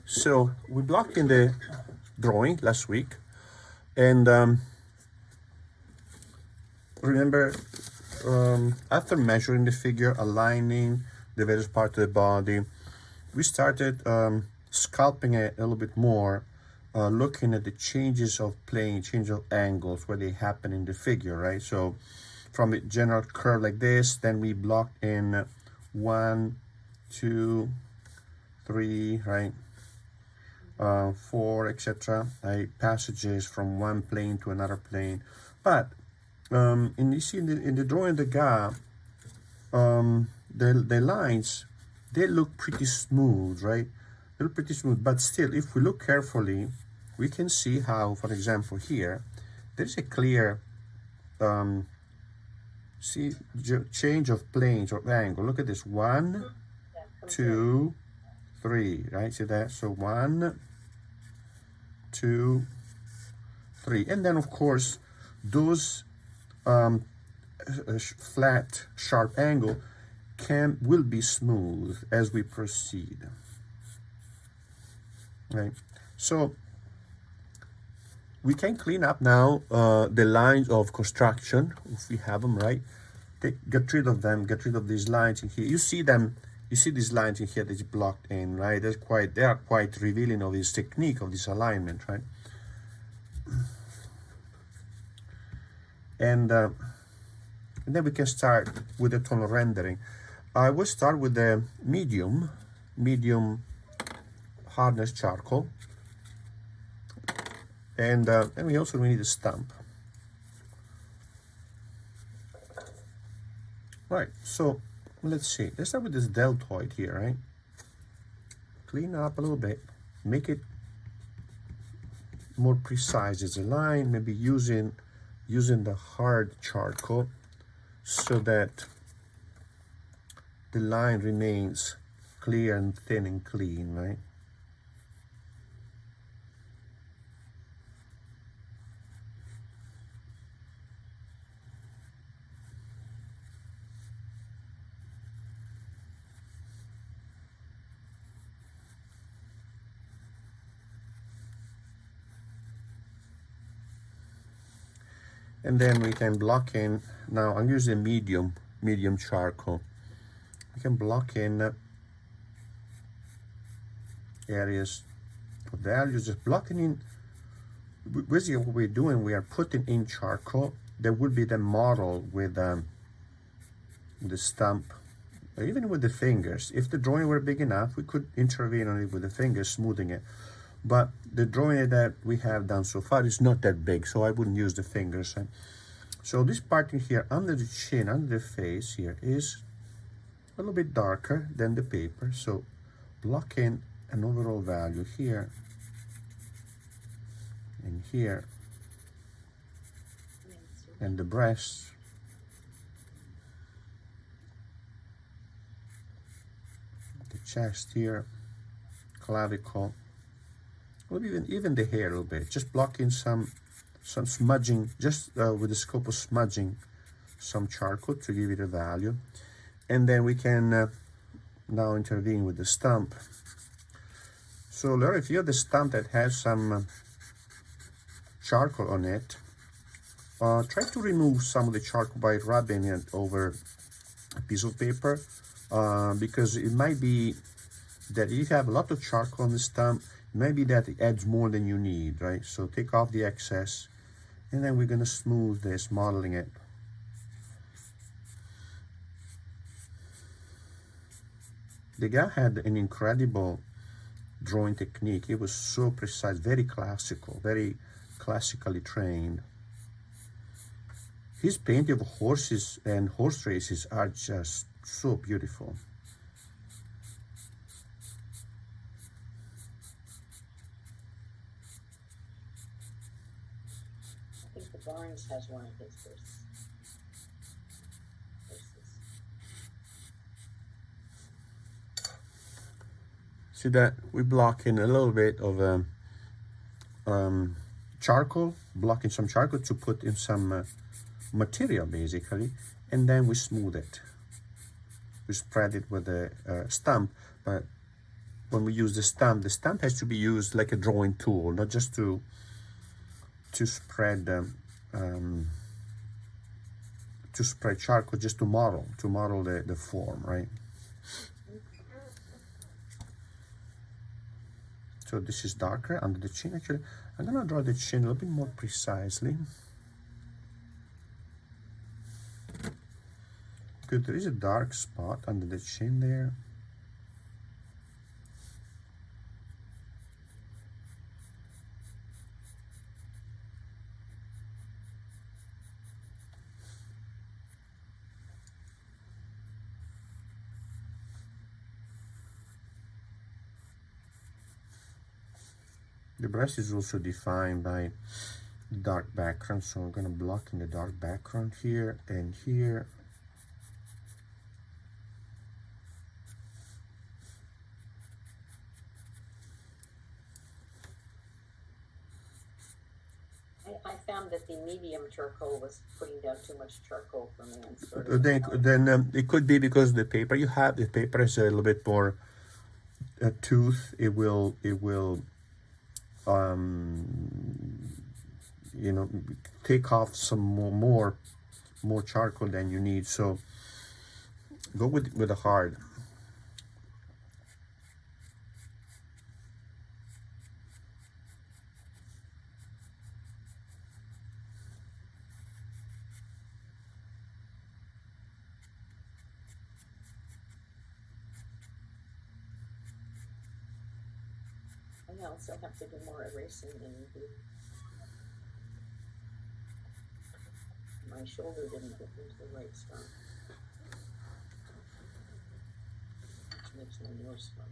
So we blocked in the drawing last week, and remember, after measuring the figure, aligning the various parts of the body, we started sculpting it a little bit more, looking at the changes of plane, change of angles, where they happen in the figure, right? So from a general curve like this, then we blocked in 1, 2, 3, right? 4, etc. Passages from one plane to another plane. But you see in the drawing of the gap, the lines, they look pretty smooth, right? They look pretty smooth, but still, if we look carefully, we can see how, for example, here, there's a clear change of planes or angle. Look at this, 1, 2, 3, right? See that? So 1, 2, 3, and then of course those flat, sharp angle will be smooth as we proceed, right? So we can clean up now the lines of construction if we have them, right? Get rid of them, get rid of these lines in here. You see them, you see these lines in here that's blocked in, right? They are quite revealing of this technique, of this alignment, right? And then we can start with the tonal rendering. I will start with the medium hardness charcoal, and we also need a stamp. Right, so let's see. Let's start with this deltoid here, right? Clean up a little bit, make it more precise as a line, maybe using the hard charcoal so that the line remains clear and thin and clean, right? And then we can block in, now I'm using medium charcoal. We can block in areas of values, just blocking in. Basically what we're doing, we are putting in charcoal that will be the model with the stamp, or even with the fingers. If the drawing were big enough, we could intervene on it with the fingers, smoothing it. But the drawing that we have done so far is not that big, so I wouldn't use the fingers. So this part in here, under the chin, under the face here, is a little bit darker than the paper. So block in an overall value here, and here, and the breast. The chest here, clavicle. Or even the hair a little bit, just blocking some smudging, just with the scope of smudging some charcoal to give it a value. And then we can now intervene with the stamp. So Laura, if you have the stamp that has some charcoal on it, try to remove some of the charcoal by rubbing it over a piece of paper, because it might be that if you have a lot of charcoal on the stamp, maybe that it adds more than you need, right? So take off the excess, and then we're going to smooth this, modeling it. The guy had an incredible drawing technique. It was so precise, very classical, very classically trained. His painting of horses and horse races are just so beautiful. Barnes has one of his horses. See that we block in a little bit of charcoal, blocking some charcoal to put in some material basically, and then we smooth it. We spread it with a stamp, but when we use the stamp has to be used like a drawing tool, not just to spread to spread charcoal, just to model the form, right? So this is darker under the chin. Actually, I'm gonna draw the chin a little bit more precisely. Good, there is a dark spot under the chin there. The breast is also defined by dark background, so I'm gonna block in the dark background here and here. I found that the medium charcoal was putting down too much charcoal for me. And sort of Then it could be because the paper you have, the paper is a little bit more tooth. It will you know, take off some more charcoal than you need. So go with a hard. I also have to do more erasing than you do. My shoulder didn't get into the right spot, which makes them worse for me.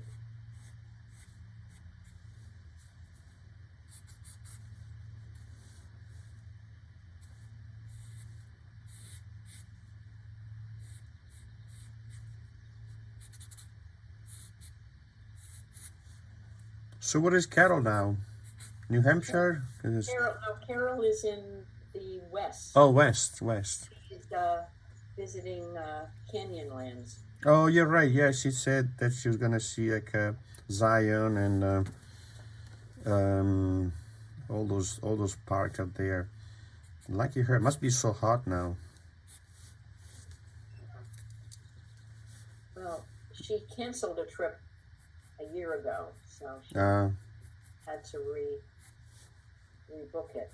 So what is Carol now? New Hampshire? Carol is in the west. Oh, west. She's visiting Canyonlands. Oh, you're right. Yeah, she said that she was gonna see like Zion and all those parks up there. Lucky her. It must be so hot now. Well, she canceled a trip a year ago, so she had to rebook it.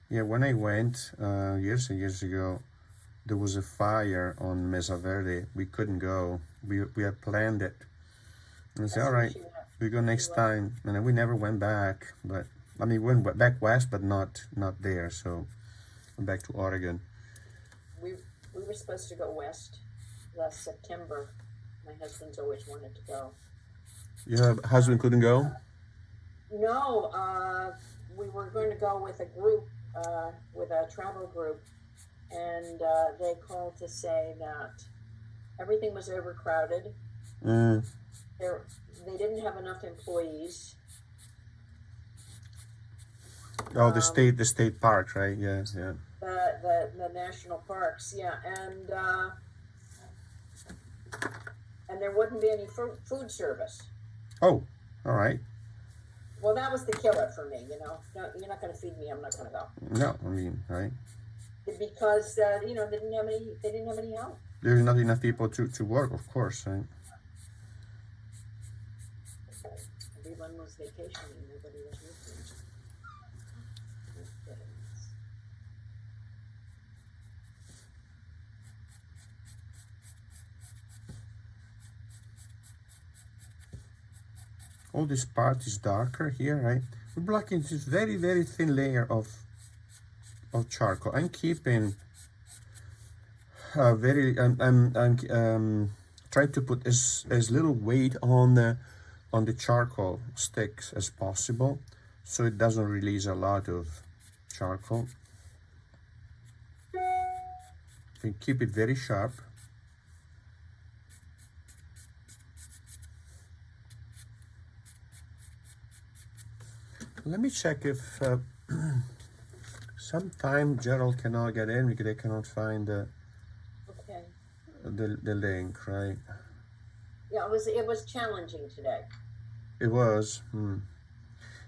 Yeah, when I went years and years ago, there was a fire on Mesa Verde. We couldn't go. We had planned it. And I said, all right, we go next time. And then we never went back. But I mean, we went back west, but not there. So went back to Oregon. We were supposed to go west last September. My husband's always wanted to go. Your husband couldn't go? No, we were going to go with a group, with a travel group, and they called to say that everything was overcrowded. They didn't have enough employees. Oh, the state park, right? Yeah. The national parks, yeah, and there wouldn't be any food service. Oh, all right. Well, that was the killer for me, you know. No, you're not going to feed me. I'm not going to go. No, I mean, right? Because you know, they didn't have any help. There's not enough people to work, of course, right? Everyone was vacationing. Nobody was working. All this part is darker here, right? We're blocking this very, very thin layer of charcoal. I'm keeping I'm trying to put as little weight on the charcoal sticks as possible, so it doesn't release a lot of charcoal. You can keep it very sharp. Let me check if sometime Gerald cannot get in because they cannot find the link, right? Yeah, it was challenging today. It was.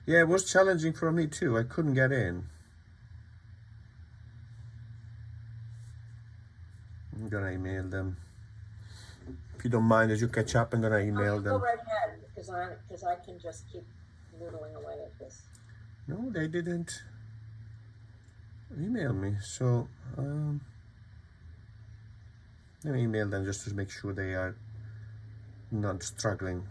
Yeah, it was challenging for me too. I couldn't get in. I'm gonna email them. If you don't mind, as you catch up, I'm gonna email Go them. right ahead, because I can just keep noodling away at this. No, they didn't email me. So let me email them just to make sure they are not struggling.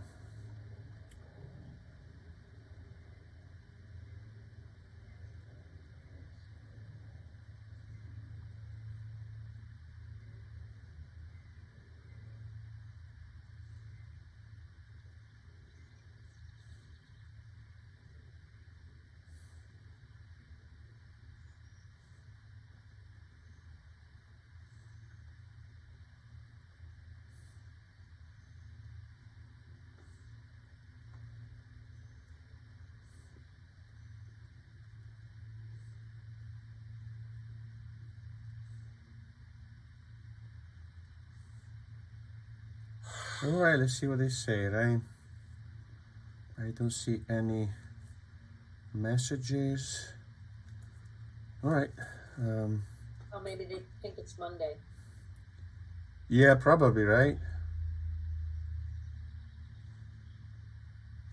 All right, let's see what they say. I don't see any messages. All right. Oh, maybe they think it's Monday. Yeah, probably, right?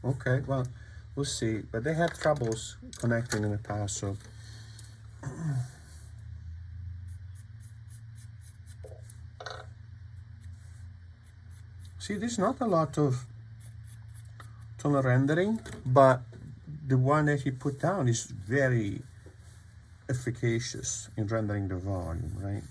Okay, well, we'll see. But they had troubles connecting in the past, so. See, there's not a lot of tunnel rendering, but the one that he put down is very efficacious in rendering the volume, right?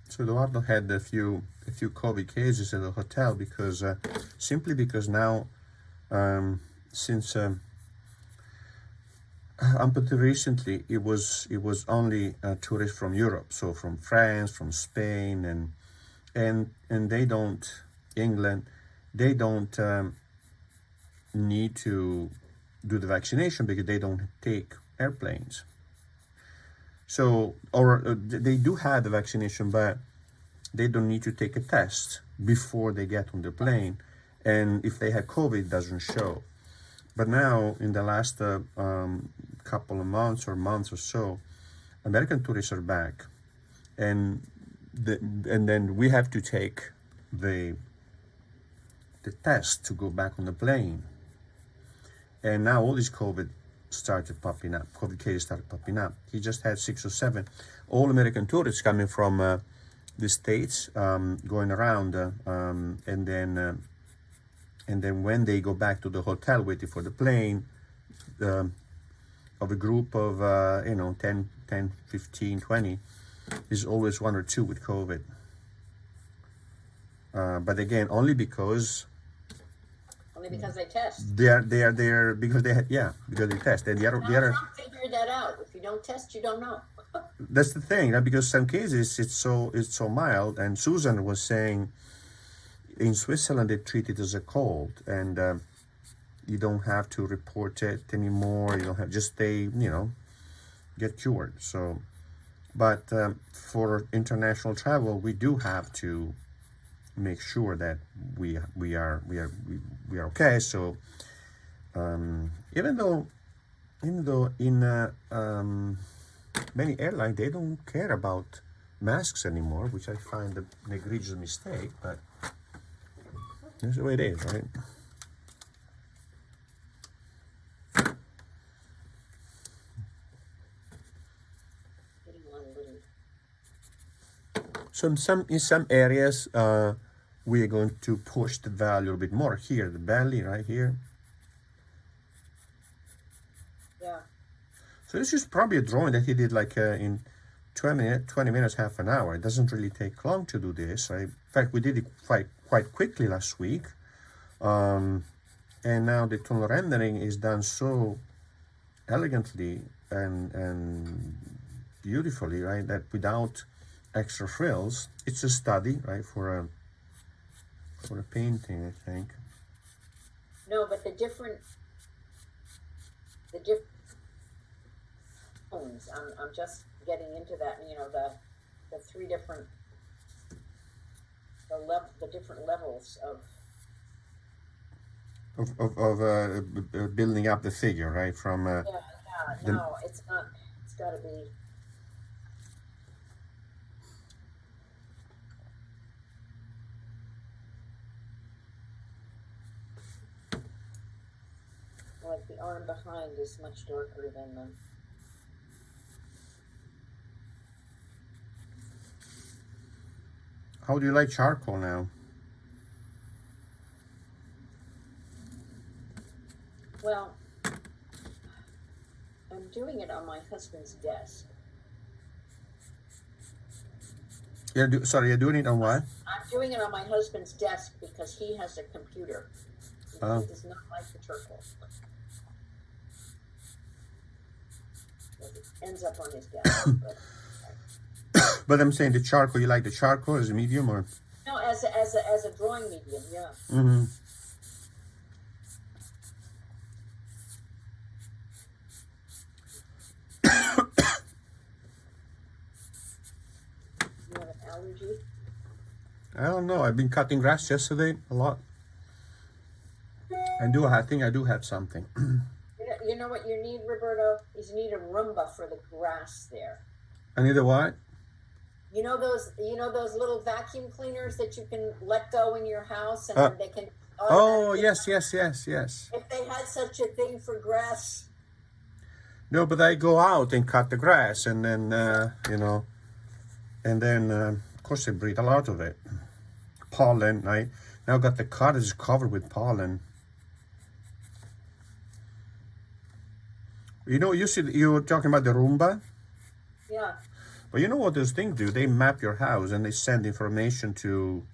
So Eduardo had a few COVID cases at the hotel because simply because now since up until recently it was only tourists from Europe, so from France, from Spain, and they don't England, they don't need to do the vaccination because they don't take airplanes. So, or they do have the vaccination, but they don't need to take a test before they get on the plane. And if they had COVID, it doesn't show. But now, in the last couple of months or so, American tourists are back. And then we have to take the test to go back on the plane. And now all this COVID started popping up. COVID cases started popping up. He just had 6 or 7. All American tourists coming from the States, going around, and then when they go back to the hotel waiting for the plane, of a group of 10, 15, 20, there's always 1 or 2 with COVID. But again, only because they test. they are there because they because they test. And the other figure that out. If you don't test, you don't know. That's the thing, right? Because some cases it's so mild. And Susan was saying in Switzerland they treat it as a cold, and you don't have to report it anymore. You don't have, just stay, get cured. So, but for international travel, we do have to make sure that we are okay. So even though in many airlines they don't care about masks anymore, which I find an egregious mistake, but that's the way it is, right? So in some areas, we are going to push the value a bit more. Here, the belly, right here. Yeah. So this is probably a drawing that he did like in 20 minutes, half an hour. It doesn't really take long to do this. Right? In fact, we did it quite quickly last week. and now the tonal rendering is done so elegantly and beautifully, right? That without extra frills, it's a study, right, for a painting, I think. No, but the different tones. I'm just getting into that. You know, the three different the different levels of. Of building up the figure, right? From No, it's not. It's got to be. Like the arm behind is much darker than the. How do you like charcoal now? Well, I'm doing it on my husband's desk. Sorry, you're doing it on what? I'm doing it on my husband's desk because he has a computer. He does not like the charcoal. It ends up on his desk. But I'm saying the charcoal. You like the charcoal as a medium, or? No, as a drawing medium, yeah. Mm-hmm. You have an allergy? I don't know. I've been cutting grass yesterday a lot. I think I do have something. You know what you need, Roberto? Is you need a Roomba for the grass there. I need a what? You know those little vacuum cleaners that you can let go in your house and then they can. Oh, yes. If they had such a thing for grass. No, but I go out and cut the grass, and then of course I breathe a lot of it. Pollen. I now got the cottage covered with pollen. You know, you were talking about the Roomba. Yeah. But you know what those things do? They map your house and they send information to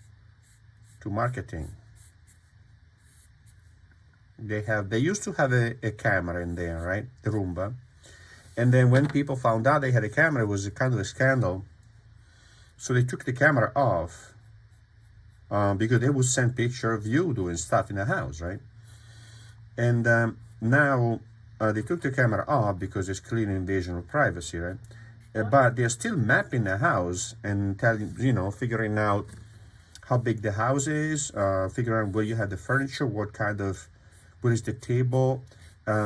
marketing. They used to have a camera in there, right? The Roomba. And then when people found out they had a camera, it was a kind of a scandal. So they took the camera off because they would send picture of you doing stuff in the house, right? And now they took the camera off because it's clear invasion of privacy, right? But they're still mapping the house and figuring out how big the house is, figuring out where you have the furniture, where is the table,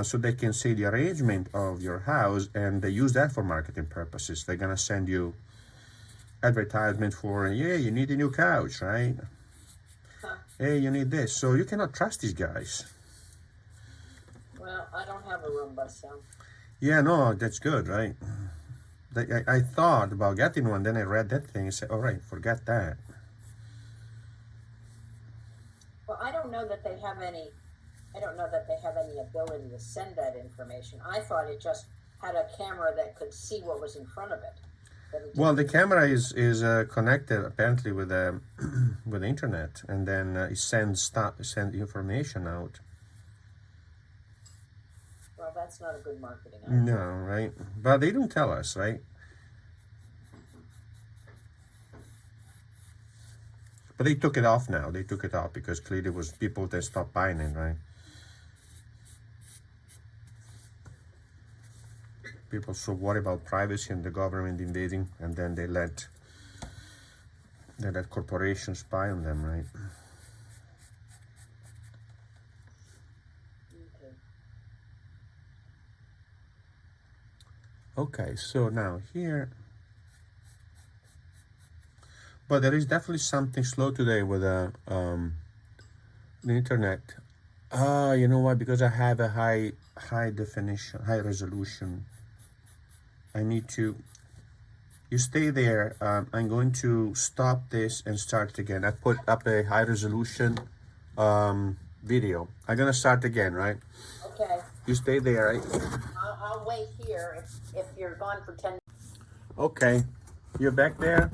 so they can see the arrangement of your house, and they use that for marketing purposes. They're gonna send you advertisement for, you need a new couch, right? Hey, you need this. So you cannot trust these guys. Well, I don't have a Roomba, so. Yeah, no, that's good, right? I thought about getting one, then I read that thing and said, all right, forget that. Well, I don't know that they have any ability to send that information. I thought it just had a camera that could see what was in front of it. Well, the camera is connected apparently with the internet, and then it sends information out. Well, that's not a good marketing idea. No, right? But they don't tell us, right? But they took it off now. They took it off because clearly it was people that stopped buying it, right? People so worried about privacy and the government invading, and then they let corporations spy on them, right? Okay, so now here, but there is definitely something slow today with the internet. You know why? Because I have a high definition, high resolution. I need to. You stay there. I'm going to stop this and start again. I put up a high resolution video. I'm gonna start again, right? Okay. You stay there, right? I'll wait here if you're gone for 10 minutes. Okay. You're back there?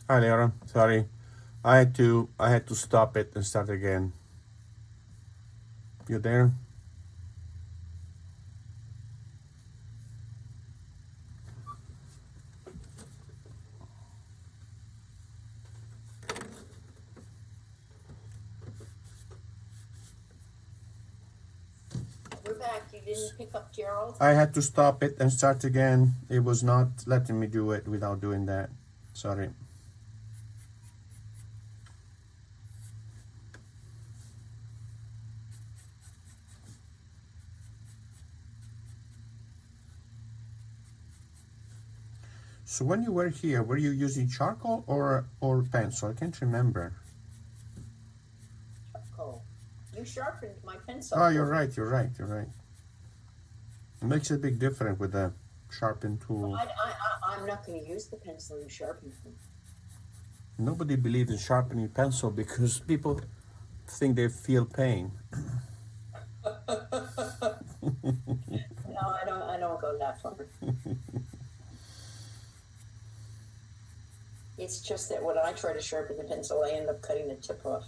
Hi, Leora. Sorry, I had to stop it and start again. You there? We're back. You didn't pick up Gerald? I had to stop it and start again. It was not letting me do it without doing that. Sorry. So when you were here, were you using charcoal or pencil? I can't remember. Charcoal. You sharpened my pencil. Oh, you're right. You're right. You're right. It makes a big difference with the sharpen tool. I'm not going to use the pencil you sharpened me. Nobody believes in sharpening pencil because people think they feel pain. No, I don't go that far. It's just that when I try to sharpen the pencil, I end up cutting the tip off.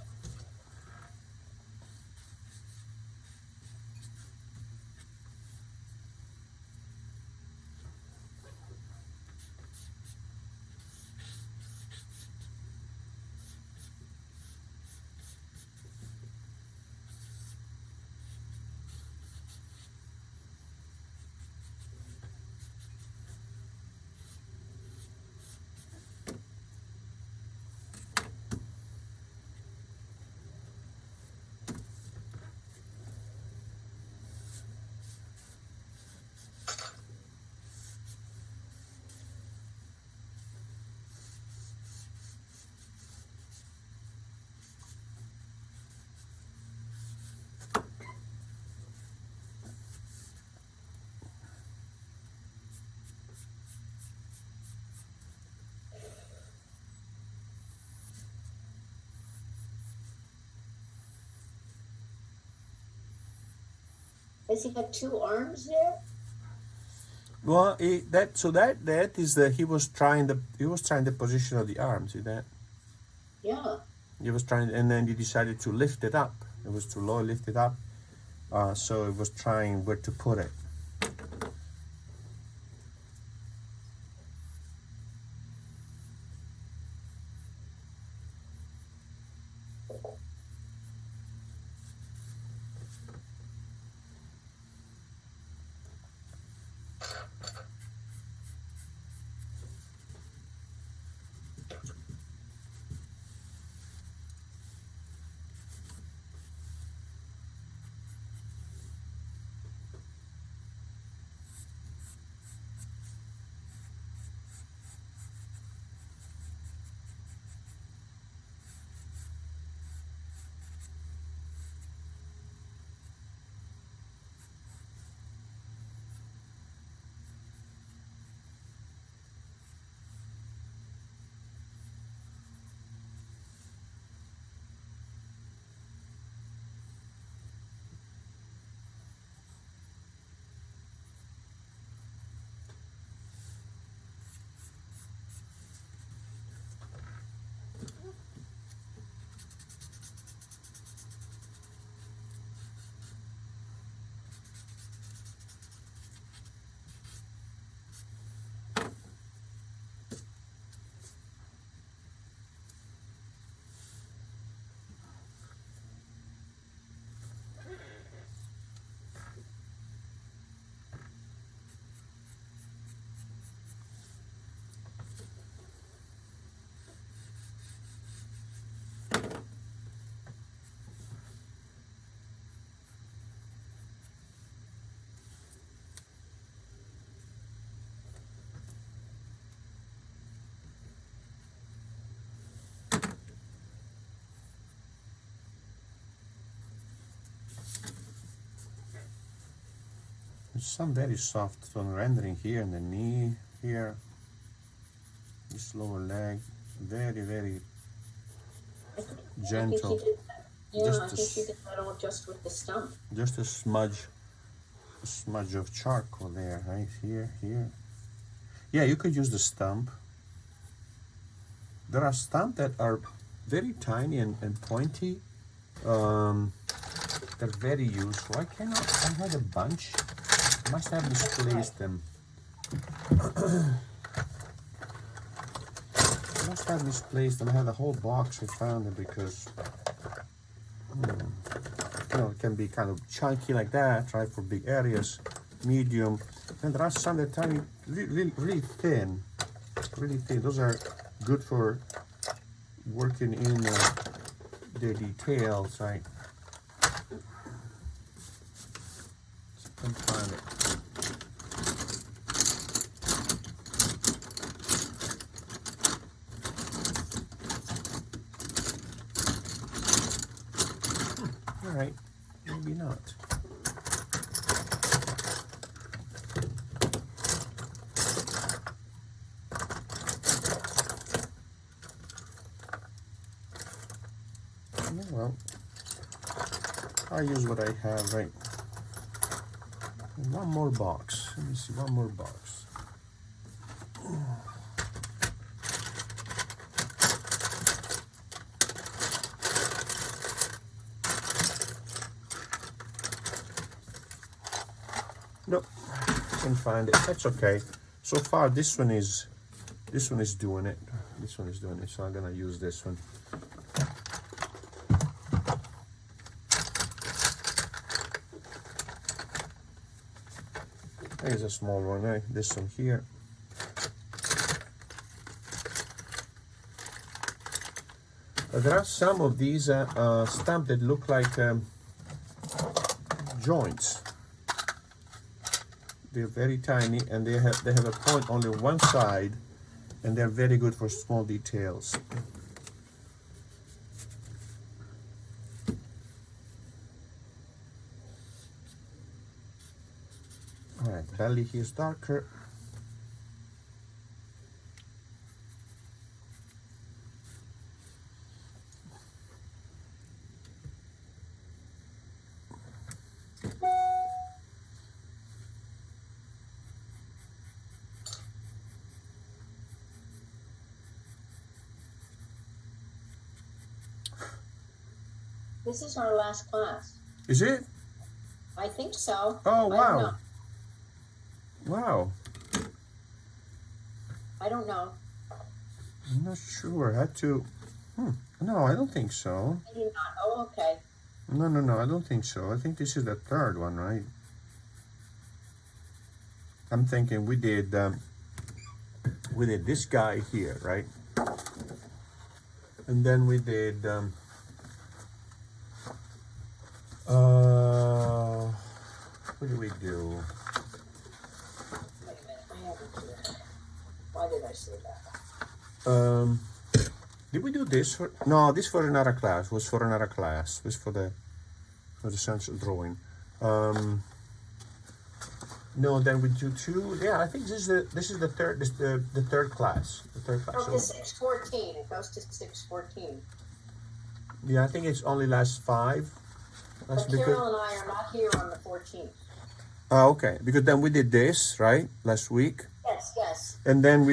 Does he have two arms there? Well, that is the he was trying the position of the arm. See that? Yeah. He was trying, and then he decided to lift it up. It was too low, lift it up. So it was trying where to put it. There's some very soft tone rendering here in the knee, here, this lower leg, very I think gentle. he did that. Yeah, Just I a think he s- did that all just with the stump. just a smudge of charcoal there, right here. Yeah, you could use the stump. there are stamps that are very tiny and pointy. They're very useful. I had a bunch. I must have misplaced them. I must have misplaced them. I had a whole box. I found it because it can be kind of chunky like that, right, for big areas, medium. And there are some that are tiny, really thin, really thin. Those are good for working in the details, right? So find it. All right, maybe not. Well, I use what I have, right? One more box. Let me see, one more box. Nope, can't find it. That's okay. So far, this one is doing it. This one is doing it. So I'm gonna use this one. There's a small one, right? This one here. There are some of these stamps that look like joints. They're very tiny and they have a point only one side, and they're very good for small details. All right, the belly here is darker. This is our last class. Is it? I think so. Oh, I don't wow. know. Wow. I don't know. I'm not sure. I had to. No, I don't think so. Maybe not. Oh, okay. No, I don't think so. I think this is the third one, right? I'm thinking we did this guy here, right? And then we did what did we do? Wait a minute. I have it here. Why did I say that? Did we do this for? No, this for another class. Was for another class. This for the essential drawing. No, then we do two. Yeah, I think this is the third. This the third class. The third class. It goes to 614. It goes to 614. Yeah, I think it's only last five. But Carol and I are not here on the 14th. Oh, okay. Because then we did this right last week. Yes. And then we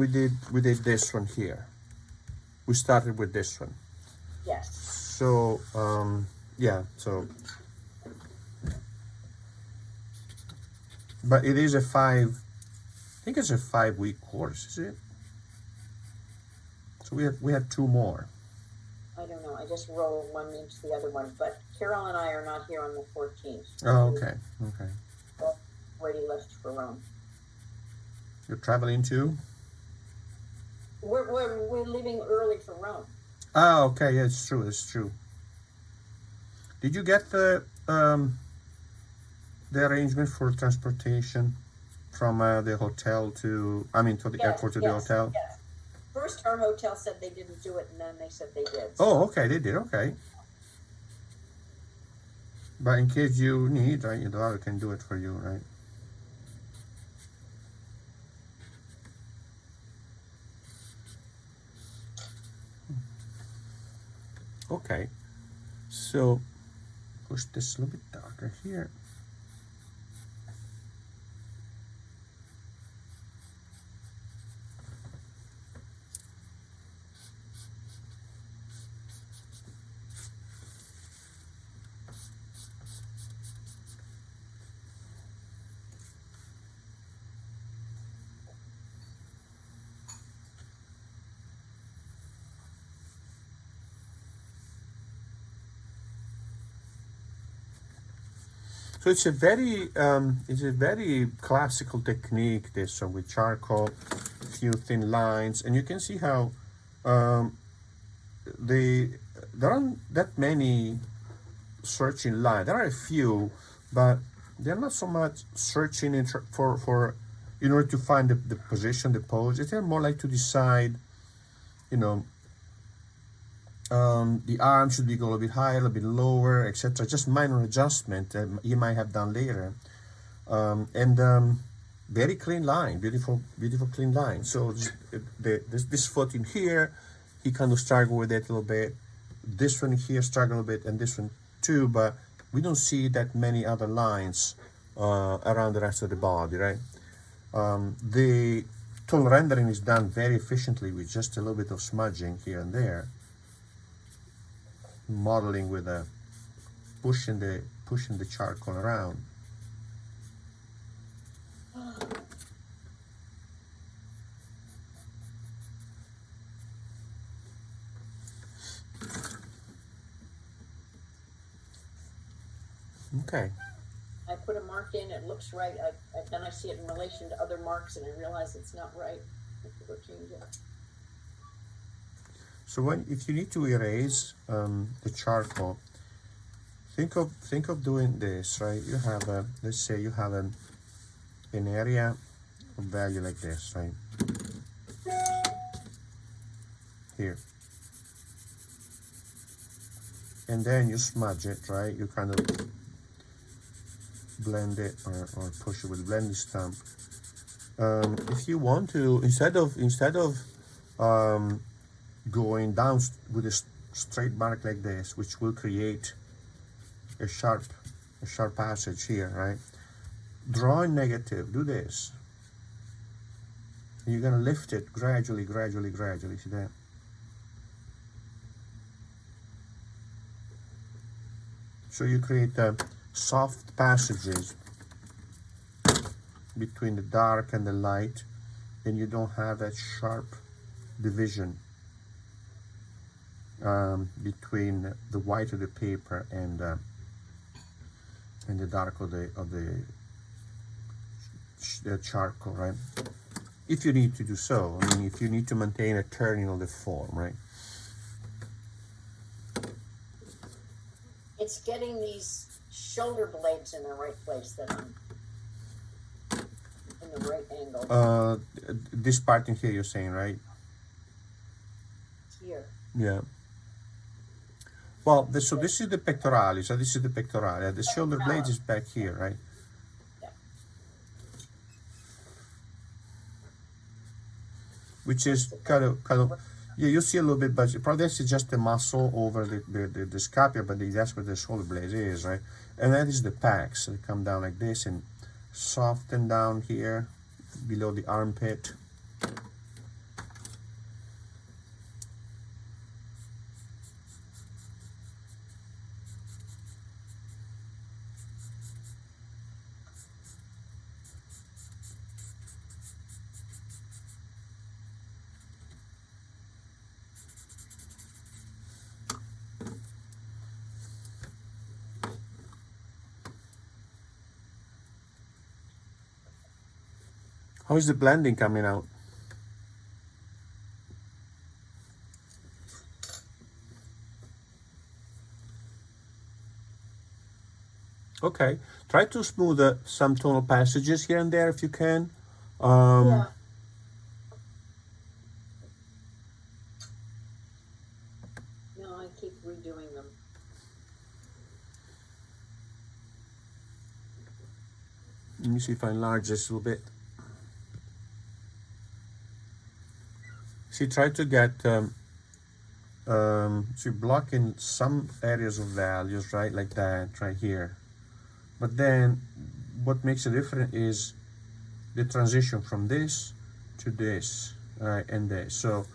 did this one here. We started with this one. Yes. So yeah. So, but it is I think it's a 5-week course, is it? So we have two more. I don't know. I just roll one into the other one. But Carol and I are not here on the 14th. Oh, okay. We've already left for Rome. You're traveling too? We're leaving early for Rome. Oh, okay. Yeah, it's true. Did you get the arrangement for transportation from the hotel to the airport to the hotel? Yes. First, our hotel said they didn't do it, and then they said they did. Oh, okay, they did. Okay. But in case you need, right, I can do it for you, right? Okay. So push this a little bit darker here. So it's a very classical technique, this one, with charcoal, few thin lines, and you can see how um, there aren't that many searching lines. There are a few, but they're not so much searching for in order to find the position, the pose. They're more like to decide, you know, the arm should be a little bit higher, a little bit lower, etc. Just minor adjustment that you might have done later, and very clean line, beautiful, beautiful clean line. So this foot in here, he kind of struggled with it a little bit. This one here struggled a bit, and this one too. But we don't see that many other lines around the rest of the body, right? The tone rendering is done very efficiently with just a little bit of smudging here and there, modeling with a pushing the charcoal around. Okay. I put a mark in, it looks right, then I see it in relation to other marks and I realize it's not right. I have to go change it. So if you need to erase the charcoal, think of doing this, right? You have let's say you have an area of value like this, right? Here. And then you smudge it, right? You kind of blend it or push it with a blending stump. If you want to, instead of going down with a straight mark like this, which will create a sharp passage here, right? Draw a negative, do this. And you're gonna lift it gradually, see that? So you create soft passages between the dark and the light, and you don't have that sharp division between the white of the paper and the dark of the charcoal, right? If you need to do so, I mean, if you need to maintain a turning of the form, right? It's getting these shoulder blades in the right place that I'm in the right angle. This part in here you're saying, right? Here. Yeah. Well, so this is the pectoralis. So this is the pectoralis. The shoulder blades is back here, right? Yeah. Which is kind of. Yeah, you see a little bit, but probably this is just the muscle over the scapula, but that's where the shoulder blade is, right? And that is the pecs. So they come down like this and soften down here below the armpit. How is the blending coming out? Okay, try to smooth some tonal passages here and there if you can. Yeah. No, I keep redoing them. Let me see if I enlarge this a little bit. See, try to get, so you block in some areas of values, right, like that, right here. But then, what makes it different is the transition from this to this, right, and this. So,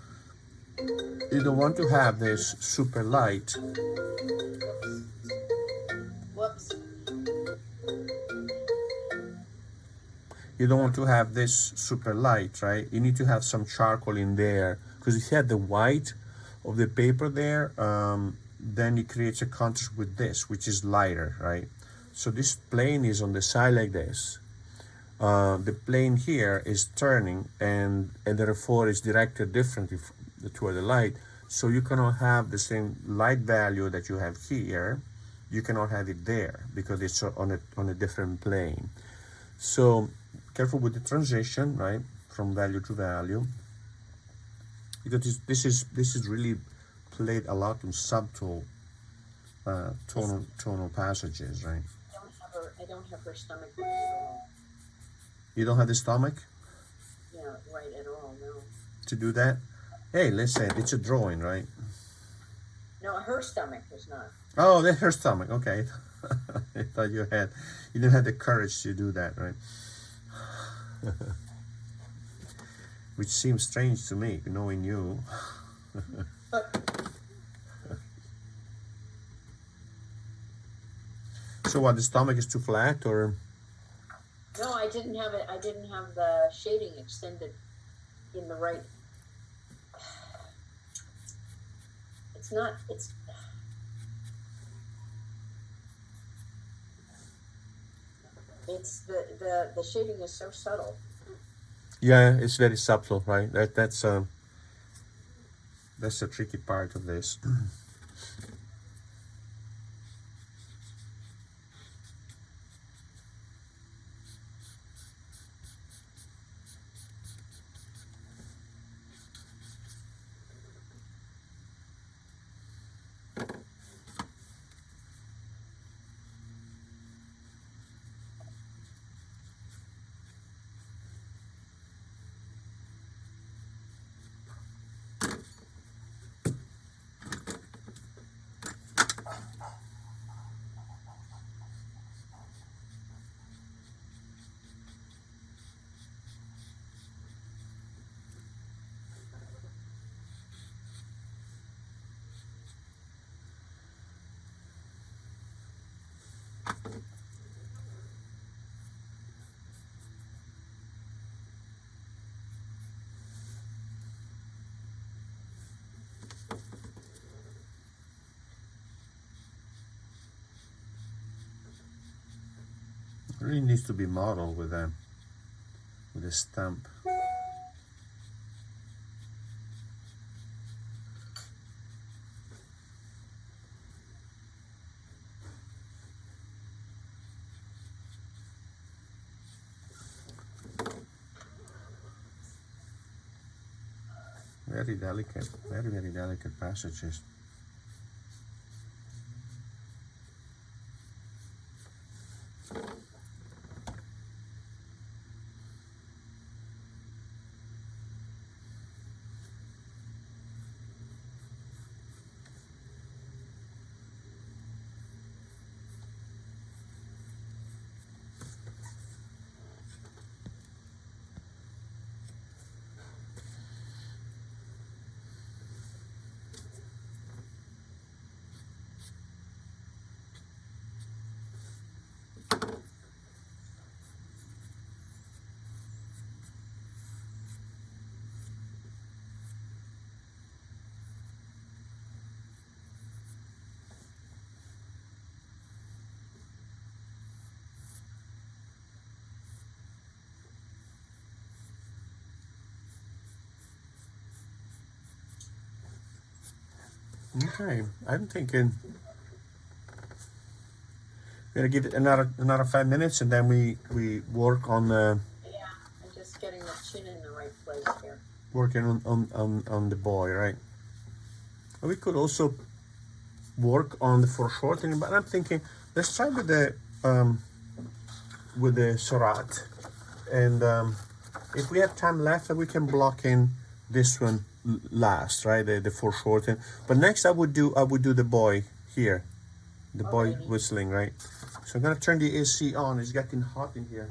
you don't want to have this super light. Whoops. You don't want to have this super light, right? You need to have some charcoal in there, because if you had the white of the paper there, then it creates a contrast with this, which is lighter, right? So this plane is on the side like this. The plane here is turning, and therefore is directed differently toward the light. So you cannot have the same light value that you have here. You cannot have it there because it's on a different plane. So careful with the transition, right, from value to value, because this is really played a lot in subtle tonal passages, right? I don't have her stomach right at all. You don't have the stomach Yeah, right at all, no. to do that? Hey, listen, it's a drawing, right? No, her stomach is not. Oh, that's her stomach. Okay. I thought you didn't have the courage to do that, right? Which seems strange to me, knowing you. So what, the stomach is too flat, or? No, I didn't have it. I didn't have the shading extended in the right. It's not. It's the shading is so subtle. Yeah, it's very subtle, right? That's the tricky part of this. It really needs to be modeled with a stamp. Very delicate, very, very delicate passages. Okay, I'm thinking we're gonna give it another 5 minutes, and then we work on Yeah, I'm just getting the chin in the right place here. working on the boy, right? We could also work on the foreshortening, but I'm thinking let's try with the Surratt, and if we have time left, we can block in this one last, right? The foreshortening. But next, I would do the boy here, the boy Alrighty. whistling, right? So I'm gonna turn the AC on. It's getting hot in here.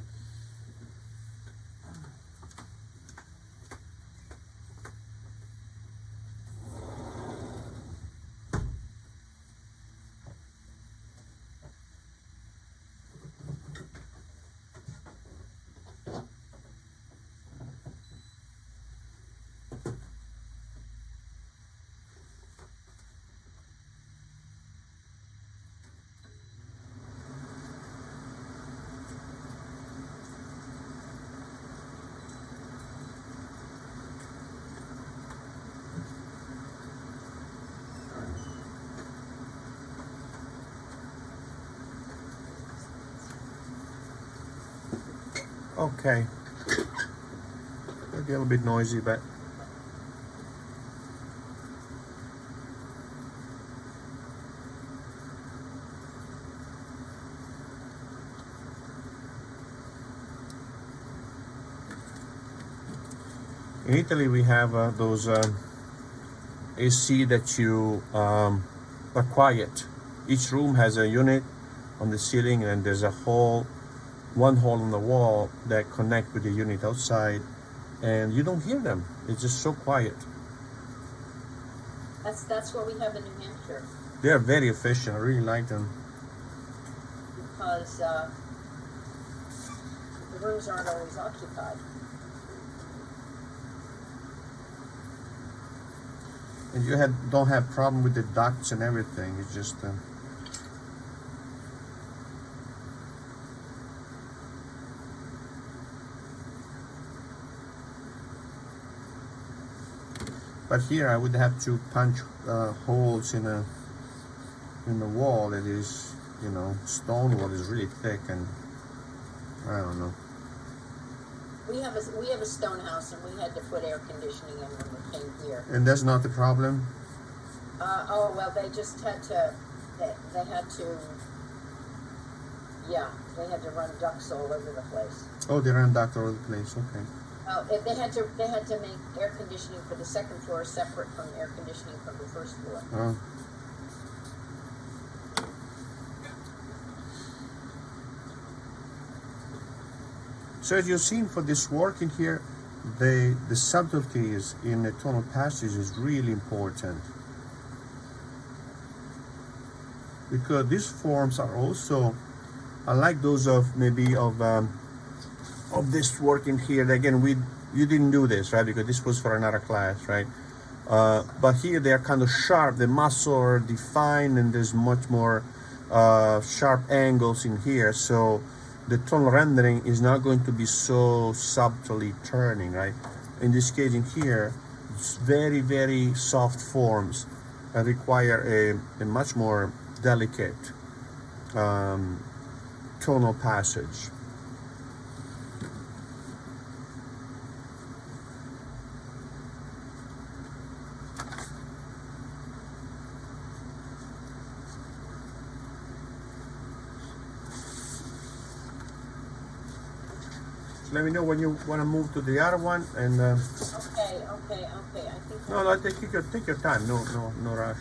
Okay. Maybe a little bit noisy, but in Italy we have those AC that you are quiet. Each room has a unit on the ceiling, and there's a one hole in the wall that connect with the unit outside, and you don't hear them. It's just so quiet. That's what we have in New Hampshire, They are very efficient. I really like them. because the rooms aren't always occupied. And you don't have problem with the ducts and everything. It's just but here I would have to punch holes in the wall that is, stone wall is really thick, and I don't know. We have a stone house, and we had to put air conditioning in when we came here. And that's not the problem? Oh well, they just had to. They had to. Yeah, they had to run ducts all over the place. Oh, they run duct all over the place. Okay. They had to make air conditioning for the second floor separate from air conditioning from the first floor. Oh. So as you've seen for this work in here, the subtleties in the tonal passage is really important, because these forms are also, unlike those of this work in here. Again, you didn't do this, right? Because this was for another class, right? But here they are kind of sharp. The muscle are defined, and there's much more sharp angles in here. So the tonal rendering is not going to be so subtly turning, right? In this case in here, it's very, very soft forms that require a much more delicate tonal passage. Let me know when you want to move to the other one, and Okay. I think. no, take your time. No rush.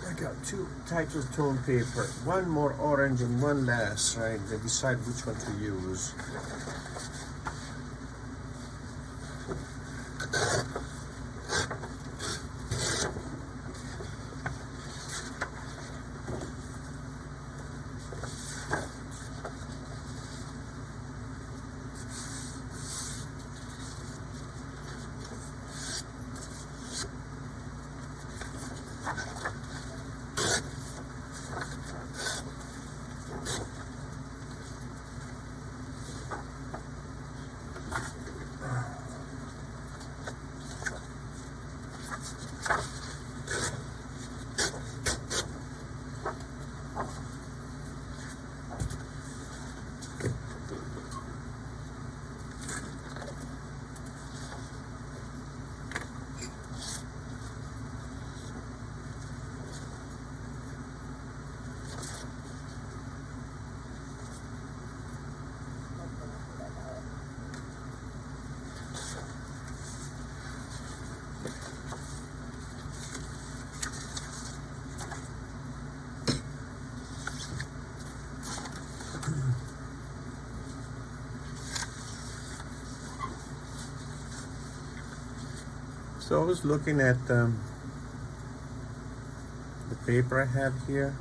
I got two types of tone paper, one more orange and one less, right? They decide which one to use. So I was looking at the paper I have here.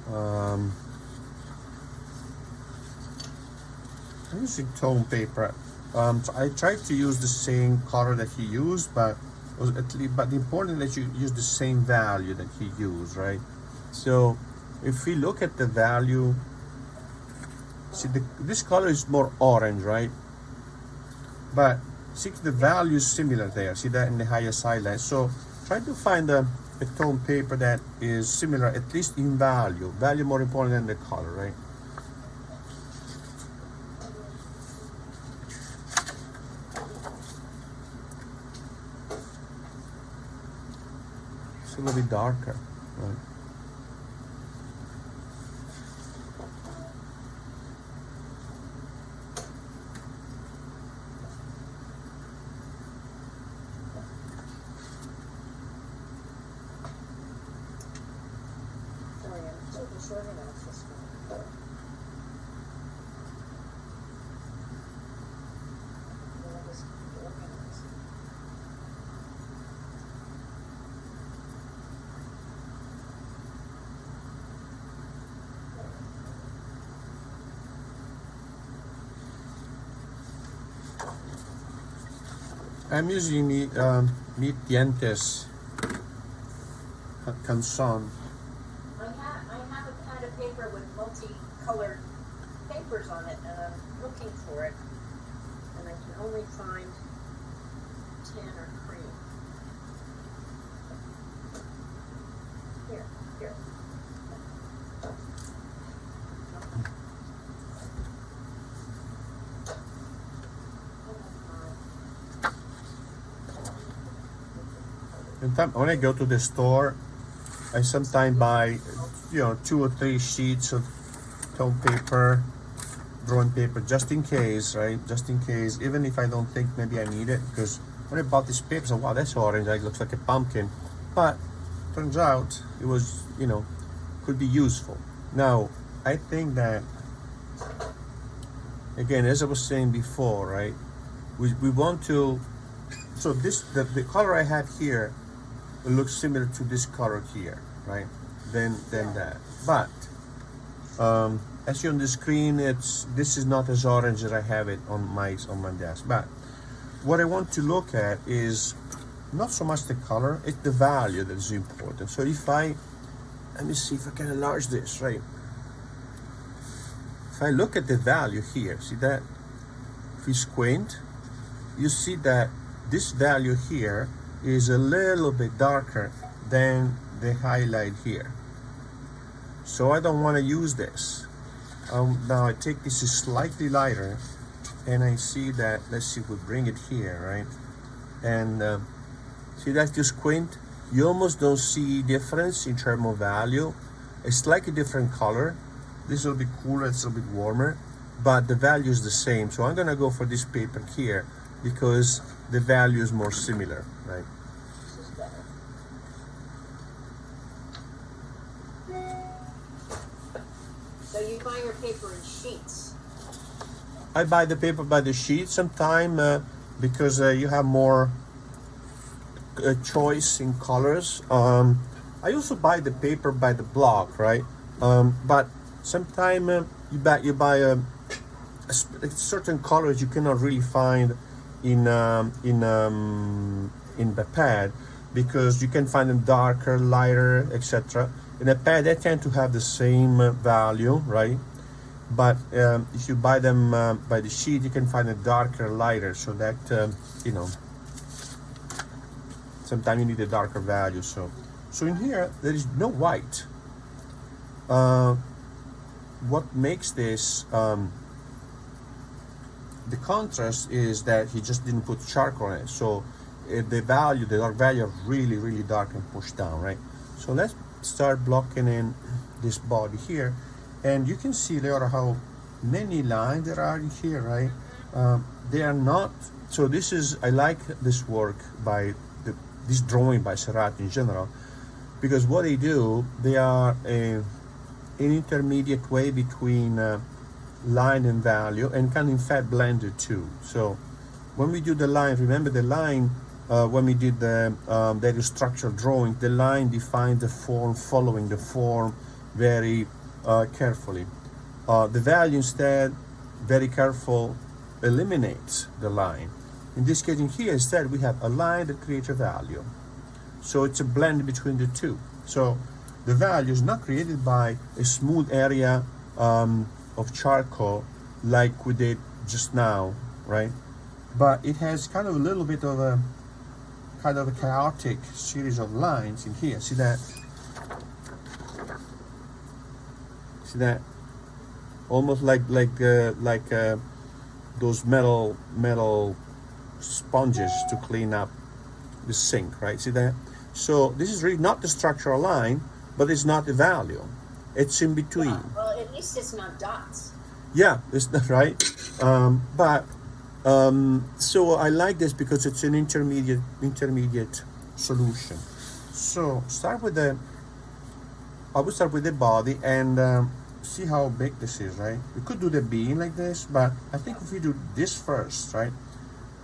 I'm using tone paper. So I tried to use the same color that he used, but or at least, but the important that you use the same value that he used, right? So if we look at the value, see this color is more orange, right? But see the value is similar there. See that in the highest highlight. So try to find a tone paper that is similar, at least in value. Value more important than the color, right? It's a little bit darker, right? Sorry, I'm so disorganized this morning. I was organized. I'm using Mi Dientes Canson. I have a pad of paper with multicolored papers on it, and I'm looking for it, and I can only find tan or cream. Here. When I go to the store, I sometimes buy, 2 or 3 sheets of tone paper, drawing paper, just in case, right? Just in case, even if I don't think maybe I need it, because when I bought this paper, I said, wow, that's orange, it looks like a pumpkin. But turns out it was, could be useful. Now, I think that, again, as I was saying before, right? We want to, so the color I have here, it looks similar to this color here, right? Than that. But as you on the screen, this is not as orange as I have it on my desk. But what I want to look at is not so much the color; it's the value that is important. So let me see if I can enlarge this, right? If I look at the value here, see that? If we squint, you see that this value here is a little bit darker than the highlight here. So I don't want to use this. Now I take this is slightly lighter, and I see that, let's see if we bring it here, right? And see that you squint, you almost don't see difference in terms of value. It's like a different color. This will be cooler, it's a bit warmer, but the value is the same. So I'm gonna go for this paper here because the value is more similar, right? This is better. So you buy your paper in sheets? I buy the paper by the sheet sometime because you have more choice in colors. I also buy the paper by the block, right? But sometimes you buy a certain colors you cannot really find in the pad, because you can find them darker, lighter, etc. In a pad they tend to have the same value, right? But if you buy them by the sheet, you can find it darker, lighter, so that sometimes you need a darker value. So in here there is no white. What makes this the contrast is that he just didn't put charcoal in it, so the dark value are really, really dark and pushed down, right? So let's start blocking in this body here, and you can see there how many lines there are in here, right? They are not, so this is, I like this work by this drawing by Seurat in general, because what they do, they are an intermediate way between line and value, and can in fact blend the two. So when we do the line, remember the line, when we did the structural drawing, the line defines the form, following the form very carefully. The value instead, very careful, eliminates the line. In this case in here, instead, we have a line that creates a value. So it's a blend between the two. So the value is not created by a smooth area of charcoal like we did just now, right? But it has kind of a little bit of a chaotic series of lines in here. See that? See that? Almost like those metal sponges to clean up the sink, right? See that? So this is really not the structural line, but it's not the value. It's in between. Yeah, well, at least it's not dots. Yeah, it's not right. So I like this because it's an intermediate solution. So I would start with the body and see how big this is, right? We could do the bean like this, but I think if we do this first, right,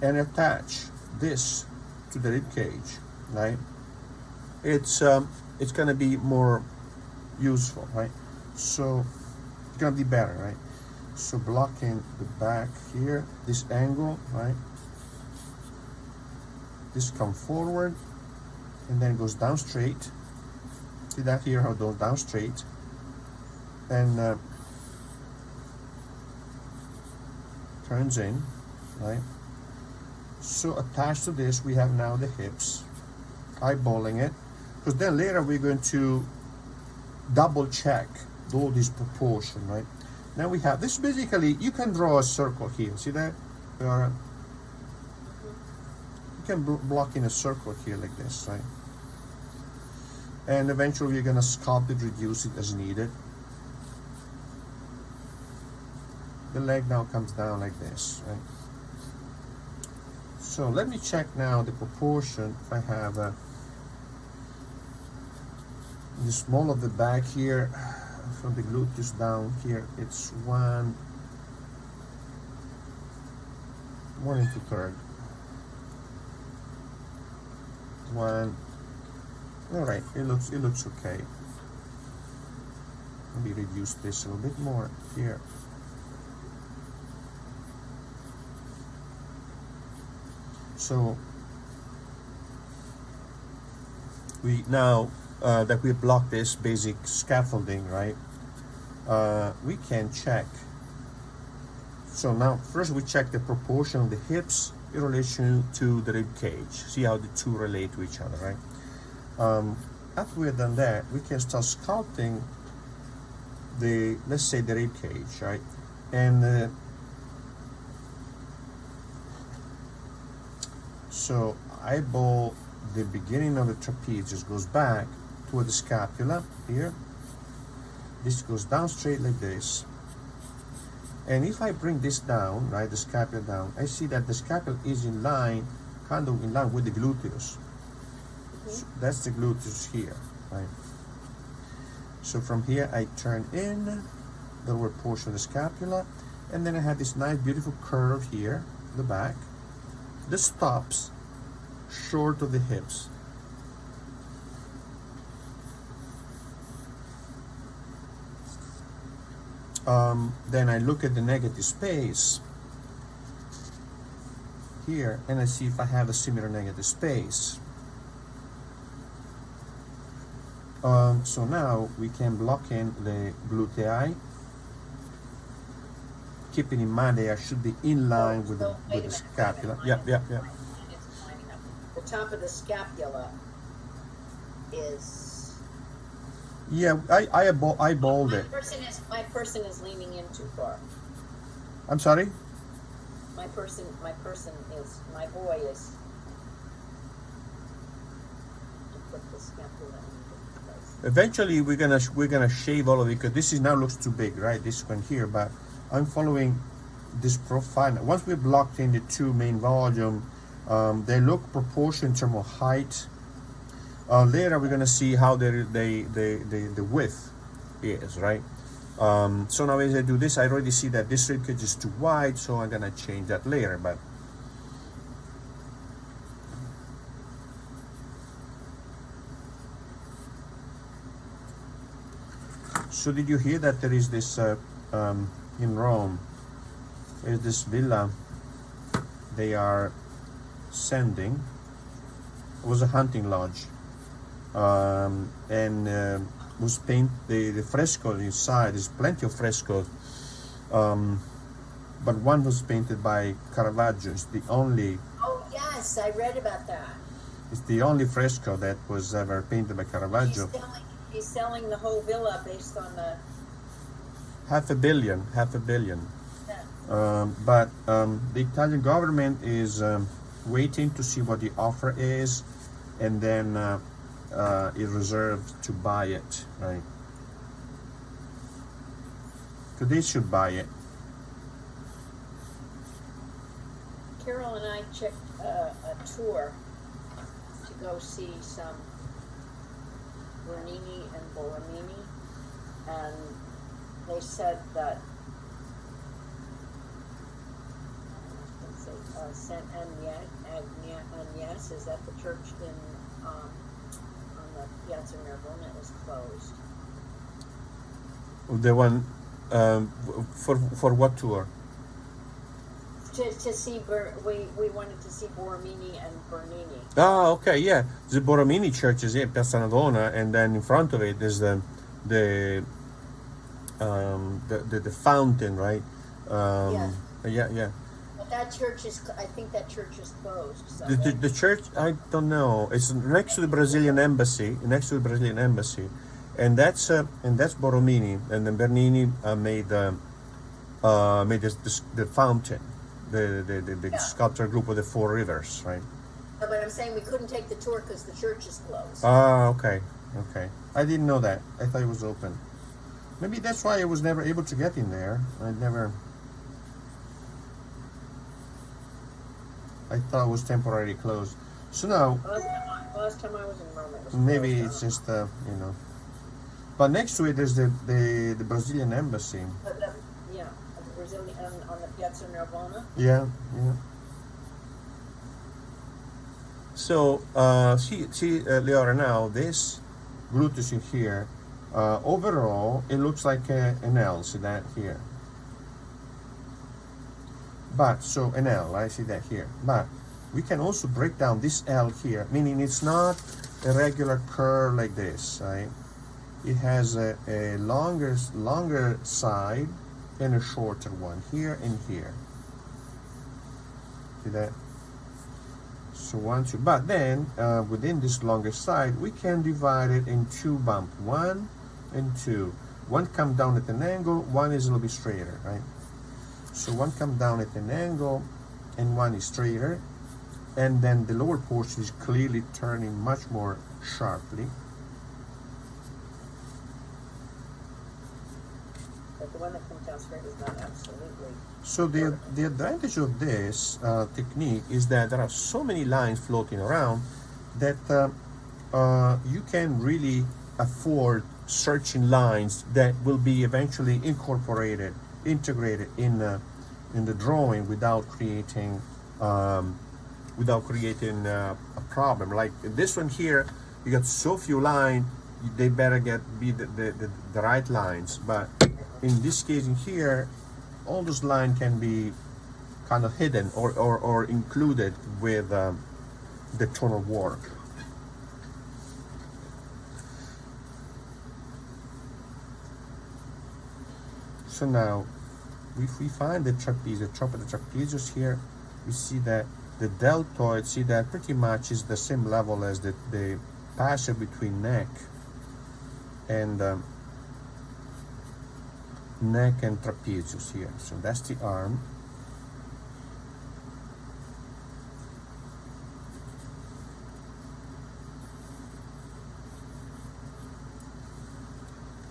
and attach this to the rib cage, right, it's gonna be more useful, right? So it's gonna be better, right? So blocking the back here, this angle, right? This come forward and then goes down straight. See that here, how it goes down straight. And turns in, right? So attached to this, we have now the hips, eyeballing it, because then later we're going to double check all this proportion, right? Now we have this. Basically, you can draw a circle here. See that? You can block in a circle here like this, right? And eventually, you're gonna sculpt it, reduce it as needed. The leg now comes down like this, right? So let me check now the proportion. If I have the small of the back here, from the gluteus down here, it's 1 2/3. 1. All right, it looks okay. Let me reduce this a little bit more here. So we now that we blocked this basic scaffolding, right? We can check. So now first we check the proportion of the hips in relation to the rib cage. See how the two relate to each other, right? After we've done that, we can start sculpting the, let's say, the rib cage, right? And so eyeball the beginning of the trapezius, goes back toward the scapula here. This goes down straight like this. And if I bring this down, right, the scapula down, I see that the scapula is in line, kind of in line with the gluteus. So that's the gluteus here, right? So from here I turn in the lower portion of the scapula, and then I have this nice beautiful curve here, the back. This stops short of the hips. Then I look at the negative space here, and I see if I have a similar negative space. So now we can block in the glutei, keeping in mind they should be in line with the scapula. Yeah. The top of the scapula is. Yeah, I eyeballed it. My person is leaning in too far. I'm sorry? My boy is. To put the scapula in place. Eventually we're gonna shave all of it, because this is now looks too big, right? This one here, but I'm following this profile. Once we blocked in the two main volume, they look proportional in terms of height. Later we're gonna see how the width is, right? So now as I do this, I already see that this ribcage is too wide, so I'm gonna change that later. But so did you hear that there is this in Rome? There's this villa. They are Sending. It was a hunting lodge, and was paint the fresco inside. There's plenty of frescoes, but one was painted by Caravaggio. It's the only. Oh yes, I read about that. It's the only fresco that was ever painted by Caravaggio. He's selling the whole villa based on the. Half a billion. Yeah. But the Italian government is waiting to see what the offer is, and then is reserved to buy it, right? So they should buy it. Carol and I checked a tour to go see some Bernini and Borromini, and they said that Saint Agnes, is that the church in on the Piazza Navona, is closed. The one for what tour? To see we wanted to see Borromini and Bernini. Ah, okay, yeah. The Borromini church is in Piazza Navona, and then in front of it is the fountain, right? Yeah. But that church is, I think that church is closed. So The church, I don't know. It's next to the Brazilian embassy. And that's Borromini, and then Bernini made the fountain, the sculpture group of the Four Rivers, right? No, but I'm saying we couldn't take the tour because the church is closed. Ah, okay. I didn't know that. I thought it was open. Maybe that's why I was never able to get in there. I thought it was temporarily closed. So now, Last time I was in Rome, it was maybe closed it's down. just But next to it is the Brazilian embassy. Yeah, the Brazilian on the Piazza Navona. Yeah. So see, Leora, now this gluteus in here, overall it looks like an L. See that here? But so an L, I see that here. But we can also break down this L here, meaning it's not a regular curve like this, right? It has a longer side and a shorter one here and here. See that? So 1, 2. But then within this longer side, we can divide it in two bumps, 1 and 2. One come down at an angle, one is a little bit straighter, right? So one come down at an angle, and one is straighter, and then the lower portion is clearly turning much more sharply. But the one that comes down straight is not absolutely. So the advantage of this technique is that there are so many lines floating around that you can really afford searching lines that will be eventually integrated in the drawing without creating a problem. Like this one here, you got so few lines, they better be the right lines. But in this case in here, all those lines can be kind of hidden or included with the tonal work. So now, if we find the trapeze, the top of the trapezius here, we see that the deltoid, see that pretty much is the same level as the passage between neck and trapezius here. So that's the arm.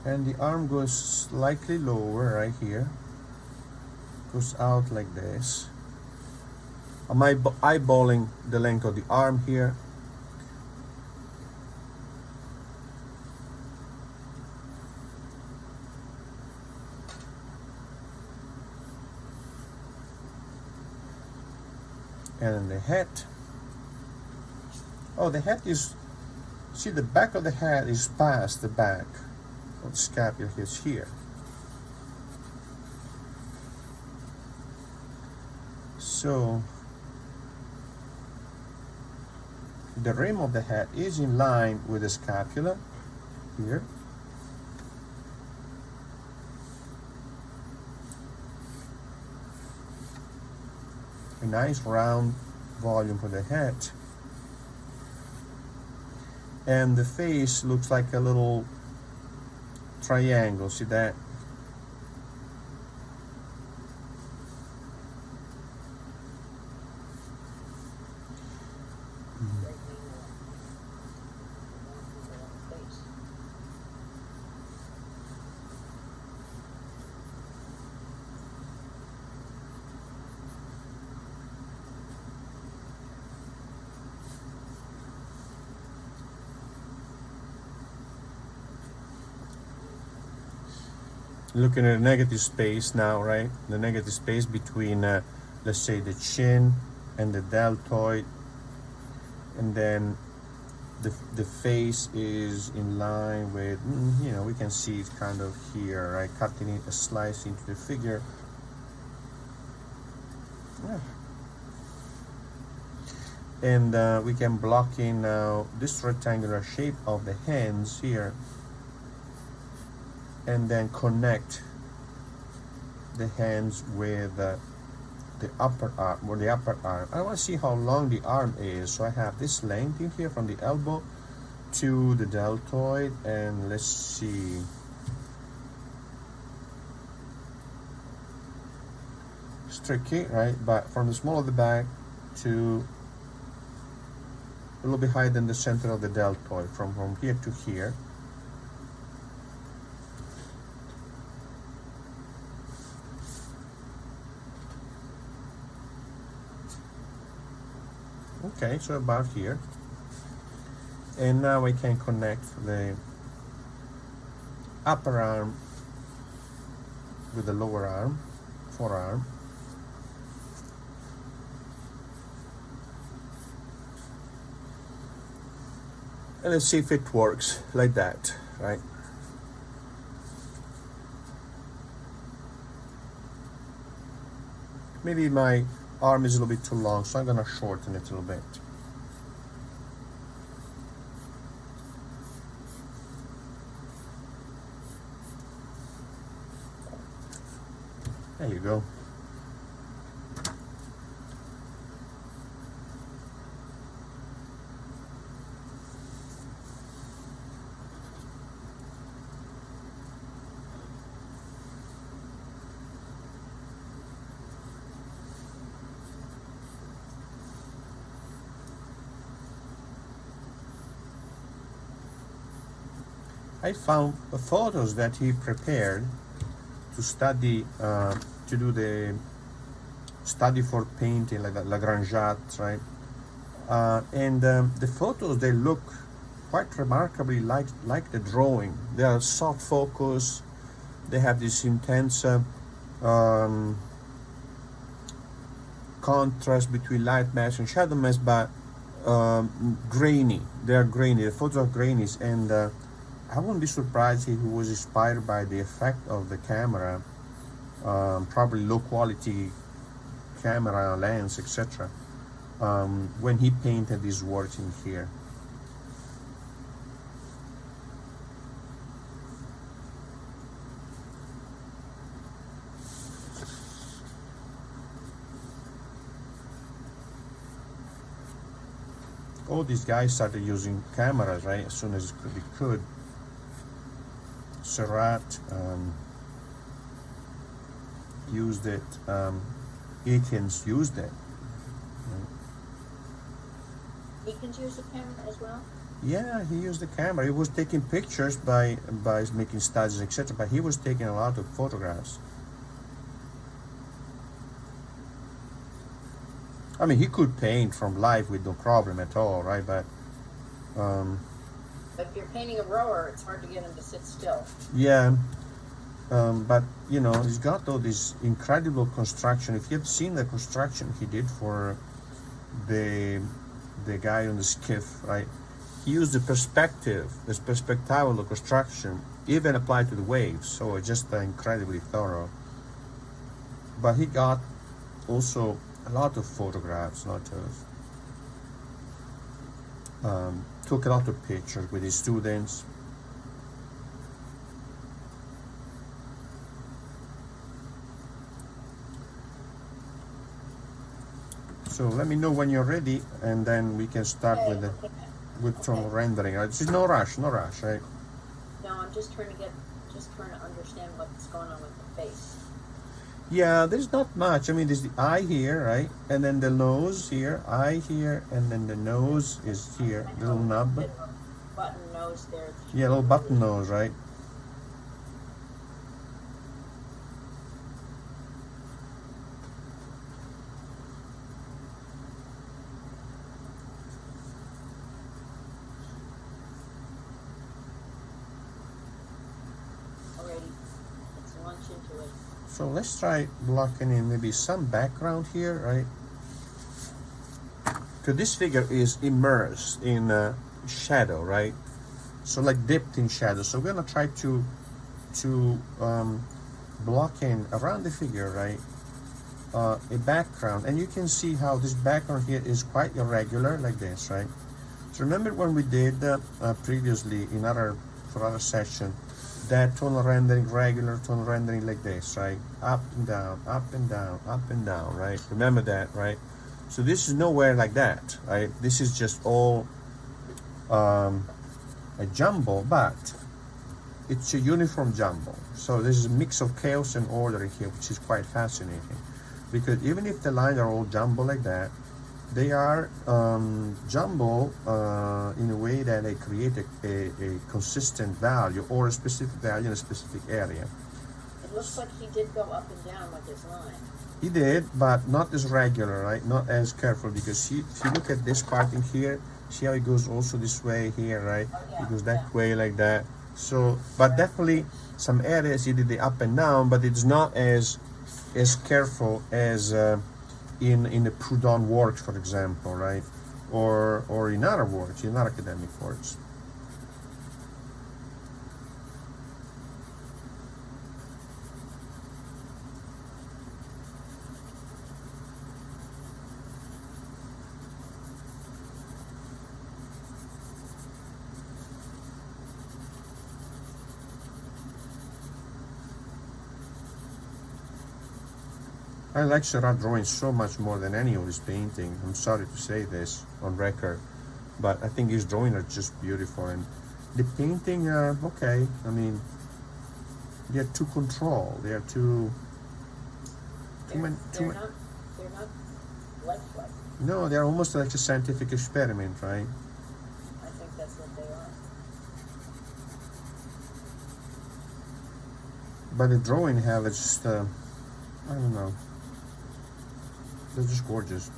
And the arm goes slightly lower right here, goes out like this. Am I eyeballing the length of the arm here? And the head. Oh, the head is, see, the back of the head is past the back of the scapula is here. So the rim of the head is in line with the scapula here. A nice round volume for the head. And the face looks like a little triangle, see that? Looking at a negative space now, right? The negative space between, let's say, the chin and the deltoid, and then the face is in line with, you know, we can see it kind of here, right? Cutting it, a slice into the figure. Yeah. And we can block in now this rectangular shape of the hands here, and then connect the hands with the upper arm, or the upper arm. I want to see how long the arm is, so I have this length in here from the elbow to the deltoid, and let's see. It's tricky, right? But from the small of the back to a little bit higher than the center of the deltoid, from here to here. Okay, so about here. And now I can connect the upper arm with the lower arm, forearm. And let's see if it works like that, right? Maybe my arm is a little bit too long, so I'm gonna shorten it a little bit. There you go. I found the photos that he prepared to study, to do the study for painting, like the Lagrangeat, right? And the photos, they look quite remarkably like the drawing. They are soft focus. They have this intense contrast between light mass and shadow mass, but grainy. They are grainy. The photos are grainy, and I wouldn't be surprised if he was inspired by the effect of the camera, probably low quality camera lens, etc. When he painted his work in here. All these guys started using cameras, right, as soon as they could. Seurat used it, Eakins used it. Eakins used the camera as well? Yeah, he used the camera. He was taking pictures by making studies, etc., but he was taking a lot of photographs. I mean, he could paint from life with no problem at all, right? But if you're painting a rower, it's hard to get him to sit still. Yeah, but you know, he's got all this incredible construction. If you've seen the construction he did for the guy on the skiff, right? He used the perspective, this perspectival construction, even applied to the waves. So it's just incredibly thorough. But he got also a lot of photographs, not of took a lot of pictures with his students. So let me know when you're ready, and then we can start Okay, with the okay. total rendering. Right? This is no rush, right? No, I'm just trying to understand what's going on with the face. Yeah, there's not much. I mean, there's the eye here, right? And then the nose here, eye here, and then the nose is here, the little nub. Little button nose there. Yeah, little button nose, right? Already, let's launch into it. So let's try blocking in maybe some background here, right? Because this figure is immersed in shadow, right? So like dipped in shadow. So we're gonna try to block in around the figure, right? A background, and you can see how this background here is quite irregular, like this, right? So remember when we did previously in for other session, that tonal rendering, regular tonal rendering like this, right? Up and down, up and down, up and down, right? Remember that, right? So this is nowhere like that, right? This is just all a jumble, but it's a uniform jumble. So there's a mix of chaos and order here, which is quite fascinating. Because even if the lines are all jumbled like that, they are jumbled in a way that they create a consistent value or a specific value in a specific area. It looks like he did go up and down with his line. He did, but not as regular, right? Not as careful, because if you look at this part in here, see how it goes also this way here, right? Oh, yeah, It goes that yeah. way like that. So, but definitely some areas he did the up and down, but it's not as careful as in the Proudhon works, for example, right? Or in other works, in other academic works. I like Seurat drawing so much more than any of his painting. I'm sorry to say this on record, but I think his drawing are just beautiful, and the painting are okay. I mean, they're too controlled. They're too many. They're not lifelike. No, they're almost like a scientific experiment, right? I think that's what they are. But the drawing have it's just I don't know. They're just gorgeous.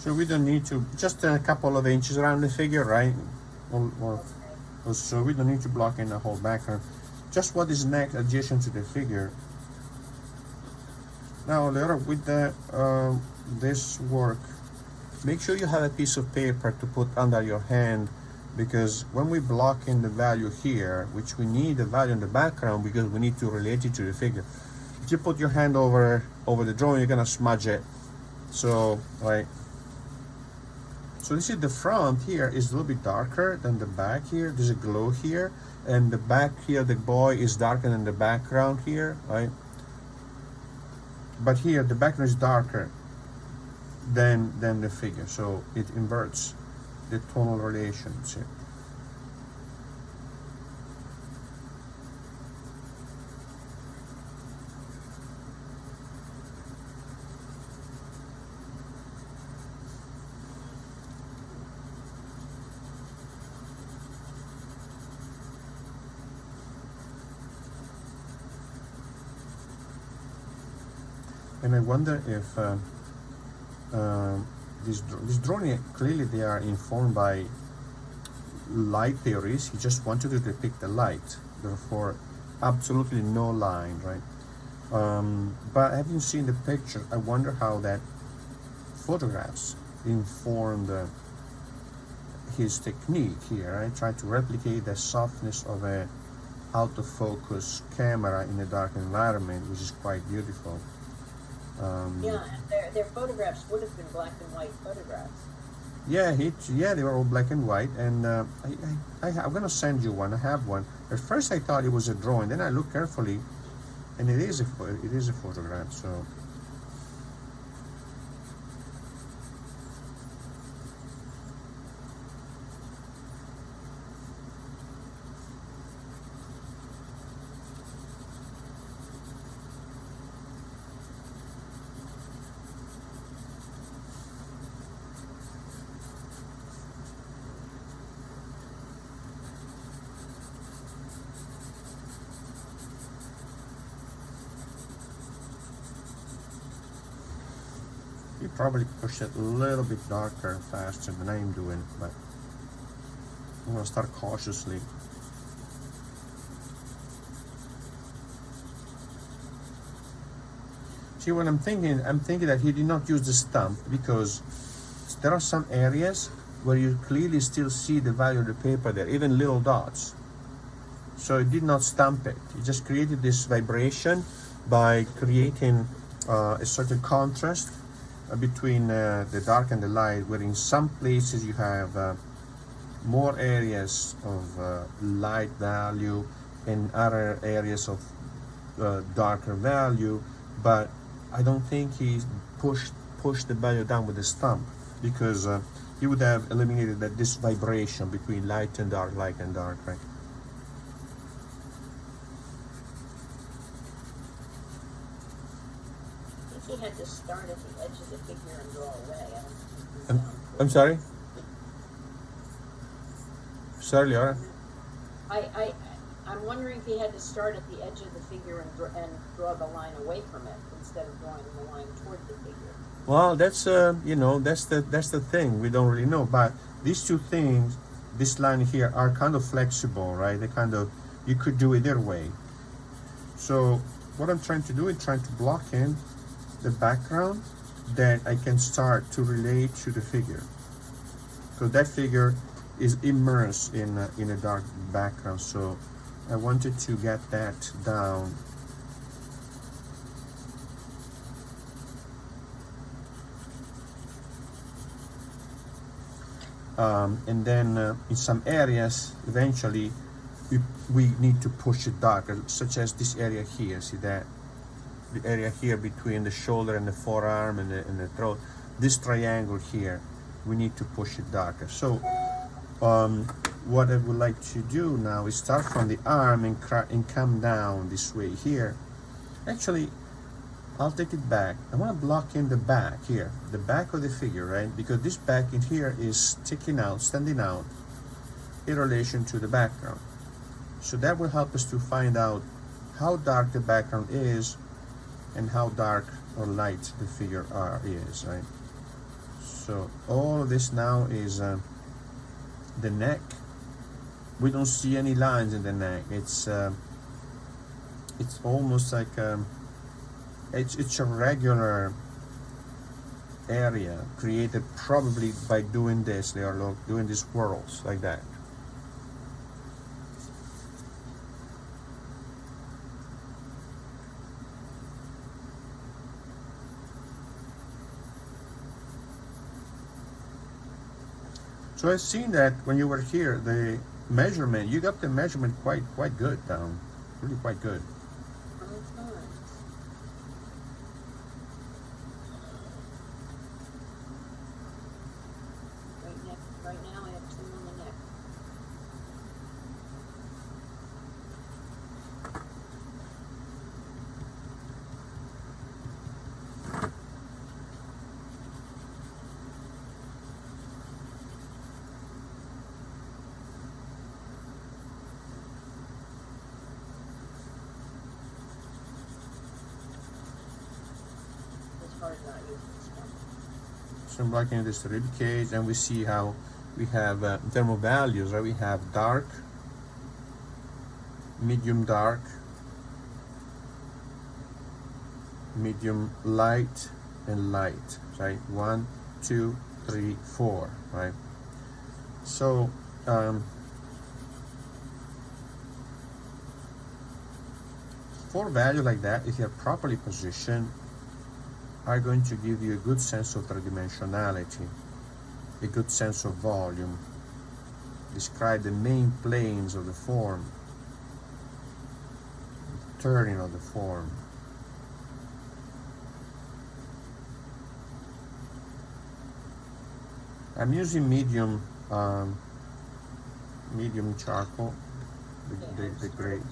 So we don't need to, just a couple of inches around the figure, right? So we don't need to block in the whole background. Just what is next adjacent to the figure. Now Laura, with this work, make sure you have a piece of paper to put under your hand, because when we block in the value here, which we need the value in the background because we need to relate it to the figure. If you put your hand over the drawing, you're gonna smudge it. So, right. So this is the front here is a little bit darker than the back here. There's a glow here, and the back here, the boy is darker than the background here, right? But here the background is darker than the figure, so it inverts the tonal relations here. And I wonder if this drawing, clearly they are informed by light theories. He just wanted to depict the light, therefore absolutely no line, right? But having seen the picture, I wonder how that photographs informed his technique here. I tried to replicate the softness of a out of focus camera in a dark environment, which is quite beautiful. Yeah, and their photographs would have been black and white photographs. Yeah, they were all black and white, and I'm gonna send you one. I have one. At first, I thought it was a drawing. Then I looked carefully, and it is a photograph. So. You probably push it a little bit darker and faster than I'm doing, but I'm gonna start cautiously. See what I'm thinking? I'm thinking that he did not use the stump because there are some areas where you clearly still see the value of the paper there, even little dots. So he did not stamp it. He just created this vibration by creating a certain contrast between the dark and the light, where in some places you have more areas of light value and other areas of darker value, but I don't think he pushed the value down with the stump, because he would have eliminated this vibration between light and dark, light and dark, right? He had to start at the edge of the figure and draw away. I'm sorry? Sorry, Laura? I'm wondering if he had to start at the edge of the figure and draw the line away from it instead of drawing the line toward the figure. Well, that's that's the thing, we don't really know. But these two things, this line here, are kind of flexible, right? They kind of, you could do it either way. So what I'm trying to do is trying to block in the background that I can start to relate to the figure. So that figure is immersed in a dark background. So I wanted to get that down. And then in some areas, eventually, we need to push it darker, such as this area here. See that? The area here between the shoulder and the forearm and the throat. This triangle here, we need to push it darker. So what I would like to do now is start from the arm and come down this way here. Actually, I'll take it back. I want to block in the back here, the back of the figure, right? Because this back in here is sticking out, standing out in relation to the background. So that will help us to find out how dark the background is and how dark or light the figure is, right? So all of this now is the neck. We don't see any lines in the neck. It's almost like it's a regular area created probably by doing this. They are doing these whirls like that. So I've seen that when you were here, the measurement, you got the measurement quite good down, really quite good. Right now I have 2 on the neck. So I'm blocking this rib cage, and we see how we have in terms of values, right? We have dark, medium dark, medium light, and light, right? 1, 2, 3, 4, right? So for value like that, if you're properly positioned, are going to give you a good sense of tridimensionality, a good sense of volume, describe the main planes of the form, the turning of the form. I'm using medium medium charcoal, the gray.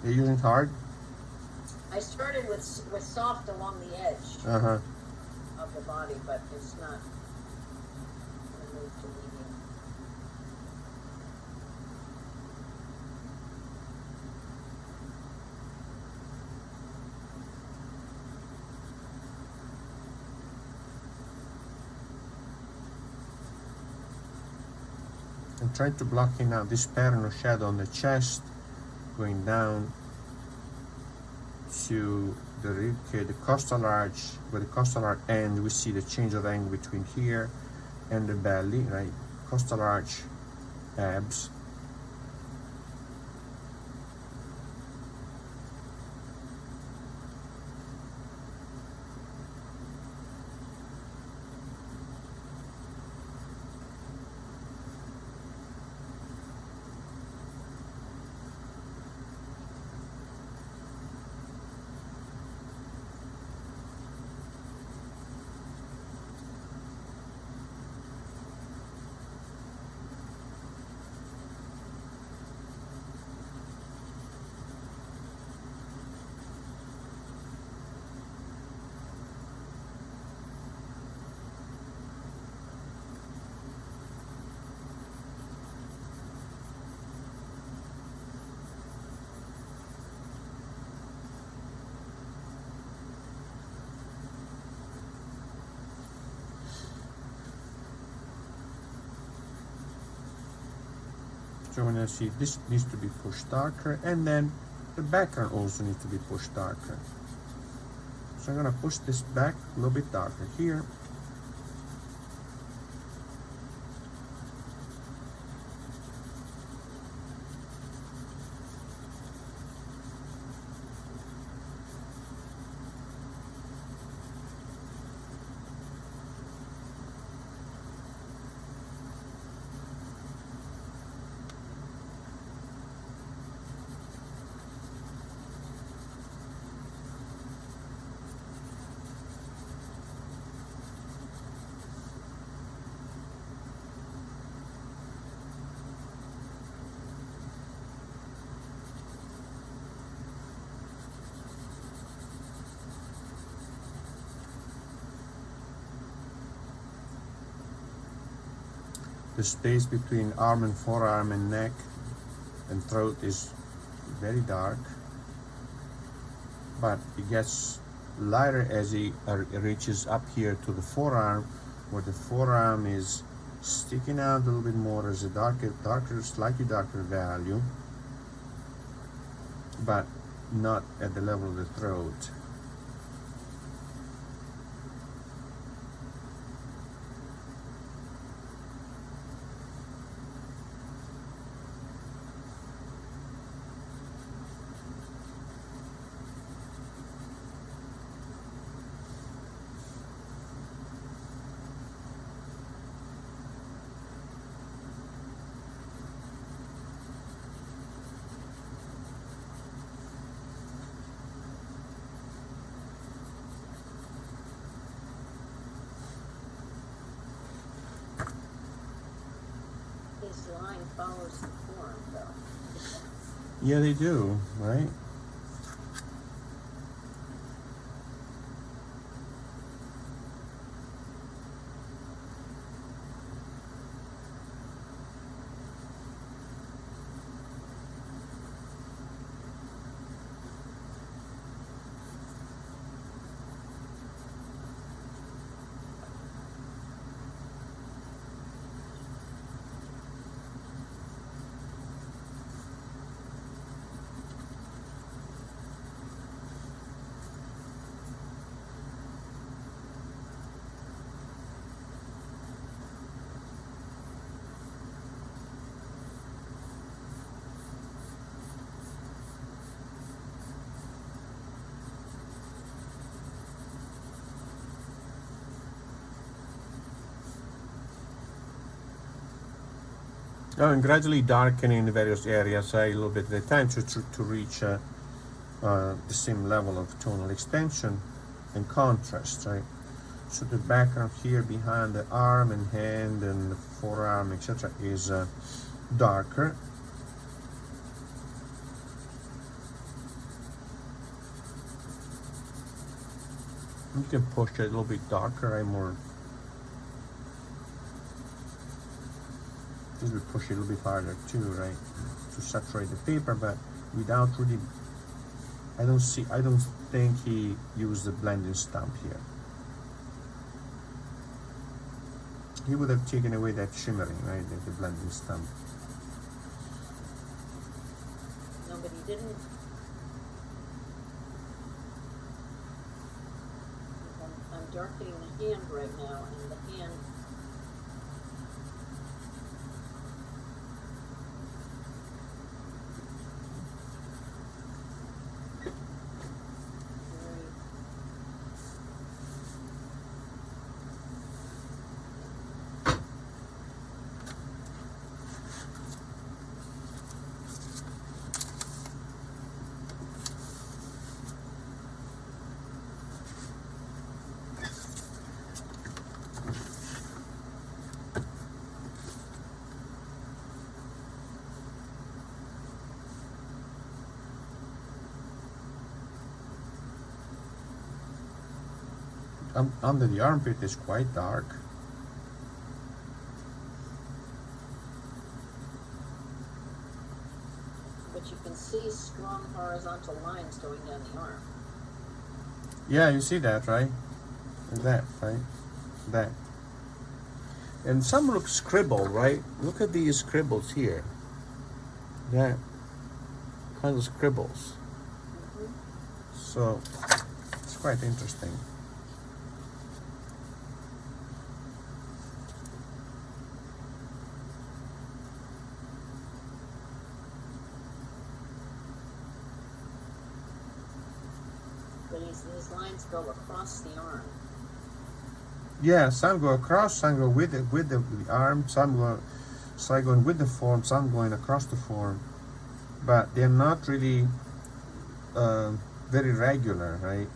You're using hard? I started with soft along the edge Uh-huh. of the body, but it's not. I'm gonna move to medium. I'm trying to block in now this pattern of shadow on the chest, going down to the rib cage, the costal arch. Where the costal arch end, we see the change of angle between here and the belly, right? Costal arch, abs. So when I see this needs to be pushed darker, and then the background also needs to be pushed darker. So I'm gonna push this back a little bit darker here. The space between arm and forearm and neck and throat is very dark, but it gets lighter as it reaches up here to the forearm, where the forearm is sticking out a little bit more as a darker, slightly darker value, but not at the level of the throat. His line follows the form, though. Yeah, they do, right? Oh, and gradually darkening the various areas a little bit at a time to reach the same level of tonal extension and contrast, right? So the background here behind the arm and hand and the forearm, etc., is darker. You can push it a little bit darker, right? More. This will push it a little bit harder too, right? To saturate the paper, but without really. I don't think he used the blending stamp here. He would have taken away that shimmering, right? The blending stamp. No, but he didn't. I'm darkening the hand right now, and the hand. Under the armpit is quite dark. But you can see strong horizontal lines going down the arm. Yeah, you see that, right? And that, right? That. And some look scribbled, right? Look at these scribbles here. That kind of scribbles. Mm-hmm. So it's quite interesting. But these lines go across the arm. Yeah, some go across, some go with the arm, some going with the form, some going across the form, but they're not really very regular, right?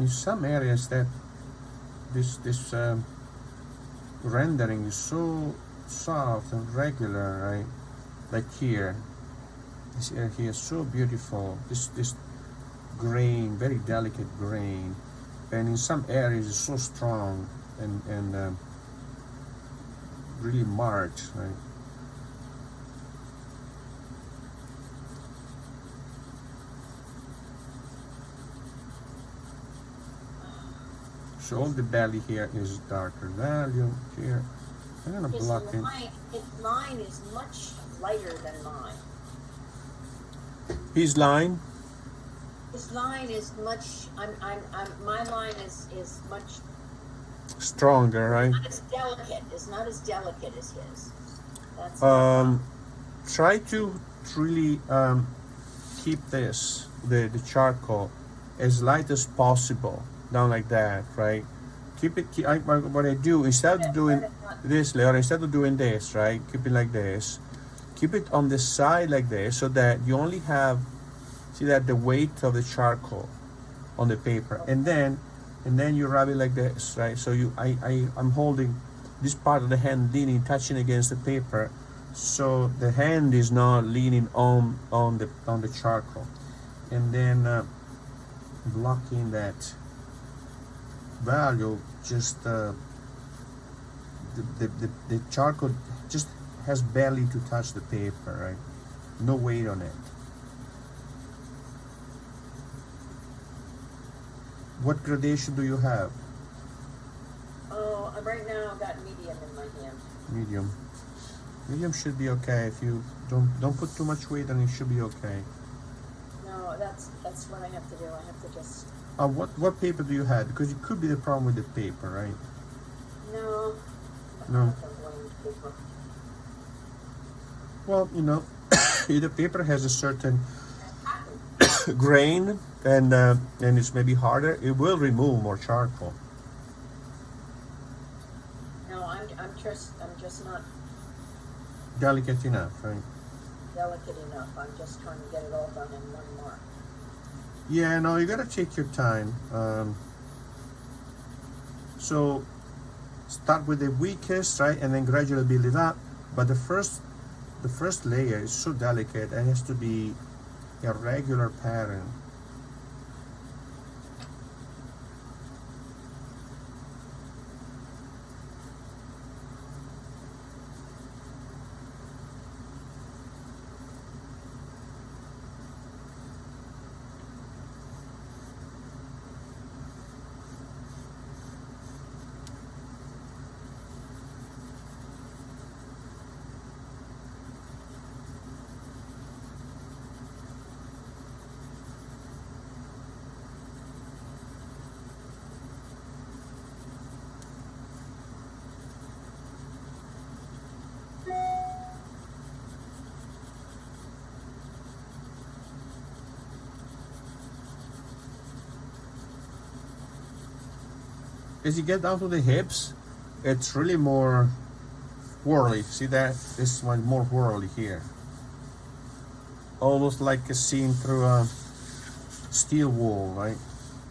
in some areas that this rendering is so soft and regular, right? Like here, this area here is so beautiful. This grain, very delicate grain, and in some areas it's so strong and really marked, right? So all the belly here is darker value here. I'm gonna His block it. line is much lighter than mine. His line, His line is much. My line is much. stronger, right? Not as delicate. It's not as delicate as his. That's. Try to really keep the charcoal as light as possible, down like that, right? Keep it. What I do instead of doing this, Leon, instead of doing this, right? Keep it like this. Keep it on the side like this, so that you only have, see that, the weight of the charcoal on the paper, and then you rub it like this, right? So I'm holding this part of the hand leaning, touching against the paper, so the hand is not leaning on the charcoal, and then blocking that value. Just the charcoal just has barely to touch the paper, right? No weight on it. What gradation do you have? Oh, right now I've got medium in my hand. Medium should be okay. If you don't put too much weight on it, should be okay. No, that's what I have to do. I have to just. What paper do you have? Because it could be the problem with the paper, right? No. No. Well, the paper has a certain grain, and it's maybe harder. It will remove more charcoal. No, I'm just not Delicate enough, right? delicate enough. I'm just trying to get it all done in one mark. Yeah, no, you gotta take your time. So start with the weakest, right, and then gradually build it up. But the first layer is so delicate and has to be a regular pattern. As you get down to the hips, it's really more whirly. See that? This one more whirly here. Almost like a scene through a steel wool, right?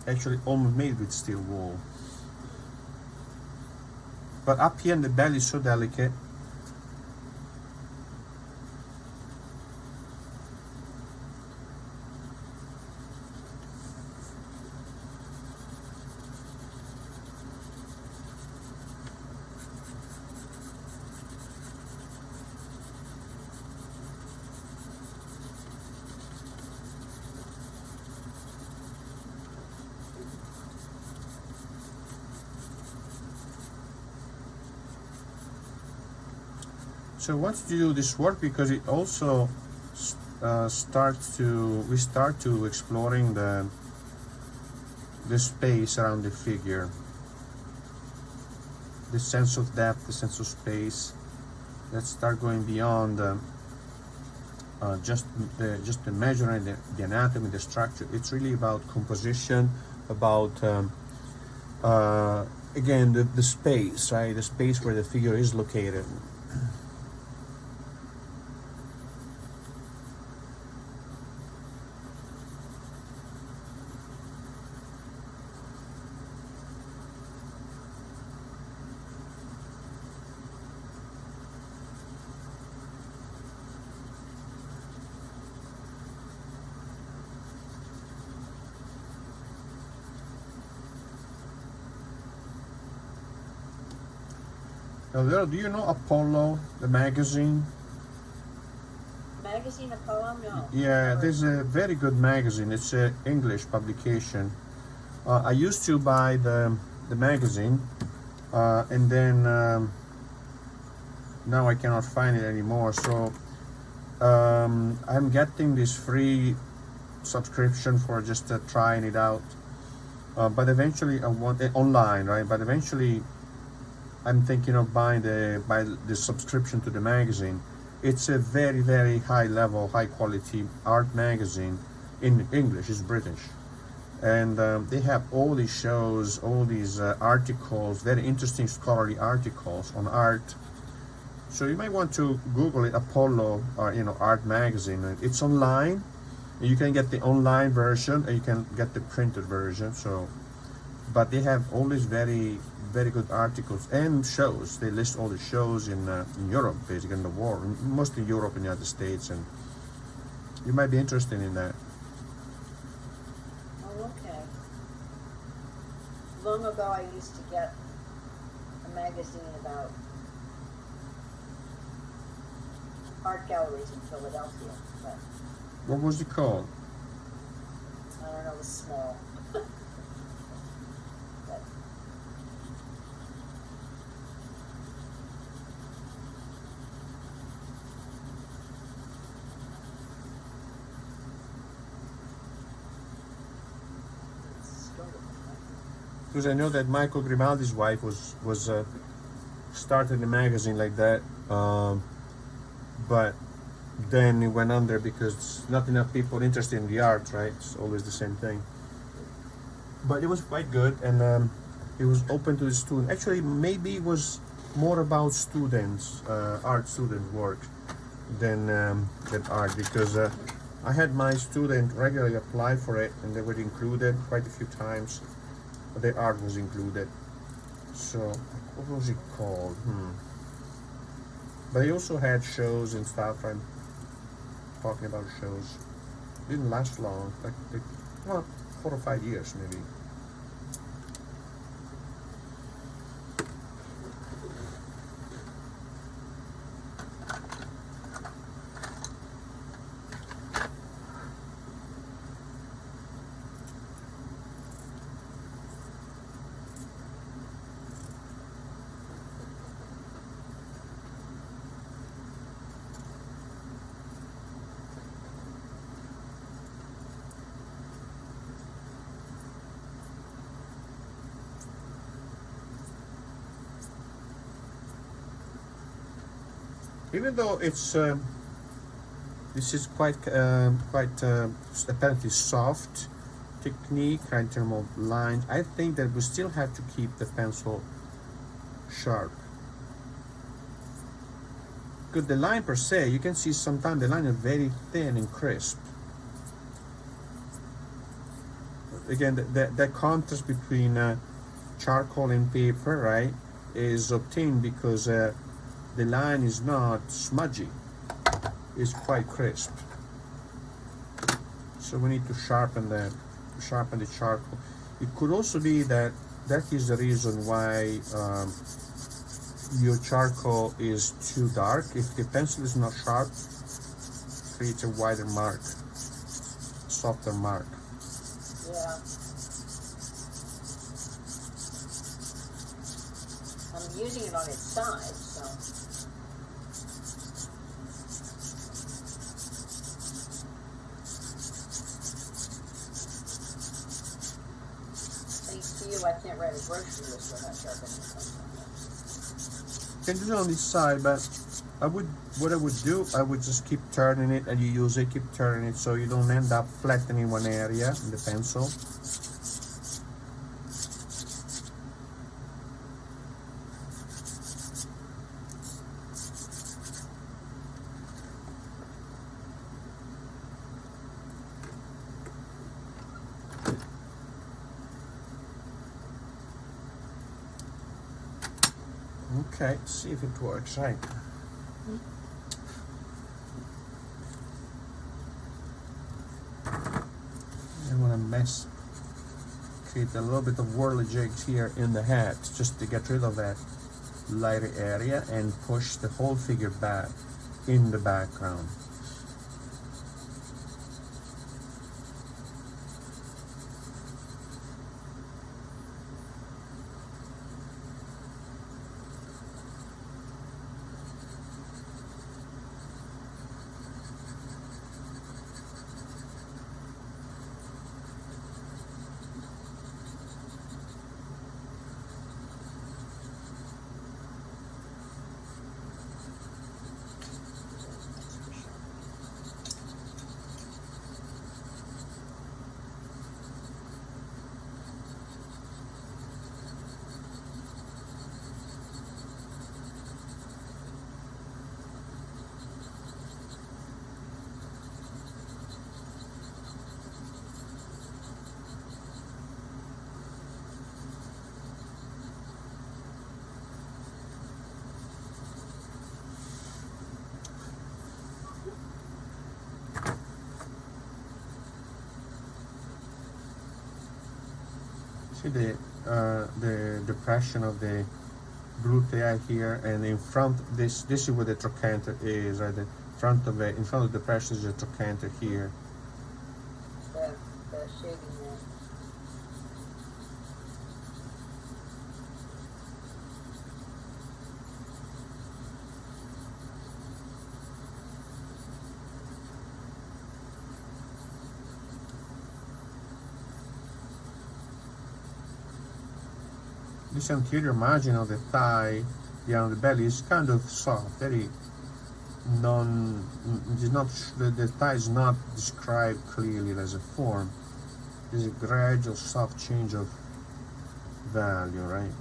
Actually almost made with steel wool. But up here in the belly is so delicate. So once you do this work, because it also we start to exploring the space around the figure, the sense of depth, the sense of space. Let's start going beyond just the measuring the anatomy, the structure. It's really about composition, about again the space, right? The space where the figure is located. Now, do you know Apollo, the magazine? Magazine Apollo? No. Yeah, there's a very good magazine. It's an English publication. I used to buy the magazine, and then now I cannot find it anymore. So I'm getting this free subscription for just trying it out. But eventually I want it online, right? But eventually I'm thinking of buying the subscription to the magazine. It's a very, very high level, high quality art magazine in English. It's British, and they have all these shows, all these articles, very interesting scholarly articles on art. So you might want to Google it, Apollo, art magazine. It's online. You can get the online version, and you can get the printed version. So, but they have all these very, very good articles and shows. They list all the shows in Europe, basically in the world, mostly Europe and the United States, and you might be interested in that. Oh, okay. Long ago, I used to get a magazine about art galleries in Philadelphia, but What was it called? I don't know, it was small. But it's sort of, Because I know that Michael Grimaldi's wife was started a magazine like that, but then it went under because not enough people interested in the art, right? It's always the same thing. But it was quite good, and it was open to the student. Actually, maybe it was more about students, art student work, than art, because I had my student regularly apply for it, and they were included quite a few times. But their art was included. So what was it called? But he also had shows and stuff. I'm talking about shows. Didn't last long, like 4 or 5 years maybe. Even though it's this is quite apparently soft technique in terms of lines, I think that we still have to keep the pencil sharp. Because the line per se, you can see sometimes the line is very thin and crisp. Again, the contrast between charcoal and paper, right, is obtained because the line is not smudgy, it's quite crisp. So we need to sharpen the charcoal. It could also be that is the reason why your charcoal is too dark. If the pencil is not sharp, it creates a wider mark, softer mark. yeah. I'm using it on its side, so. Thanks to you, I can't write a grocery list without sharpening the pencil. You can do it on this side, but what I would do, I would just keep turning it, and you use it, keep turning it, so you don't end up flattening one area in the pencil. Okay, see if it works, right? I want to create a little bit of whirligigs here in the hat, just to get rid of that lighter area and push the whole figure back in the background. See the depression of the glutei here, and in front this is where the trochanter is, right? The front of it, in front of the depression is the trochanter here. The shading there. This anterior margin of the thigh beyond the belly is kind of soft, very it's not, the thigh is not described clearly as a form. There's a gradual soft change of value, right?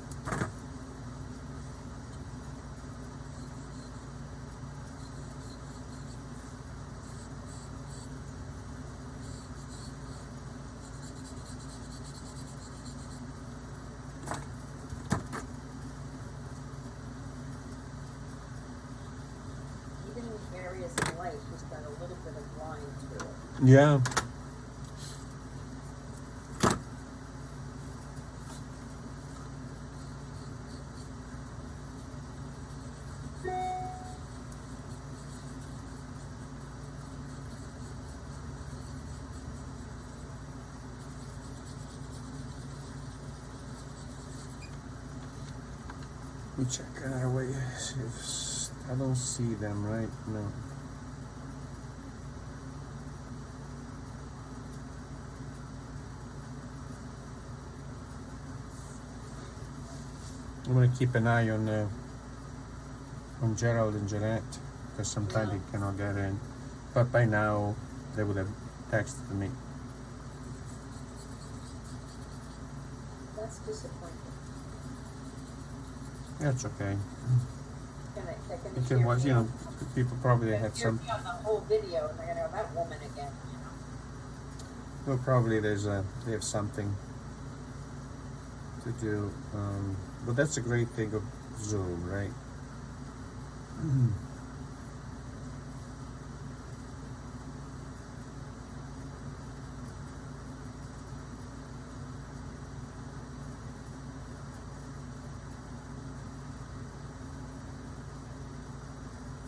Areas in light, he's got a little bit of line to it. Yeah. Let me check another way. See if I don't see them, right? No. I'm gonna keep an eye on Gerald and Jeanette, because sometimes they cannot get in. But by now they would have texted me. That's disappointing. That's okay. Can You can watch, you know, people probably have some. On the whole video, and they're gonna go, that woman again. Well, probably they have something to do. But that's a great thing of Zoom, right?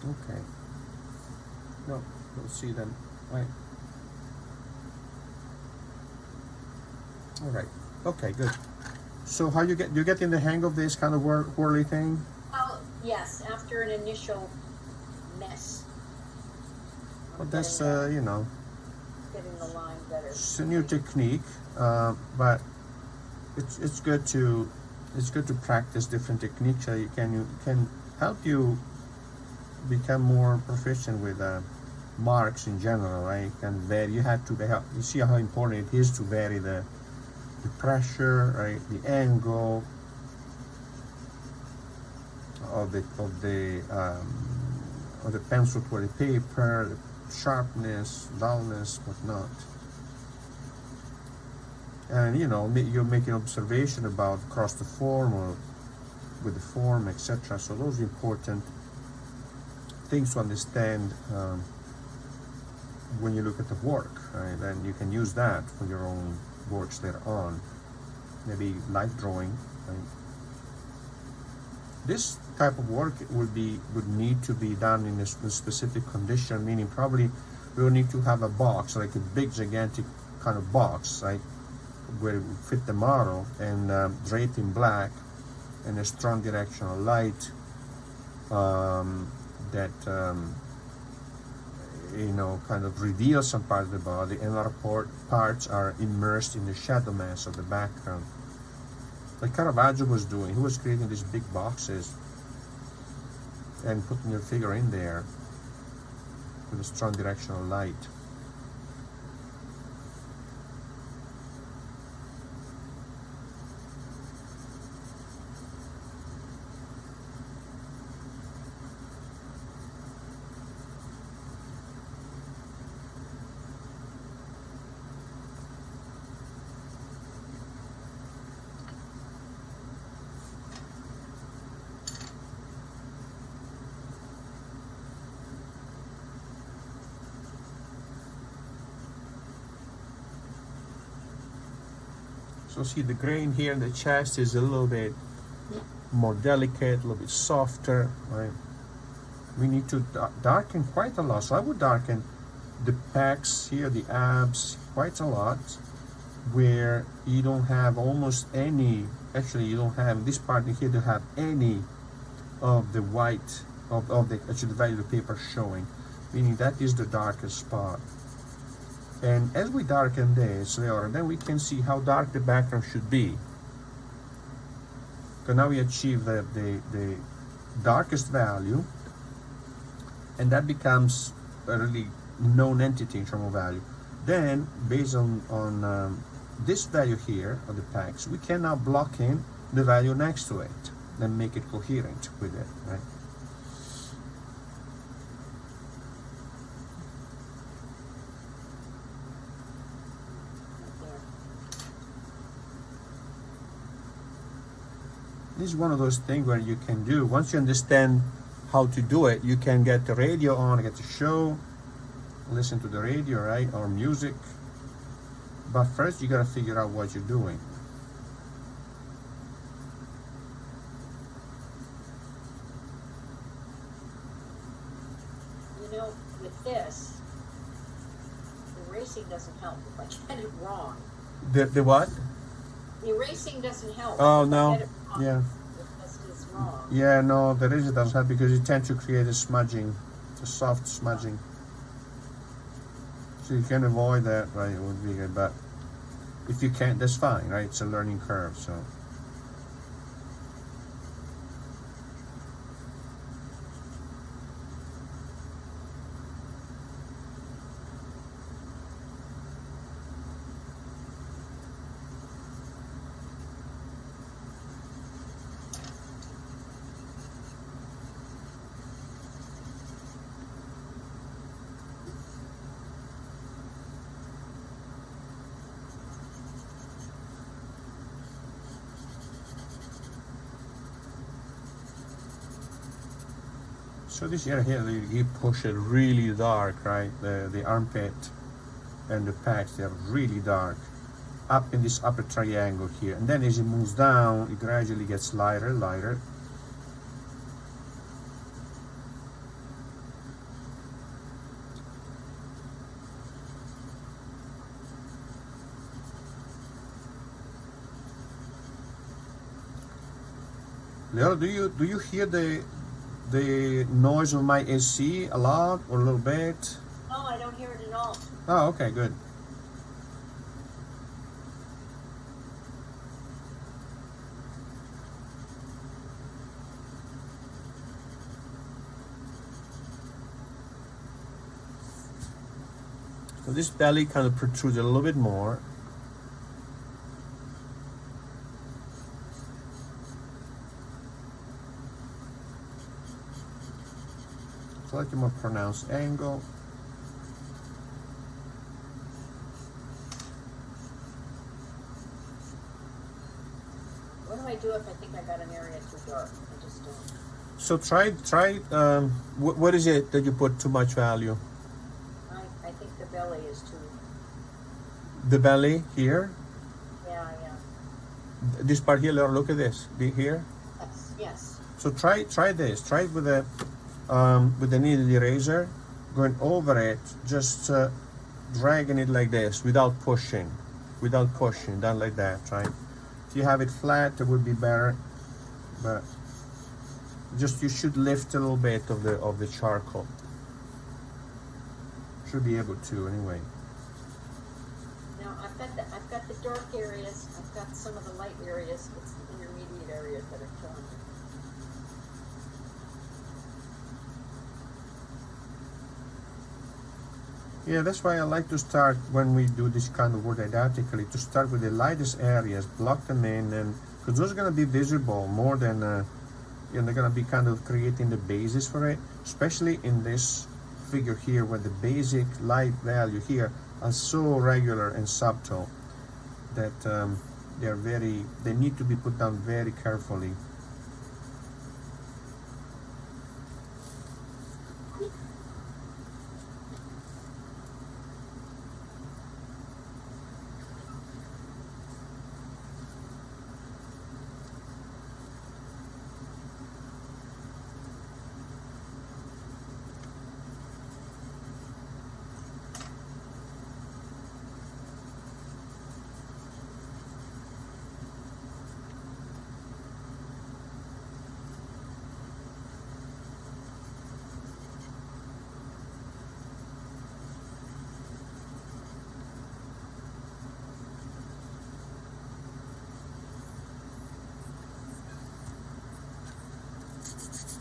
Okay. No, we'll see them. Right. All right. Okay, good. So how you're getting the hang of this kind of whirly thing? Well, yes, after an initial mess. Well, that's you know, getting the line better. it's a new technique, but it's good to practice different techniques so you can help you become more proficient with marks in general, right? And vary. You see how important it is to vary the pressure, right? The angle of the pencil toward the paper, the sharpness, dullness, whatnot. And you know, you're making observation about across the form or with the form, etc. So those are important things to understand when you look at the work, right? And you can use that for your own works later on. Maybe light drawing, right? This type of work would need to be done in a specific condition, meaning probably we will need to have a box, like a big gigantic kind of box, right, where it would fit the model, and draped in black, and a strong directional light that kind of reveals some parts of the body, and other parts are immersed in the shadow mass of the background. Like Caravaggio was doing. He was creating these big boxes and putting the figure in there with a strong directional light. So see, the grain here in the chest is a little bit more delicate, a little bit softer, right? We need to darken quite a lot. So I would darken the pecs here, the abs, quite a lot, where you don't have almost any, actually you don't have, this part here to have any of the white, of the, actually the value of the paper showing, meaning that is the darkest spot. And as we darken this layer, then we can see how dark the background should be. So now we achieve the darkest value, and that becomes a really known entity in terms of value. Then, based on this value here of the packs, we can now block in the value next to it and make it coherent with it, right? This is one of those things where you can do, once you understand how to do it, you can get the radio on, get the show, listen to the radio, right, or music. But first you gotta figure out what you're doing. You know, with this, erasing doesn't help if I get it wrong. The what? The erasing doesn't help. Oh, if no. I get it wrong. Yeah. If this is wrong. Yeah, no, the razor doesn't help because you tend to create a smudging, a soft smudging. So you can avoid that, right? It would be good, but if you can't, that's fine, right? It's a learning curve, so. So this area here, you push it really dark, right? The armpit and the pecs, they're really dark. Up in this upper triangle here. And then as it moves down, it gradually gets lighter, lighter. Leo, do you hear the noise of my AC a lot or a little bit? No, I don't hear it at all. Oh, okay, good. So this belly kind of protrudes a little bit more. Slightly more pronounced angle. What do I do if I think I got an area too dark? I just don't. So try. What is it that you put too much value? I think the belly is too. The belly here. Yeah. This part here. Laura, look at this. Here. Yes. So try this. Try it with the needle eraser, going over it, just dragging it like this without pushing, done like that. Right? If you have it flat, it would be better, but just you should lift a little bit of the charcoal. Should be able to anyway. Now I've got the dark areas. I've got some of the light areas. It's the intermediate areas that are killing me. Yeah, that's why I like to start when we do this kind of work didactically, to start with the lightest areas, block them in, and because those are going to be visible more than, they're going to be kind of creating the basis for it, especially in this figure here where the basic light value here are so regular and subtle that they need to be put down very carefully.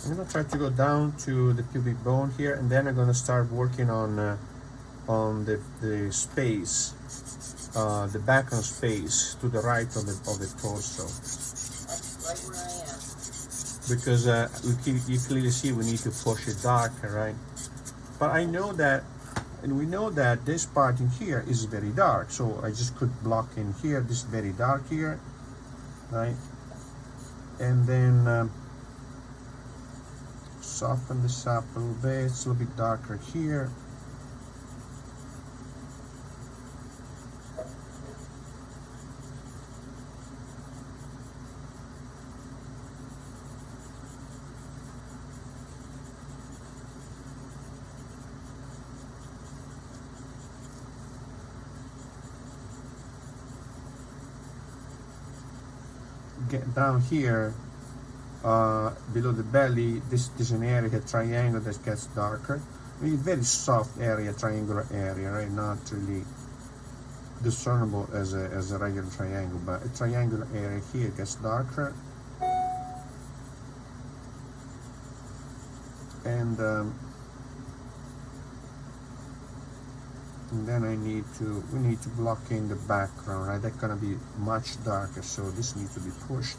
I'm going to try to go down to the pubic bone here, and then I'm going to start working on the space, the background space to the right of the torso. That's right where I am. Because you clearly see we need to push it darker, right? But I know that, and we know that this part in here is very dark, so I just could block in here, this very dark here, right? And then soften this up a little bit. It's a little bit darker here. Get down here. Below the belly, this is an area, a triangle that gets darker. I mean, very soft area, triangular area, right? Not really discernible as a regular triangle, but a triangular area here gets darker. And then we need to block in the background, right? That's gonna be much darker, so this needs to be pushed.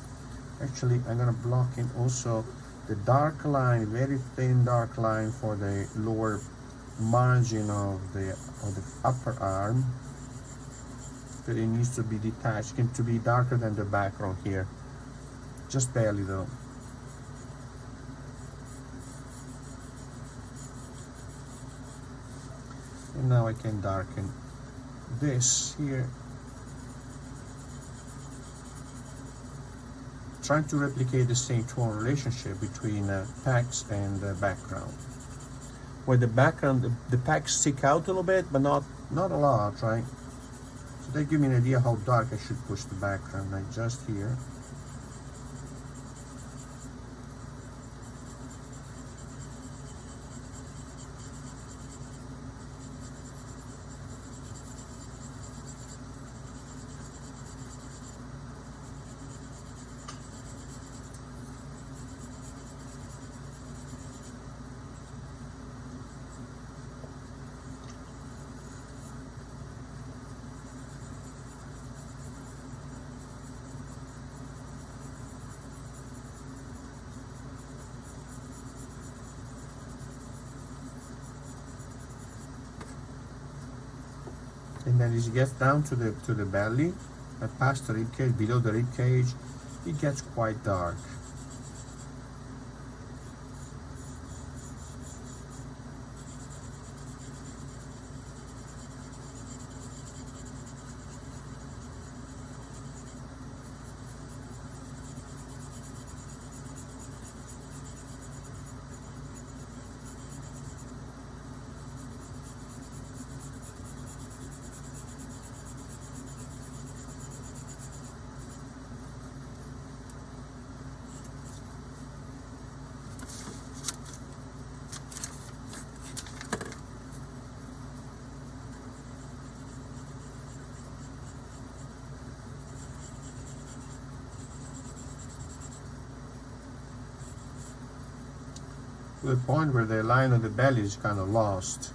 Actually, I'm gonna block in also the dark line, very thin dark line for the lower margin of the upper arm. But it needs to be detached, it to be darker than the background here, just barely though. And now I can darken this here, trying to replicate the same tone relationship between pecs and background. Where the background, the pecs stick out a little bit, but not a lot, right? So that gives me an idea how dark I should push the background, like just here. And then as it gets down to the belly, past the rib cage, below the rib cage, it gets quite dark. to the point where the line of the belly is kind of lost.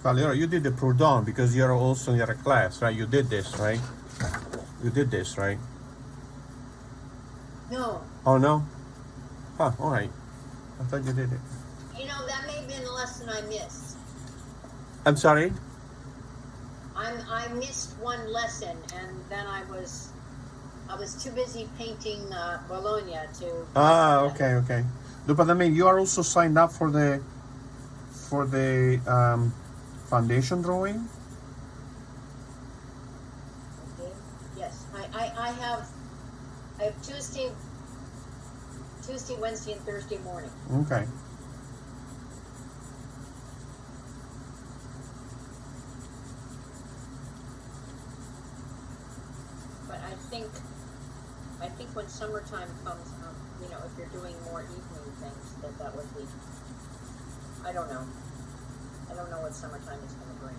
Valeria, you did the Proudhon because you're also in your class, right? You did this, right? You did this, right? No. Oh, no? Huh, all right. I thought you did it. You know, that may have been the lesson I missed. I'm sorry? I missed one lesson, and then I was too busy painting Bologna to. Ah, okay, okay. No, but I mean, you are also signed up for the foundation drawing? Okay. Yes, I have Tuesday, Wednesday, and Thursday morning. Okay. But I think when summertime comes, you know, if you're doing more evening things, that would be. I don't know. I don't know what summertime is going to bring.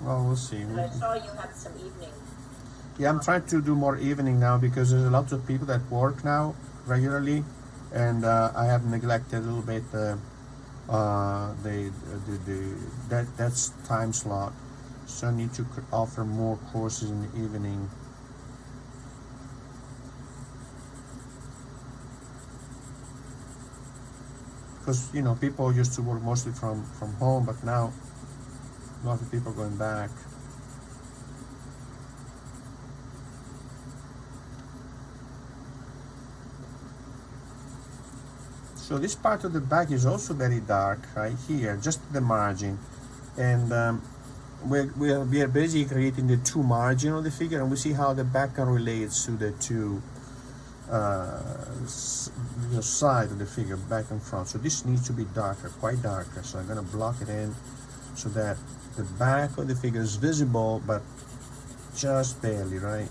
Well, we'll see. But I saw you had some evening. Yeah, I'm trying to do more evening now because there's a lot of people that work now regularly, and I have neglected a little bit that's time slot. So I need to offer more courses in the evening. Because you know, people used to work mostly from home, but now a lot of people are going back. So this part of the back is also very dark right here, just the margin, and we are basically creating the two margin of the figure, and we see how the background relates to the two side of the figure, back and front. So this needs to be darker, quite darker. So I'm going to block it in so that the back of the figure is visible, but just barely, right?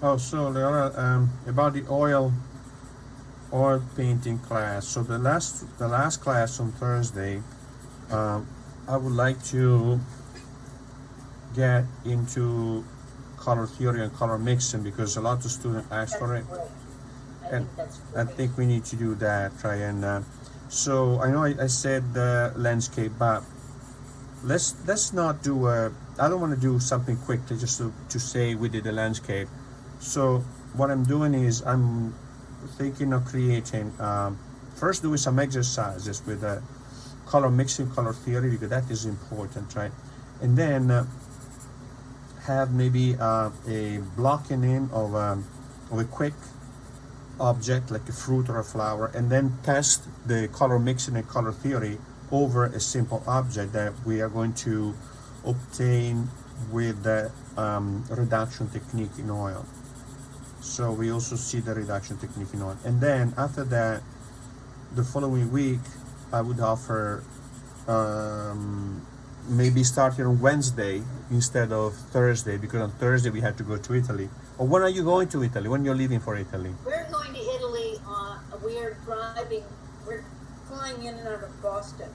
Oh, so Leora, about the oil painting class. So the last class on Thursday, I would like to get into color theory and color mixing because a lot of students ask for it. Great. And think that's I great. think we need to do that, try and so I know I said landscape, but let's not do I don't want to do something quickly just to say we did a landscape. So what I'm doing is I'm thinking of creating first doing some exercises with color mixing, color theory, because that is important, right? And then have maybe a blocking in of a quick object like a fruit or a flower, and then test the color mixing and color theory over a simple object that we are going to obtain with the reduction technique in oil. So we also see the reduction technique in oil, and then after that, the following week, I would offer maybe starting on Wednesday instead of Thursday, because on Thursday we had to go to Italy. Or when are you going to Italy? When you're leaving for Italy? We're going to Italy. We're driving. We're flying in and out of Boston.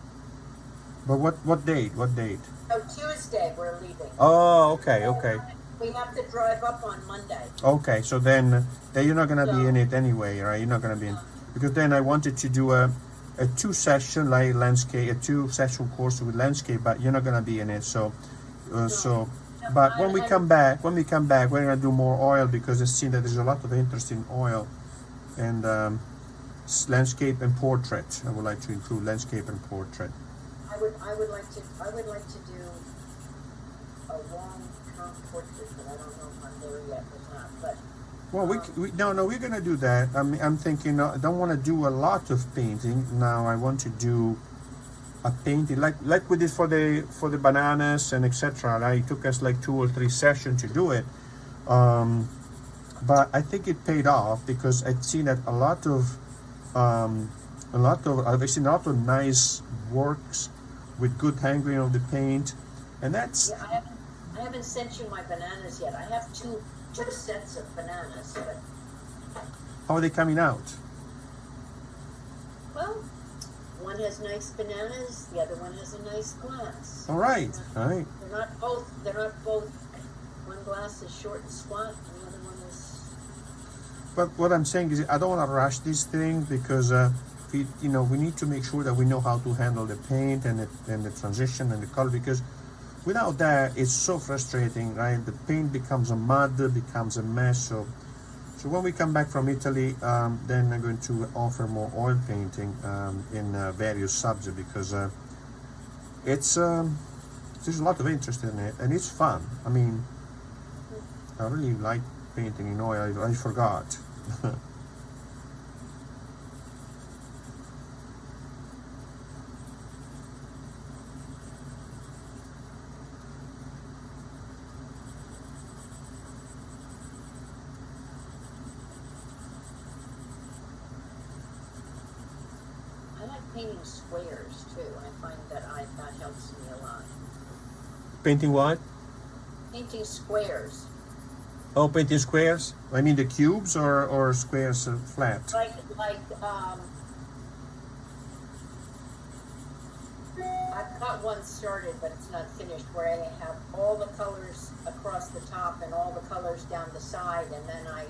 But what date? What date? So Tuesday we're leaving. Oh, okay, okay. We have to drive up on Monday. Okay, so then you're not gonna be in it anyway, right? You're not gonna be in, because then I wanted to do a two-session like landscape, a two-session course with landscape, but you're not gonna be in it. So, but when we come back, we're gonna do more oil, because I see that there's a lot of interest in oil and landscape and portrait. I would like to include landscape and portrait. I would like to do a long-term portrait, but I don't know if I'm there yet or not. But Well, we're gonna do that. I'm thinking I don't want to do a lot of painting now. I want to do a painting like we did for the bananas and etc. Right? It took us like 2 or 3 sessions to do it, but I think it paid off, because I've seen that I've seen a lot of nice works with good handling of the paint, and that's yeah, I haven't sent you my bananas yet. I have two sets of bananas, but how are they coming out? well, one has nice bananas, the other one has a nice glass. All right, all right. They're not both. One glass is short and squat, and the other one is. But what I'm saying is, I don't want to rush these things, because we need to make sure that we know how to handle the paint and the transition and the color, because without that, it's so frustrating, right? The paint becomes a mud, becomes a mess. So when we come back from Italy, then I'm going to offer more oil painting in various subjects, because there's a lot of interest in it, and it's fun. I mean, I really like painting in oil. I forgot. I like painting squares too. I find that helps me a lot. Painting what? Painting squares, Oh, painting squares? I mean the cubes or squares flat? I've got one started, but it's not finished, where I have all the colors across the top and all the colors down the side, and then I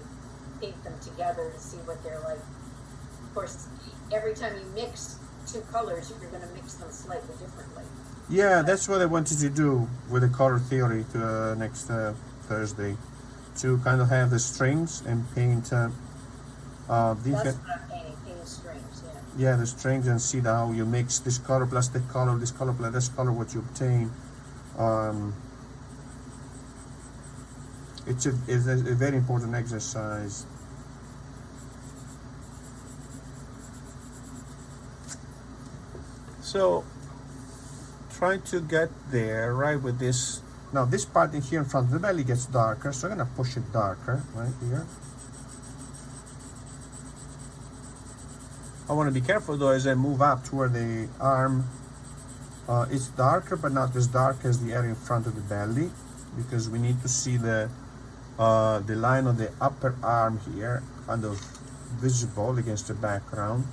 paint them together to see what they're like. Of course, every time you mix two colors, you're going to mix them slightly differently. Yeah, that's what I wanted to do with the color theory to next Thursday, to kind of have the strings and paint That's different. what I'm painting strings, yeah. Yeah, the strings, and see how you mix this color plus that color, this color plus this color, what you obtain. It's a very important exercise. So, trying to get there right with this. Now this part in here in front of the belly gets darker, so I'm gonna push it darker right here. I want to be careful though as I move up toward the arm. It's darker, but not as dark as the area in front of the belly, because we need to see the line of the upper arm here, kind of visible against the background.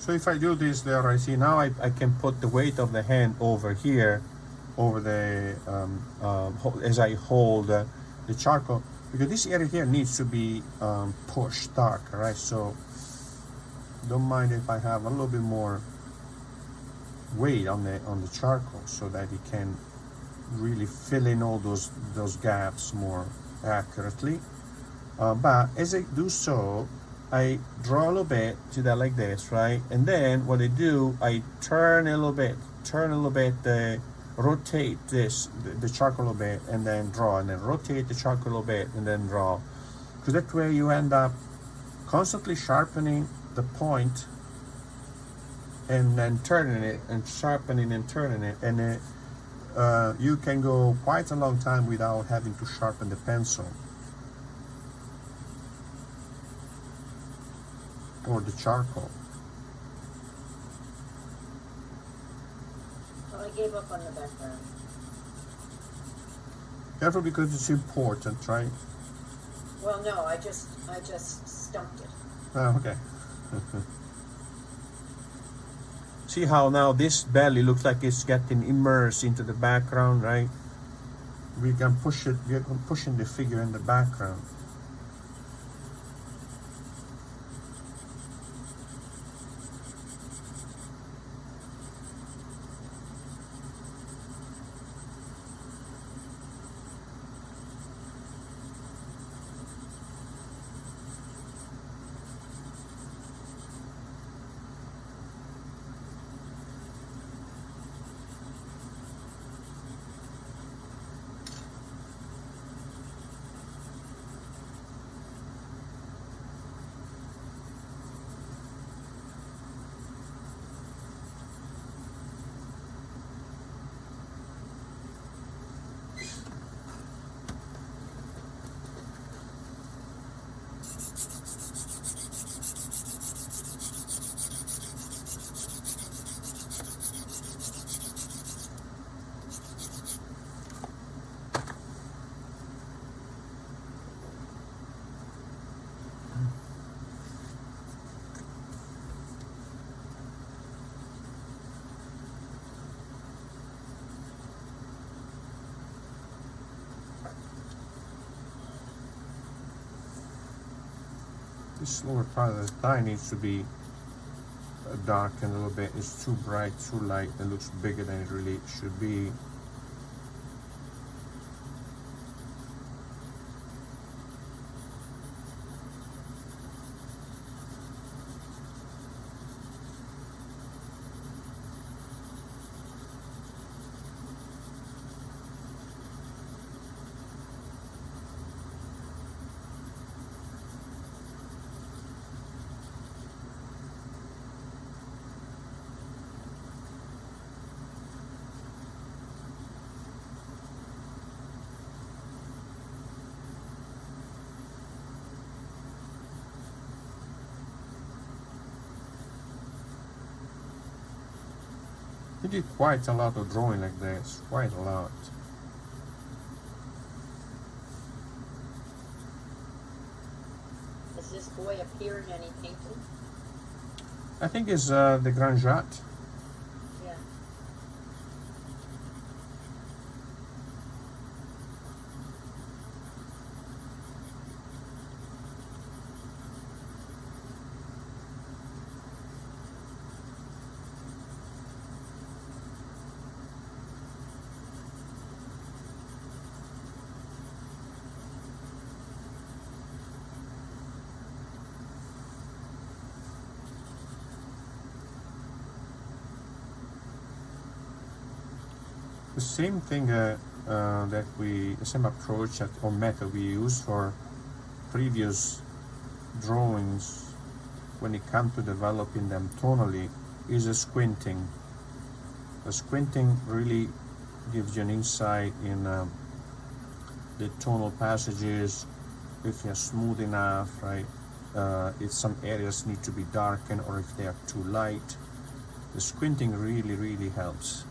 So if I do this there, I see now I can put the weight of the hand over here, over the as I hold the charcoal, because this area here needs to be pushed dark, right? So don't mind if I have a little bit more weight on the charcoal, so that it can really fill in all those gaps more accurately. But as I do so, I draw a little bit to that like this, right? And then what I do, I turn a little bit, rotate the charcoal a little bit, and then draw, and then rotate the charcoal a little bit, and then draw. Because that way you end up constantly sharpening the point, and then turning it, and sharpening and turning it, and you can go quite a long time without having to sharpen the pencil or the charcoal. Well, I gave up on the background. Careful, because it's important, right? Well, no, I just stumped it. Oh, okay. See how now this belly looks like it's getting immersed into the background, right? We can push it, we're pushing the figure in the background. This lower part of the thigh needs to be darkened a little bit. It's too bright, too light. It looks bigger than it really should be. He did quite a lot of drawing like this, quite a lot. Does this boy appear in any painting? I think it's the Grand Jatte. Yeah. The same thing the same approach or method we use for previous drawings when it comes to developing them tonally is a squinting. The squinting really gives you an insight in the tonal passages, if they're smooth enough, right? If some areas need to be darkened or if they are too light. The squinting really, really helps.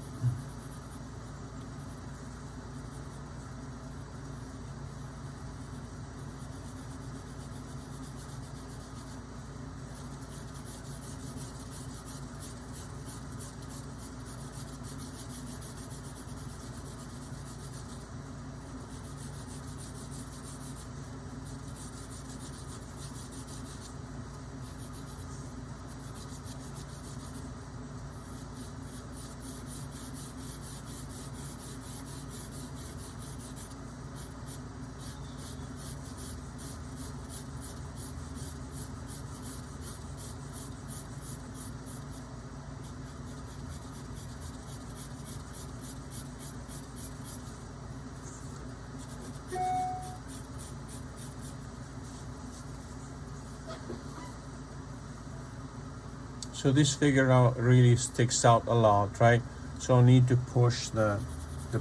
So this figure out really sticks out a lot, right? So I need to push the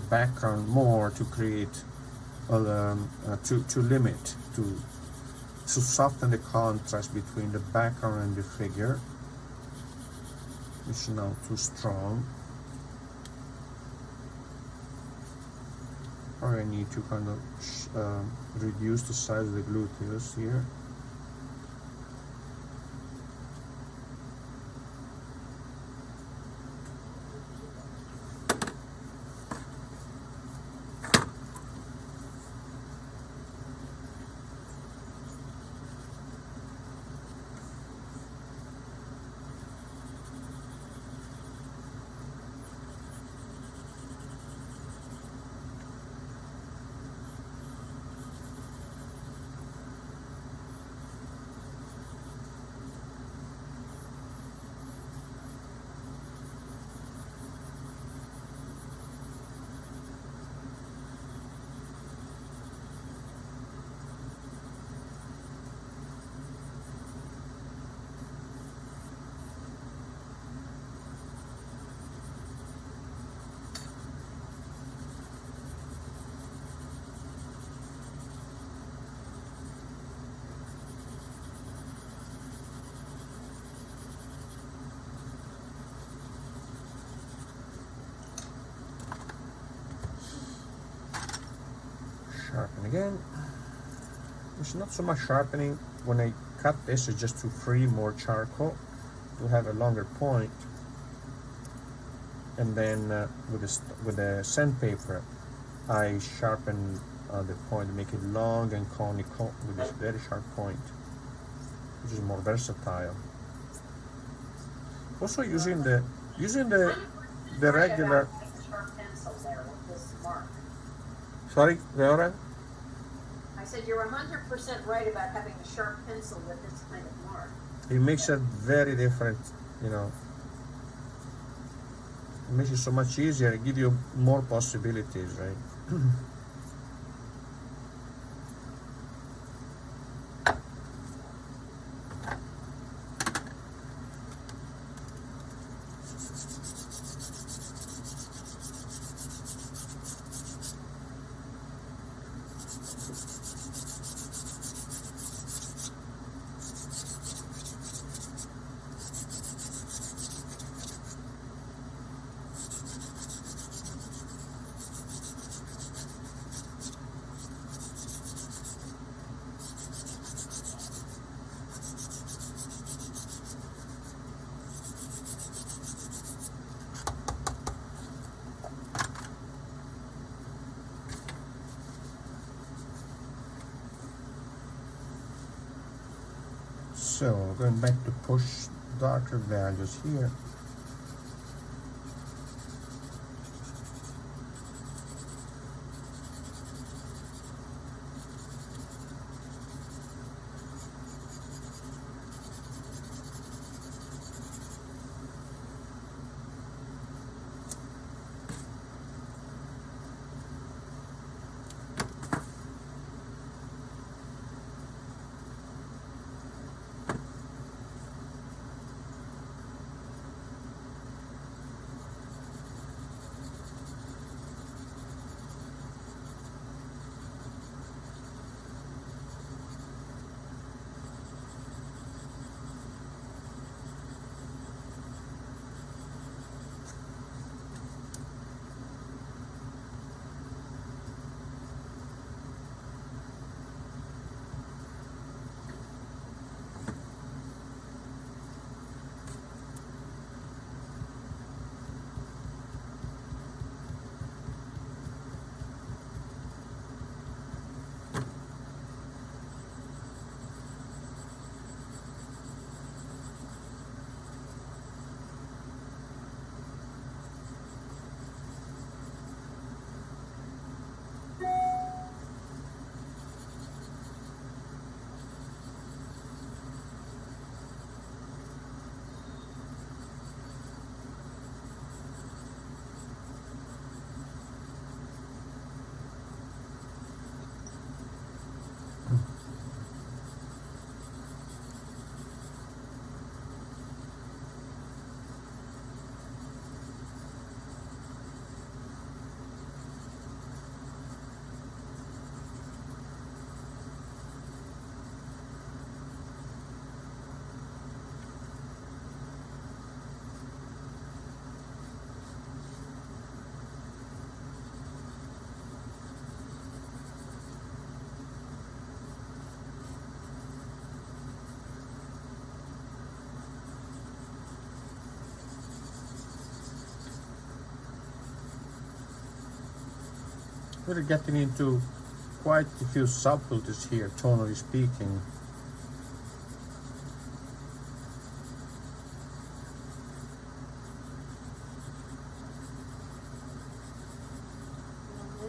background more to create to limit to soften the contrast between the background and the figure. It's now too strong. Or I need to kind of reduce the size of the gluteus here. Sharpen again. It's not so much sharpening. When I cut this, it's just to free more charcoal to have a longer point. And then with the sandpaper, I sharpen the point, make it long and conical with this very sharp point, which is more versatile. Also using the regular. Sharp pencil there with this mark. Sorry, Leora? I said you're 100% right about having a sharp pencil with this kind of mark. It makes it very different, you know. It makes it so much easier. It gives you more possibilities, right? So going back to push darker values here. we're getting into quite a few subtleties here, tonally speaking.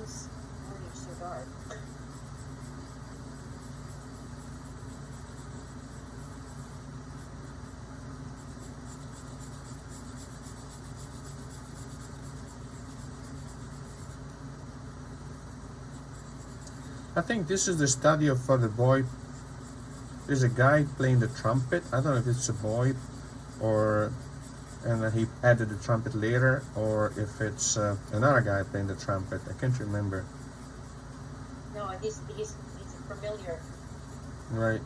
It's already so dark. I think this is the study of the boy. There's a guy playing the trumpet. I don't know if it's a boy, or and he added the trumpet later, or if it's another guy playing the trumpet. I can't remember. No, he's familiar. Right.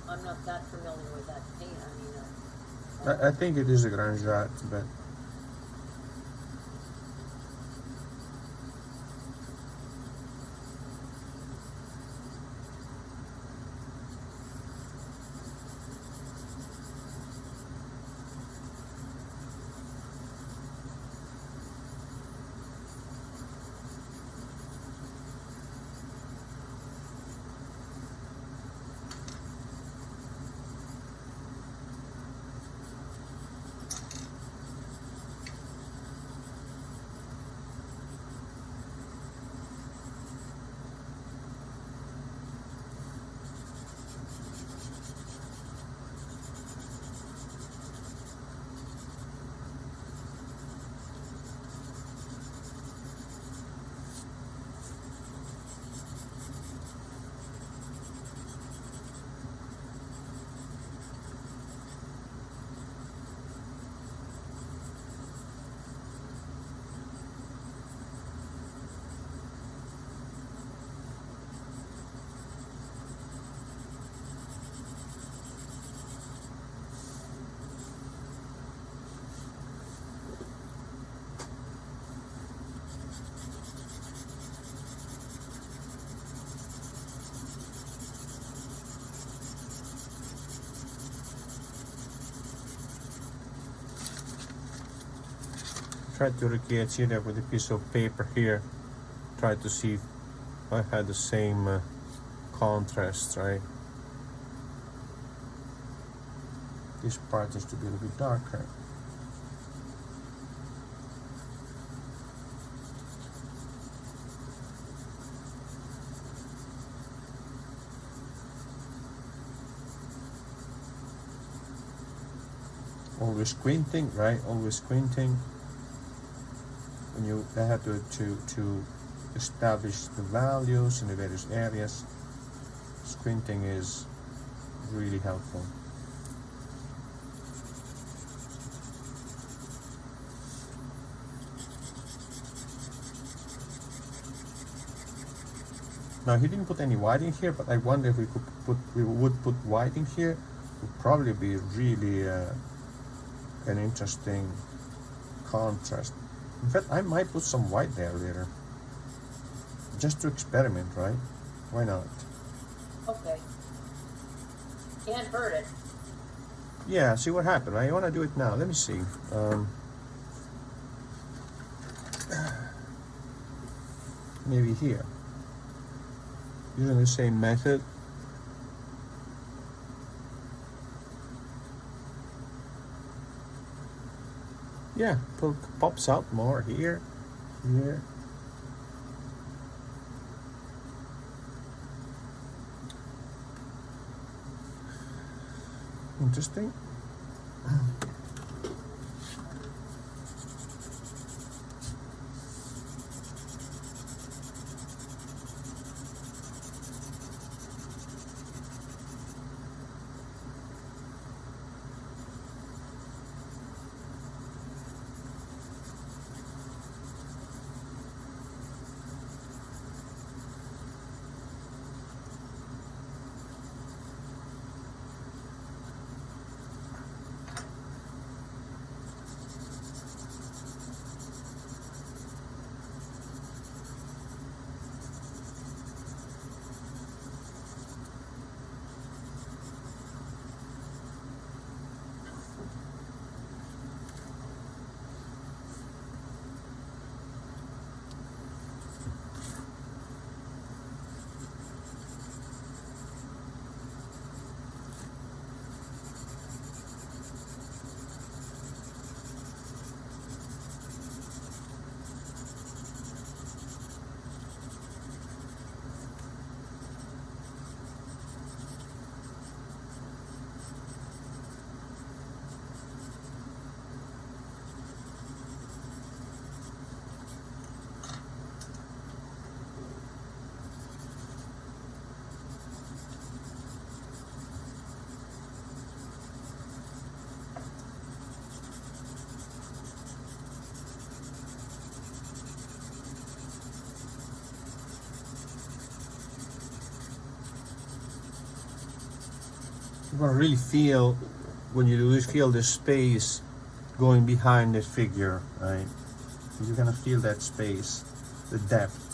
I'm not that familiar with that thing. I mean, I think it is a Grand Jatte, but try to recreate it with a piece of paper here. Try to see if I had the same contrast, right? This part needs to be a little bit darker. Always squinting, right? Always squinting. When you have to establish the values in the various areas, squinting is really helpful. Now he didn't put any white in here, but I wonder if we would put white in here. It would probably be really an interesting contrast. In fact, I might put some white there later, just to experiment, right? Why not? okay. Can't hurt it. Yeah, see what happened, right? I want to do it now. Let me see. Maybe here. Using the same method. Yeah, pops out more here, here. Interesting. You want to really feel, when you do this, feel the space going behind the figure, right? You're gonna feel that space, the depth.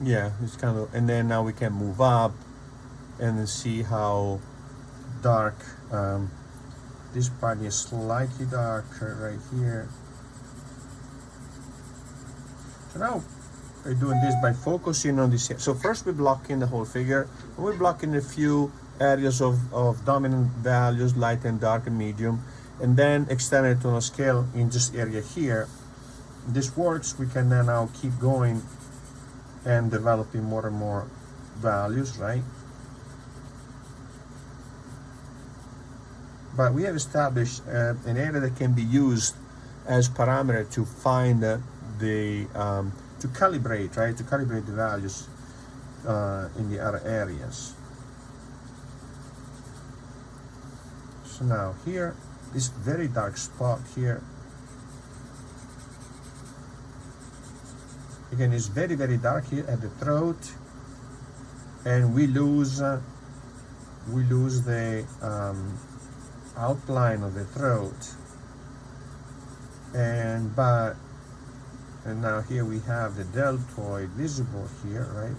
Yeah, it's kind of, and then now we can move up and then see how dark. This part is slightly darker right here. So now we're doing this by focusing on this. So first we're blocking the whole figure, and we're blocking a few areas of dominant values, light and dark and medium, and then extend it on a scale in this area here. This works. We can then now keep going and developing more and more values, right? But we have established an area that can be used as parameter to find to calibrate, right? To calibrate the values in the other areas. So now here, this very dark spot here, again, it's very, very dark here at the throat, and we lose the outline of the throat. And now here we have the deltoid visible here, right?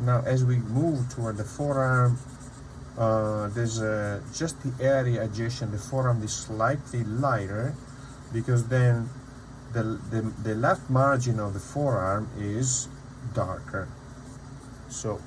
Now as we move toward the forearm, there's just the area adjacent. The forearm is slightly lighter, because then the left margin of the forearm is darker. So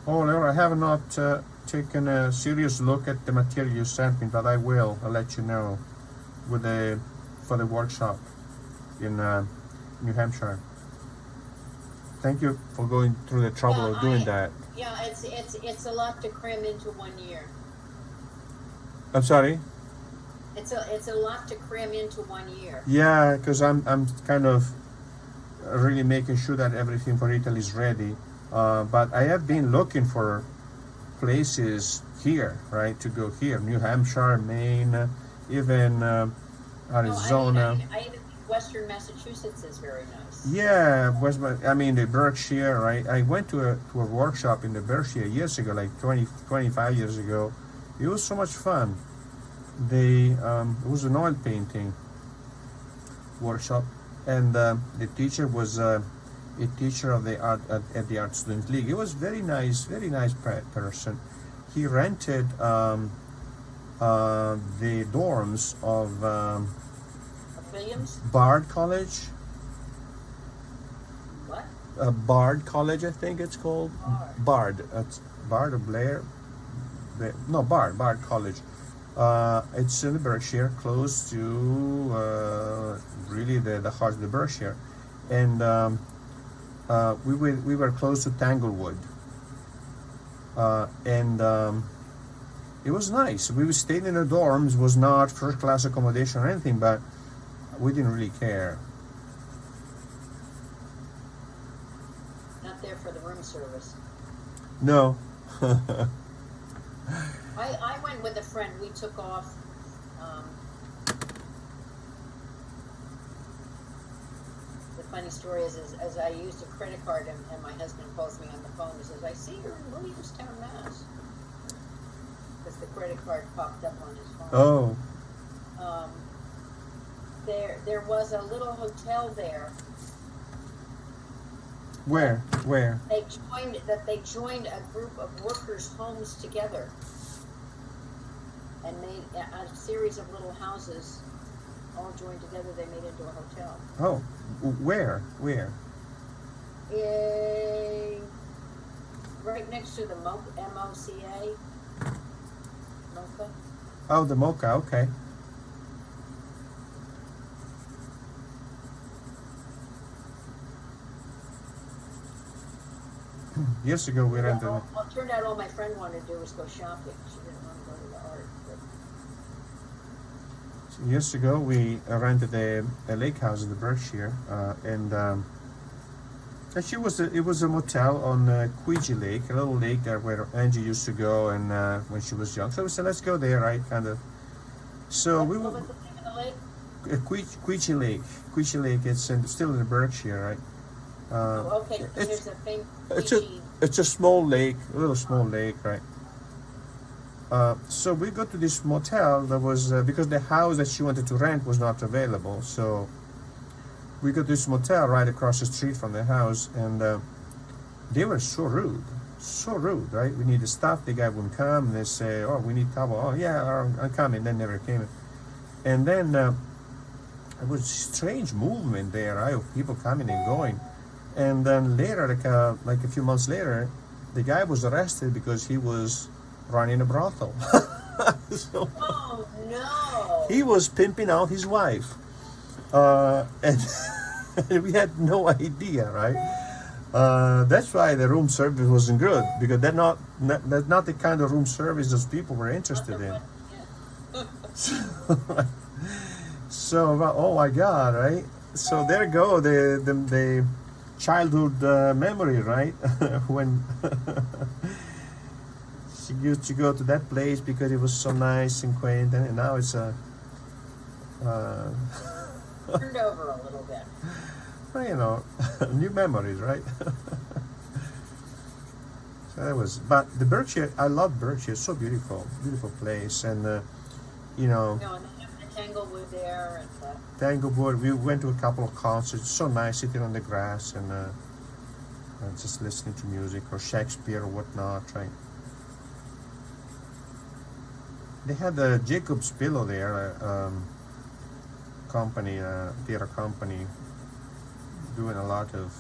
oh, Laura, I have not taken a serious look at the material you sent me, but I will. I'll let you know for the workshop in New Hampshire. Thank you for going through the trouble of doing that. Yeah, it's a lot to cram into 1 year. I'm sorry? It's a lot to cram into 1 year. Yeah, because I'm kind of really making sure that everything for Italy is ready. But I have been looking for places here, right, to go here. New Hampshire, Maine, even Arizona. I even think Western Massachusetts is very nice. Yeah, the Berkshire, right? I went to a workshop in the Berkshire years ago, like 25 years ago. It was so much fun. It was an oil painting workshop, and the teacher was a teacher of the art at the Art Student League. He was very nice person. He rented the dorms of Williams? Bard College. What? Bard College, I think it's called. Bard. It's Bard or Blair? No, Bard College. It's in the Berkshire, close to really the heart of the Berkshire, and we were close to Tanglewood, and it was nice. We stayed in the dorms. It was not first class accommodation or anything, but we didn't really care. Not there for the room service. No. I went with a friend. We took off. The funny story is as I used a credit card, and my husband calls me on the phone and says, "I see you're in Williamstown, Mass." Because the credit card popped up on his phone. Oh, There was a little hotel there. where? They joined a group of workers' homes together and made a series of little houses all joined together. They made into a hotel. Oh, where? Right next to the MOCA. MOCA. Oh, the Mocha. Okay. Years ago, we rented. Well, it turned out all my friend wanted to do was go shopping. She didn't want to go to the art. But Years ago, we rented a lake house in the Berkshire, and it was a motel on Queegee Lake, a little lake there where Angie used to go, and when she was young. So we said, let's go there, right? Kind of. So we what were was the name of the lake? Queegee Lake. Queegee Lake. It's still in the Berkshire, right? Oh, okay. it's- There's a famous It's a small lake, a little small lake, right? So we go to this motel that was because the house that she wanted to rent was not available. So we got this motel right across the street from the house, and they were so rude, right? We needed stuff. The guy wouldn't come, and they say, "Oh, we need towel." "Oh, yeah, I'm coming." Then never came. And then it was strange movement there, right, of people coming and going. And then later, like a few months later, the guy was arrested because he was running a brothel. So Oh no! he was pimping out his wife, and we had no idea, right? That's why the room service wasn't good, because that's not the kind of room service those people were interested in. So, oh my God, right? So there go the childhood memory, right? When she used to go to that place because it was so nice and quaint, and now it's a Turned over a little bit. well, you know, new memories, right? So that was, but the Berkshire, I love Berkshire. It's so beautiful place, and you know, No, and they have the Tanglewood there, and Tanglewood. We went to a couple of concerts. So nice sitting on the grass and just listening to music or Shakespeare or whatnot. Right? They had the Jacob's Pillow there, company, theater company, doing a lot of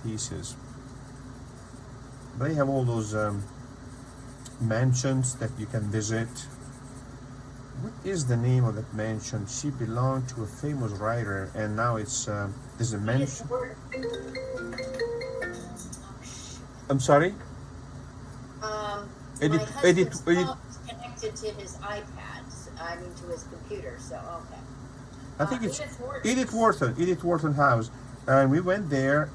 pieces. They have all those mansions that you can visit. What is the name of that mansion? She belonged to a famous writer, and now it's there's a mansion. I'm sorry. my husband's edit. phone is connected to his iPad. I mean, to his computer. So okay. I think it's Edith Wharton. Edith Wharton House, and we went there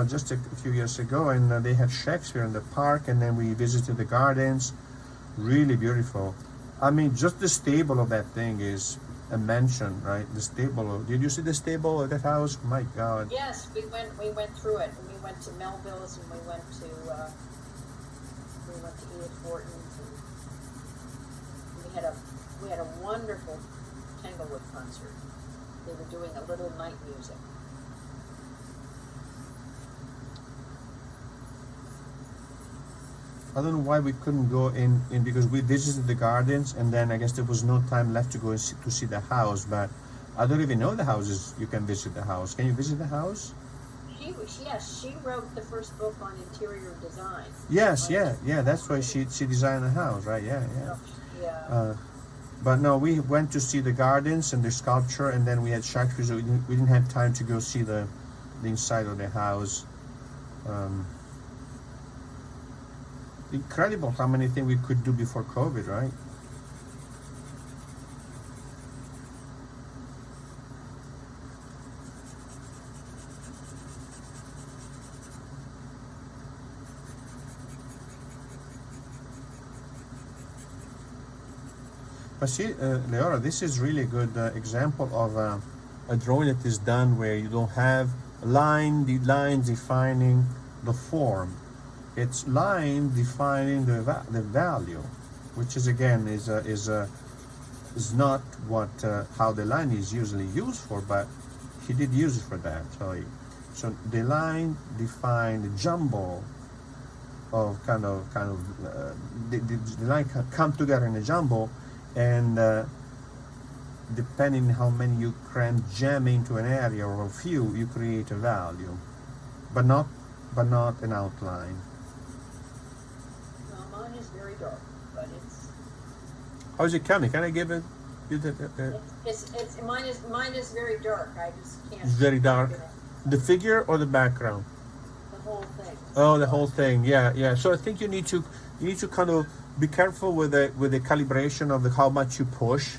just a few years ago, and they had Shakespeare in the park, and then we visited the gardens. Really beautiful. I mean, just the stable of that thing is a mansion, right? The stable. Did you see the stable of that house? My God. Yes, we went through it. We went to Melville's, and we went to Edith Wharton's, and we had a wonderful Tanglewood concert. They were doing a little night music. I don't know why we couldn't go in because we visited the gardens, and then I guess there was no time left to go and to see the house. But I don't even know the houses. You can visit the house. Can you visit the house? She wrote the first book on interior design. Yes, Right. yeah. That's why she designed the house, right? Yeah. Yeah. But no, we went to see the gardens and the sculpture, and then we had Shakespeare, so we didn't have time to go see the inside of the house. Incredible how many things we could do before COVID, right? But see, Leora, this is really a good example of a drawing that is done where you don't have the line defining the form. It's line defining the value, which is again is not what how the line is usually used for, but he did use it for that. So the line defined the jumble of the line come together in a jumble, and depending how many you jam into an area or a few, you create a value, but not an outline. Well, mine is very dark, but it's. How's it coming? Can I give it? It's mine is very dark. I just can't. It's very dark. The figure or the background? The whole thing. Oh, the whole thing. Yeah. So I think you need to kind of be careful with the calibration of how much you push.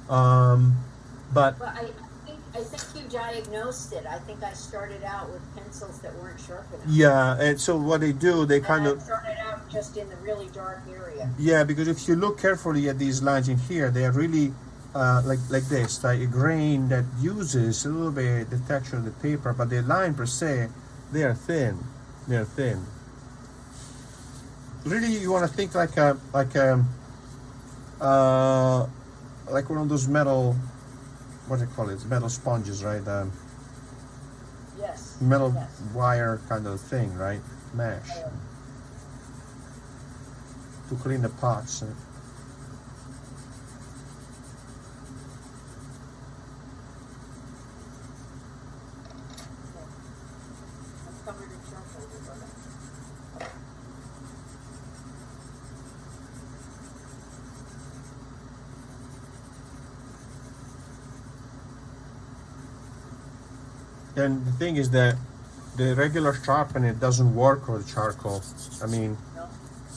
But I think you diagnosed it. I think I started out with pencils that weren't sharp enough. yeah, and so what they do, they kind I of started out just in the really dark area. yeah, because if you look carefully at these lines in here, they are really like this, like a grain that uses a little bit the texture of the paper, but the line per se, they are thin. They're thin. Really, you want to think like one of those metal, what do you call it? Metal sponges, right? Yes. Metal Yes. wire kind of thing, right? Mesh to clean the pots. I'm covered in charcoal. But And the thing is that the regular sharpener doesn't work with charcoal. I mean, no.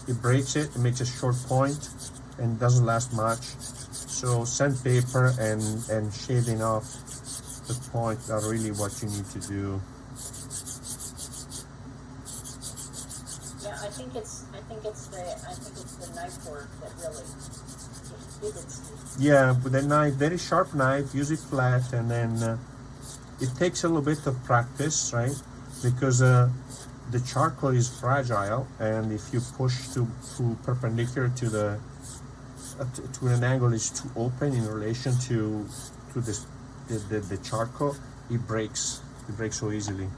it breaks it, it makes a short point, and doesn't last much. So sandpaper and shaving off the point are really what you need to do. Yeah, I think it's the knife work that really did it. Yeah, with a knife, very sharp knife, use it flat, and then it takes a little bit of practice, right? Because the charcoal is fragile, and if you push too perpendicular to the to an angle is too open in relation to the charcoal, it breaks. It breaks so easily.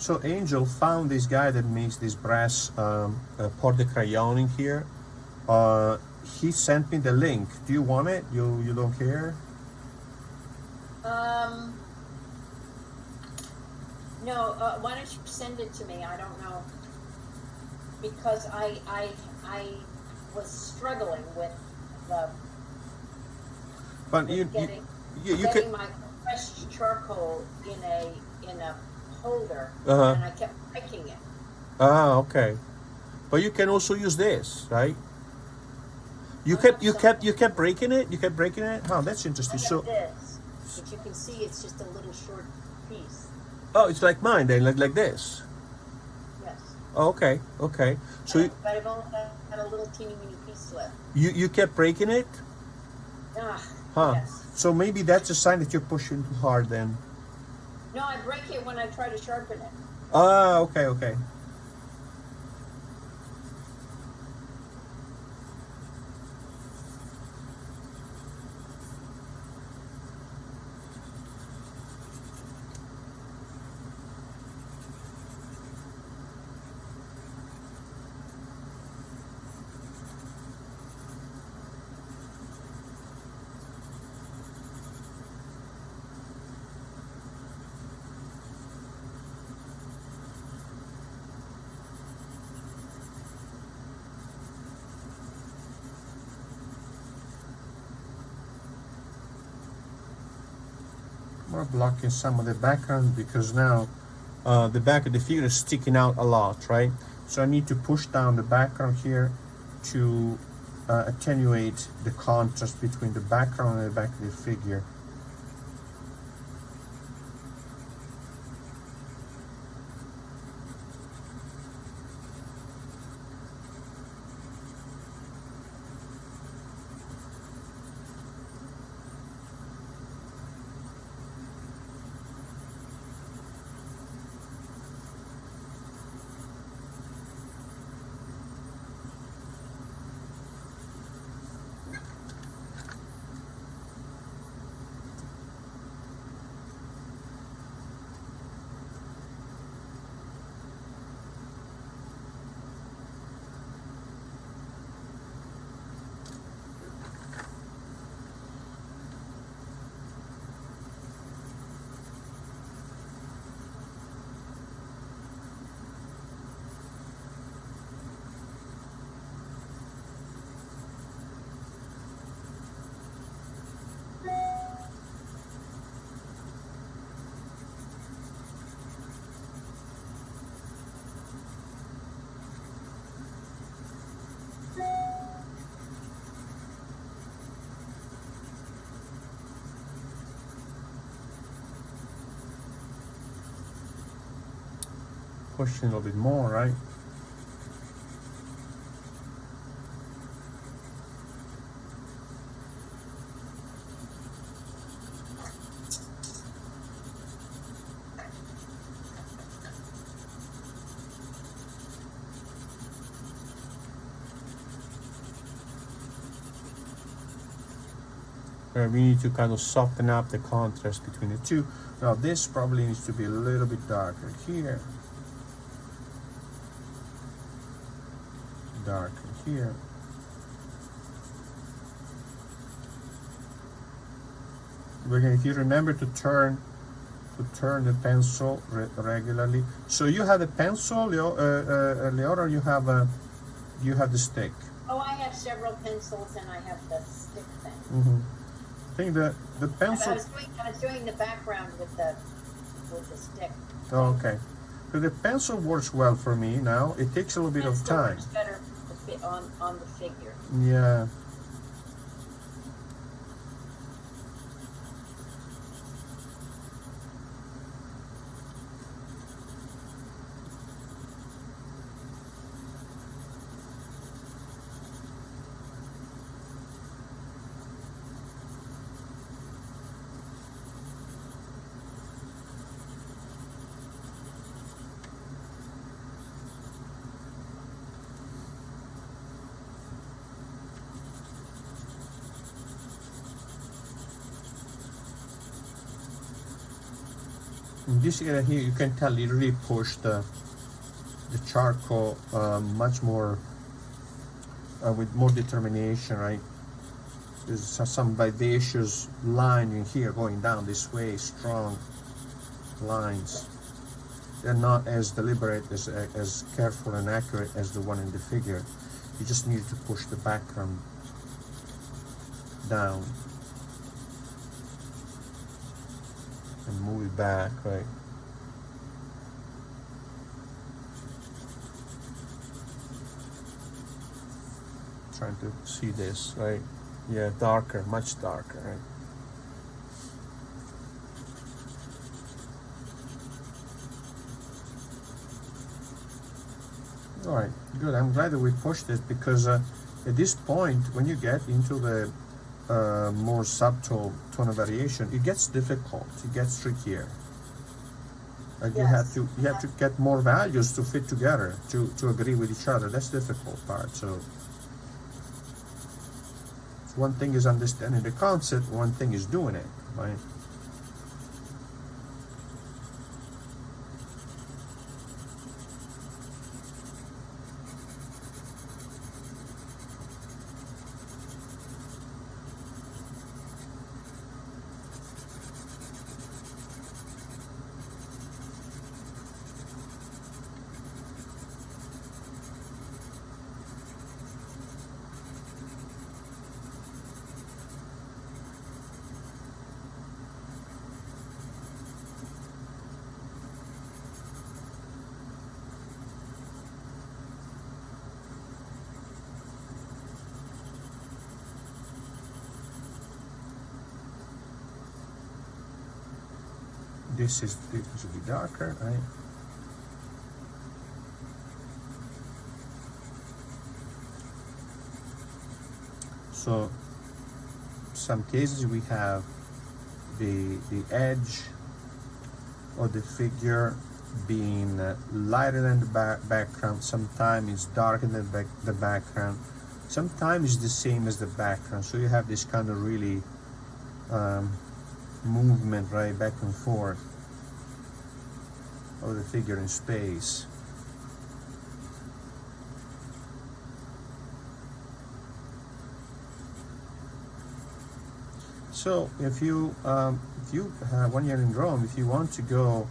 So Angel found this guy that makes this brass port de crayon in here. He sent me the link. Do you want it? You don't care? No. Why don't you send it to me? I don't know, because I was struggling with the But getting you can. my fresh charcoal in a holder, Uh-huh. and I kept breaking it. Ah, okay. But you can also use this, right? You kept breaking it. You kept breaking it. Oh, that's I interesting. have So, this, but you can see it's just a little short piece. oh, it's like mine then, like this. Yes. Oh, okay. So But I've only got a little teeny weeny piece left. you kept breaking it. Huh. Yes. So maybe that's a sign that you're pushing too hard then. No, I break it when I try to sharpen it. Ah, okay. More blocking some of the background because now the back of the figure is sticking out a lot, right? So I need to push down the background here to attenuate the contrast between the background and the back of the figure. Pushing a little bit more, right? We need to kind of soften up the contrast between the two. Now this probably needs to be a little bit darker here. Darker here. Again, if you remember to turn the pencil regularly. So you have a pencil, Leora, or you have the stick? Oh, I have several pencils and I have the stick thing. Mm-hmm. I think the pencil. I was doing the background with the stick. Oh, okay. So the pencil works well for me now. It takes a little bit of Pencil time. works better on the figure. Yeah. In this area here, you can tell it really pushed the charcoal much more with more determination, right? There's some vivacious line in here going down this way, strong lines. They're not as deliberate, as careful and accurate as the one in the figure. You just need to push the background down and move it back, right? Trying to see this, right? Yeah, darker, much darker, right? All right, good. I'm glad that we pushed this because at this point, when you get into the more subtle tone of variation, it gets difficult. It gets trickier. Like Yes. you have to get more values to fit together to agree with each other. That's the difficult part. So one thing is understanding the concept. One thing is doing it, right? this will be darker, right? So some cases we have the edge of the figure being lighter than the background. Sometimes it's darker than the background. Sometimes it's the same as the background. So you have this kind of really movement, right, back and forth of the figure in space. So if you when you're in Rome, if you want to go,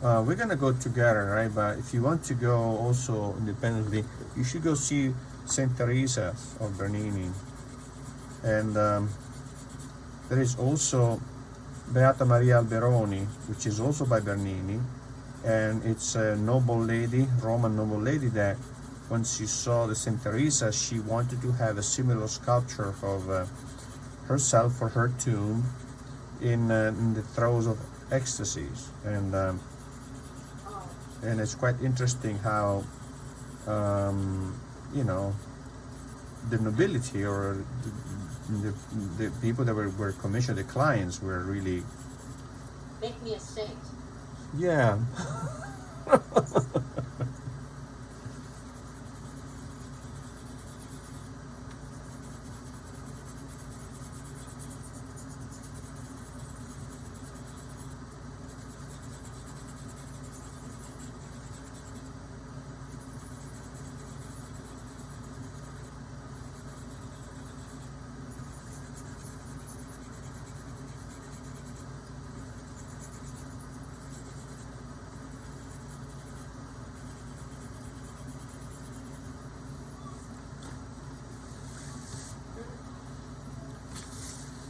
we're gonna go together, right? But if you want to go also independently, you should go see Saint Teresa of Bernini, and there is also Beata Maria Alberoni, which is also by Bernini, and it's a noble lady, Roman noble lady, that when she saw the Saint Teresa, she wanted to have a similar sculpture of herself for her tomb in the throes of ecstasies, and it's quite interesting how you know, the nobility or the people that were commissioned, the clients, were really, make me a saint. yeah.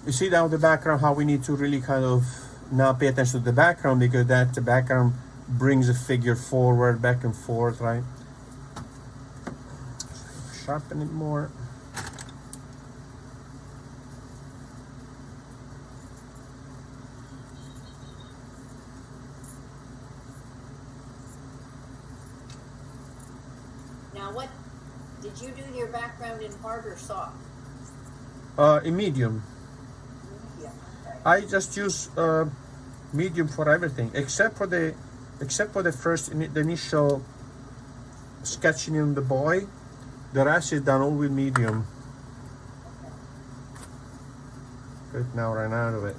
You see down the background how we need to really kind of now pay attention to the background, because that the background brings the figure forward, back and forth, right? Sharpen it more. Now, what did you do your background in hard or soft? In medium. Medium. Okay. I just use medium for everything, except for the first the initial sketching in the boy. The rest is done all with medium. Okay. Right now, ran out of it.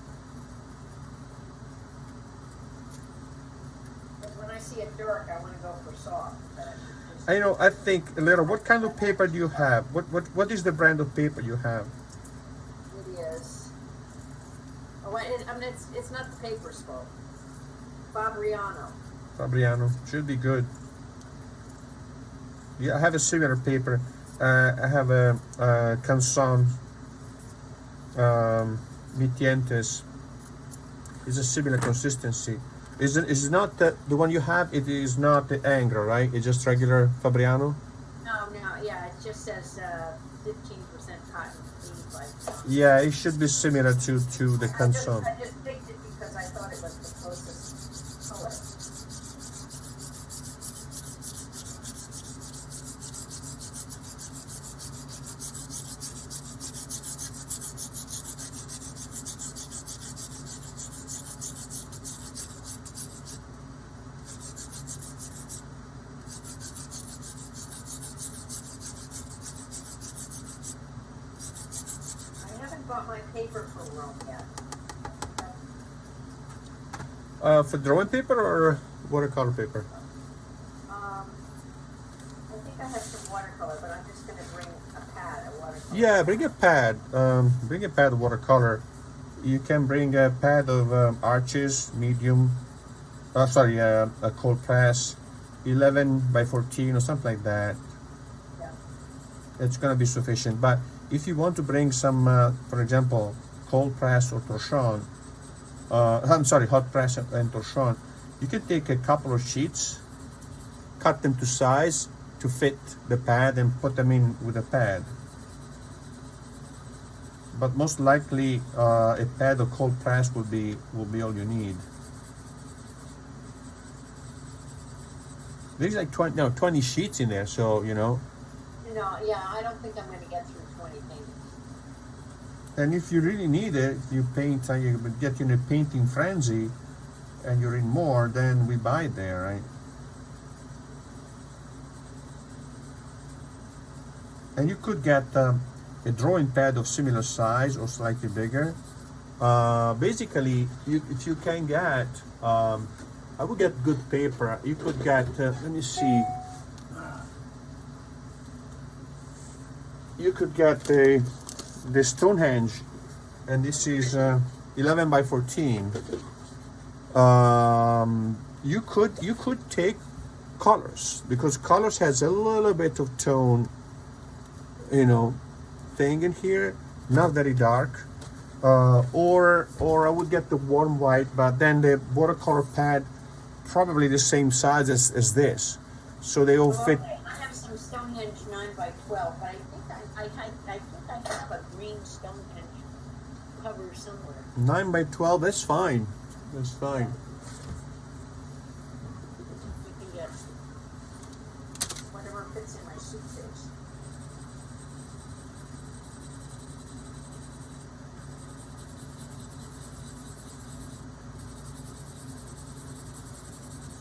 But when I see it dark, I want to go for soft. I think, Lera, what kind of paper do you have? What is the brand of paper you have? It is. Oh, I mean, it's not the paper spoke. Fabriano. Fabriano should be good. Yeah, I have a similar paper. I have a Canson Mitientes. It's a similar consistency. Is not the one you have? It is not the Angra, right? It's just regular Fabriano. No, yeah, it just says 15% cotton, 85. Yeah, it should be similar to the Canson. I just picked it because I thought it was the closest color. I haven't bought my paper from Rome yet. For drawing paper or watercolor paper? I think I have some watercolor, but I'm just going to bring a pad of watercolor. Yeah, bring a pad. Bring a pad of watercolor. You can bring a pad of Arches, medium. A cold press, 11 by 14 or something like that. Yeah. It's gonna be sufficient. But if you want to bring some, for example, cold press or torchon, hot press and torchon, you can take a couple of sheets, cut them to size to fit the pad, and put them in with a pad. But most likely, a pad of cold press will be all you need. There's like 20, no, 20 sheets in there, so you know. No, yeah, I don't think I'm gonna get through 20 paintings. And if you really need it, you paint, you get in a painting frenzy, and you're in more, then we buy it there, right? And you could get a drawing pad of similar size or slightly bigger. Basically, if you can get, I would get good paper. You could get, let me see. You could get the Stonehenge, and this is 11 by 14. You could take colors, because colors has a little bit of tone, you know, thing in here, not very dark. Or I would get the warm white, but then the watercolor pad probably the same size as this, so they all fit. Okay. I have some Stonehenge 9 by 12, but I think I have a green Stonehenge cover somewhere. 9 by 12, that's fine. That's fine. You can get whatever fits in my suitcase.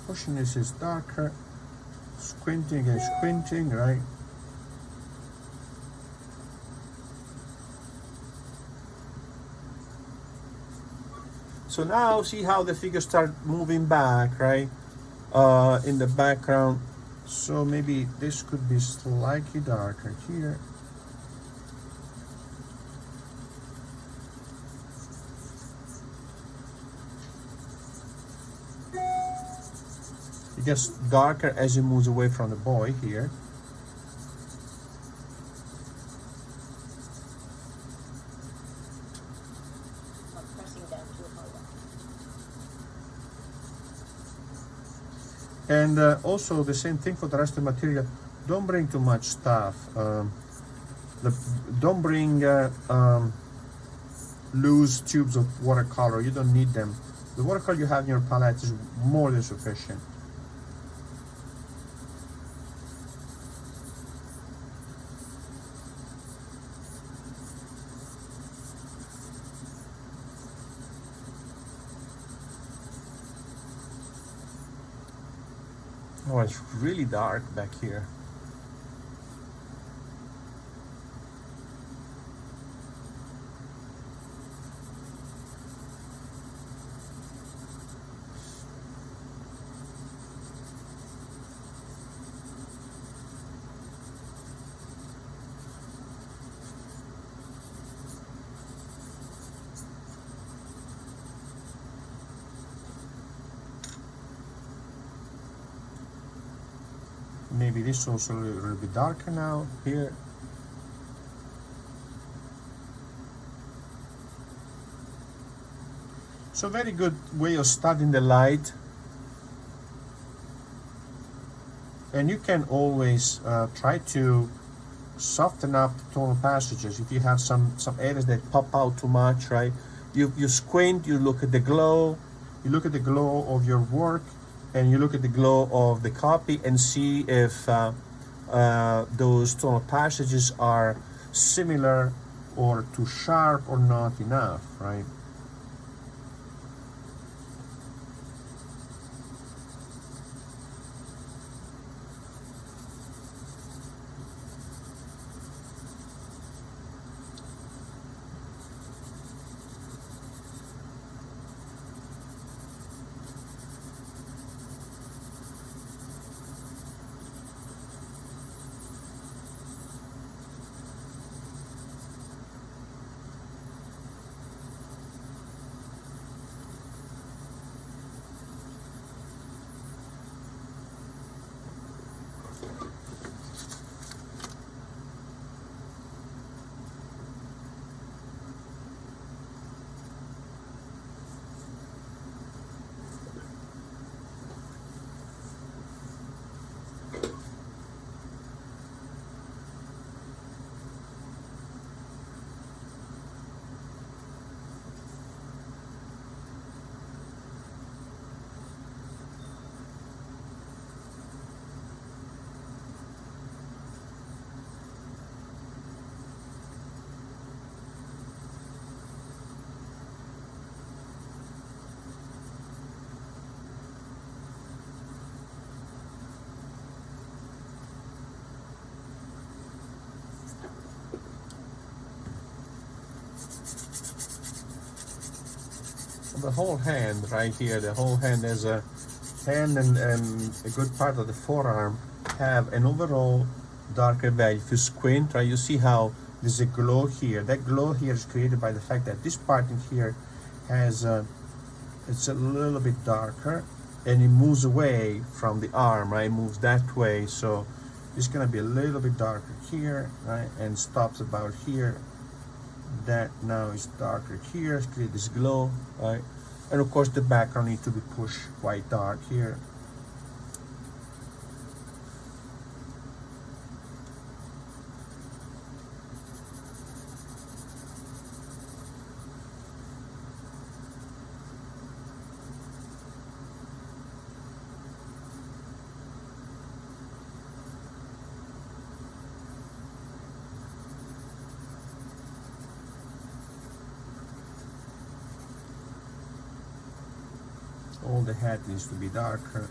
Pushing this is darker. Squinting and squinting, right? So now see how the figures start moving back, right? In the background. So maybe this could be slightly darker here. It gets darker as it moves away from the boy here. I'm pressing down too hard. And also the same thing for the rest of the material. Don't bring too much stuff. Don't bring loose tubes of watercolor. You don't need them. The watercolor you have in your palette is more than sufficient. Oh, it's really dark back here. Maybe this is also a little bit darker now here. So very good way of studying the light. And you can always try to soften up the tonal passages. If you have some areas that pop out too much, right? You squint, you look at the glow, you look at the glow of your work, and you look at the glow of the copy and see if those tonal passages are similar or too sharp or not enough, right? the whole hand right here, the whole hand has a hand and a good part of the forearm have an overall darker value. If you squint, right, you see how there's a glow here. That glow here is created by the fact that this part in here has it's a little bit darker, and it moves away from the arm, right? It moves that way, so it's gonna be a little bit darker here, right? And stops about here. That now is darker here, create this glow, right? And of course the background needs to be pushed quite dark here. All the head needs to be darker.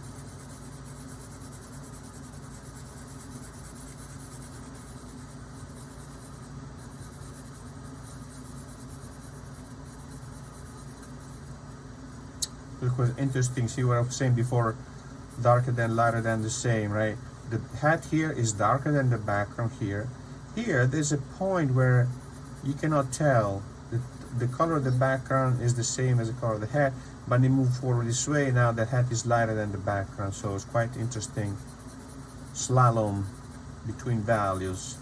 Because interesting, see what I was saying before, darker than, lighter than, the same, right? The hat here is darker than the background here. Here, there's a point where you cannot tell. The color of the background is the same as the color of the hat, but they move forward this way. Now the hat is lighter than the background, so it's quite interesting. Slalom between values.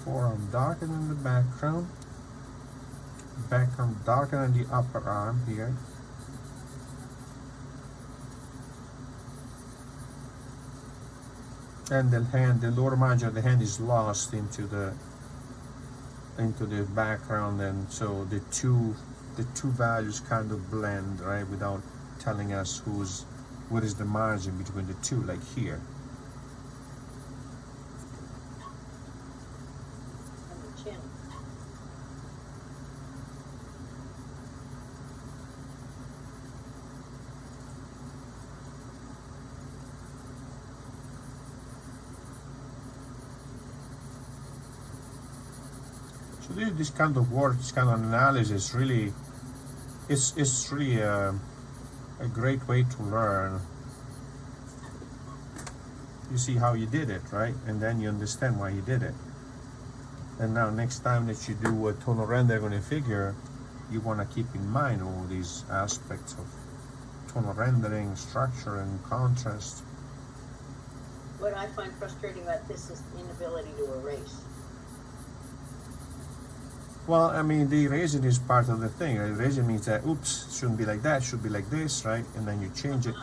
Forearm darker than the background. Background darker than the upper arm here. And the hand, the lower margin of the hand is lost into the background, and so the two values kind of blend, right, without telling us what is the margin between the two, like here. So this kind of work, this kind of analysis, really, it's really a great way to learn. You see how you did it, right? And then you understand why you did it. And now next time that you do a tonal rendering on a figure, you want to keep in mind all these aspects of tonal rendering, structure, and contrast. What I find frustrating about this is the inability to erase. Well, I mean, the erasing is part of the thing. Erasing means that, oops, shouldn't be like that, should be like this, right? And then you change it.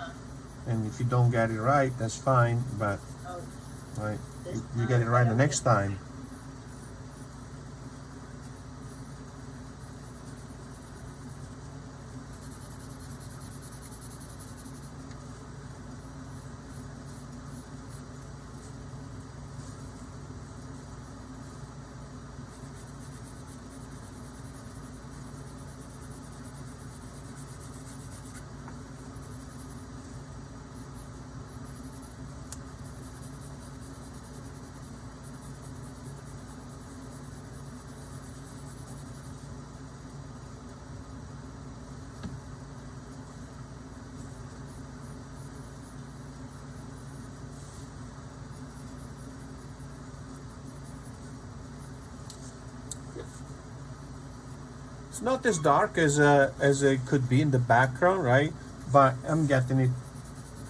And if you don't get it right, that's fine, but, right, you get it right the next time. It's not as dark as it could be in the background, right? But I'm getting it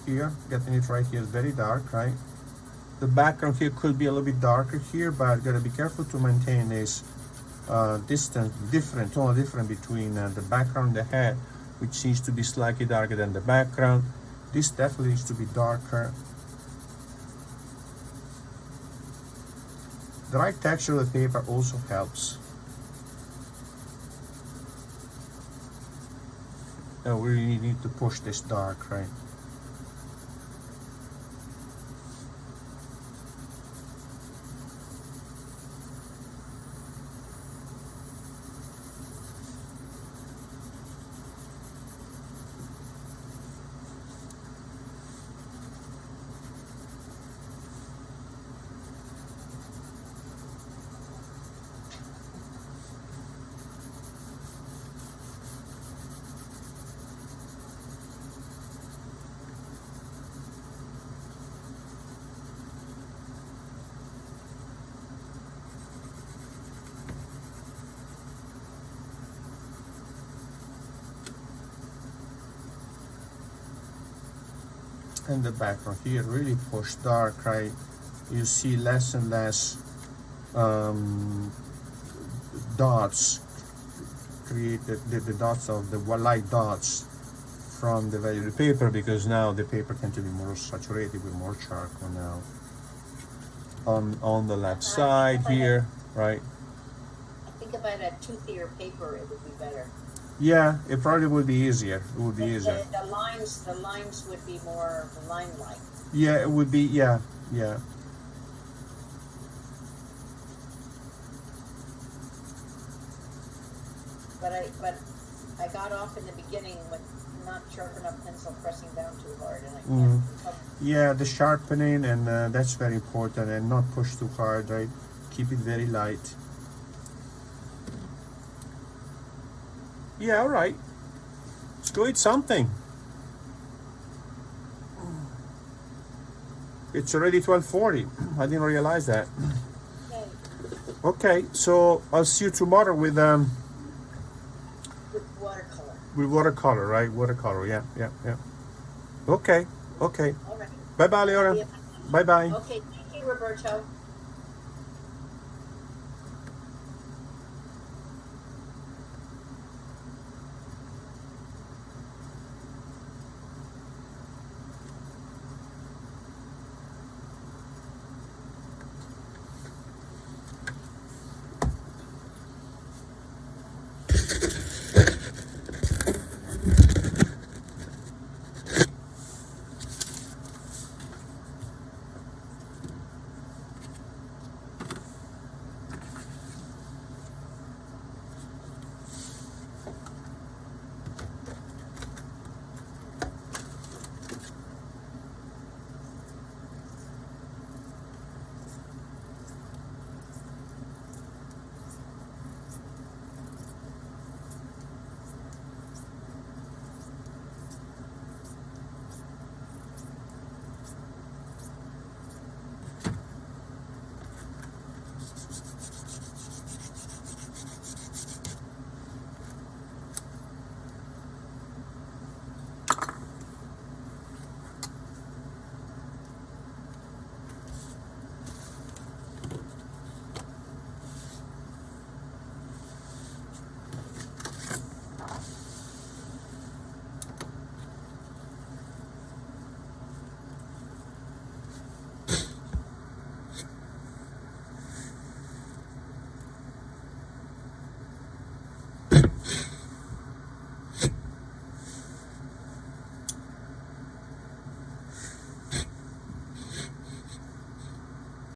here, getting it right here. It's very dark, right? The background here could be a little bit darker here, but gotta be careful to maintain this distance, total difference between the background and the head. which needs to be slightly darker than the background. This definitely needs to be darker. The right texture of the paper also helps. Now we really need to push this dark, right? And the background here, really push dark, right? You see less and less dots, create the dots of the light dots from the value of the paper, because now the paper tends to be more saturated with more charcoal now. On the left side here, right? I think if I had a toothier paper, it would be better. Yeah, it probably would be easier. It would be easier. The lines would be more line-like. Yeah, it would be. Yeah, yeah. But I got off in the beginning with not sharp enough pencil pressing down too hard, and I can't recover. Yeah, the sharpening, and that's very important, and not push too hard, right? Keep it very light. Yeah, all right. Let's go eat something. It's already 12:40. I didn't realize that. Okay. Okay, so I'll see you tomorrow with Watercolor. watercolor, right? Watercolor, yeah, yeah, yeah. Okay, okay. All right. Bye bye, Leora. Bye bye. Okay, thank you, Roberto.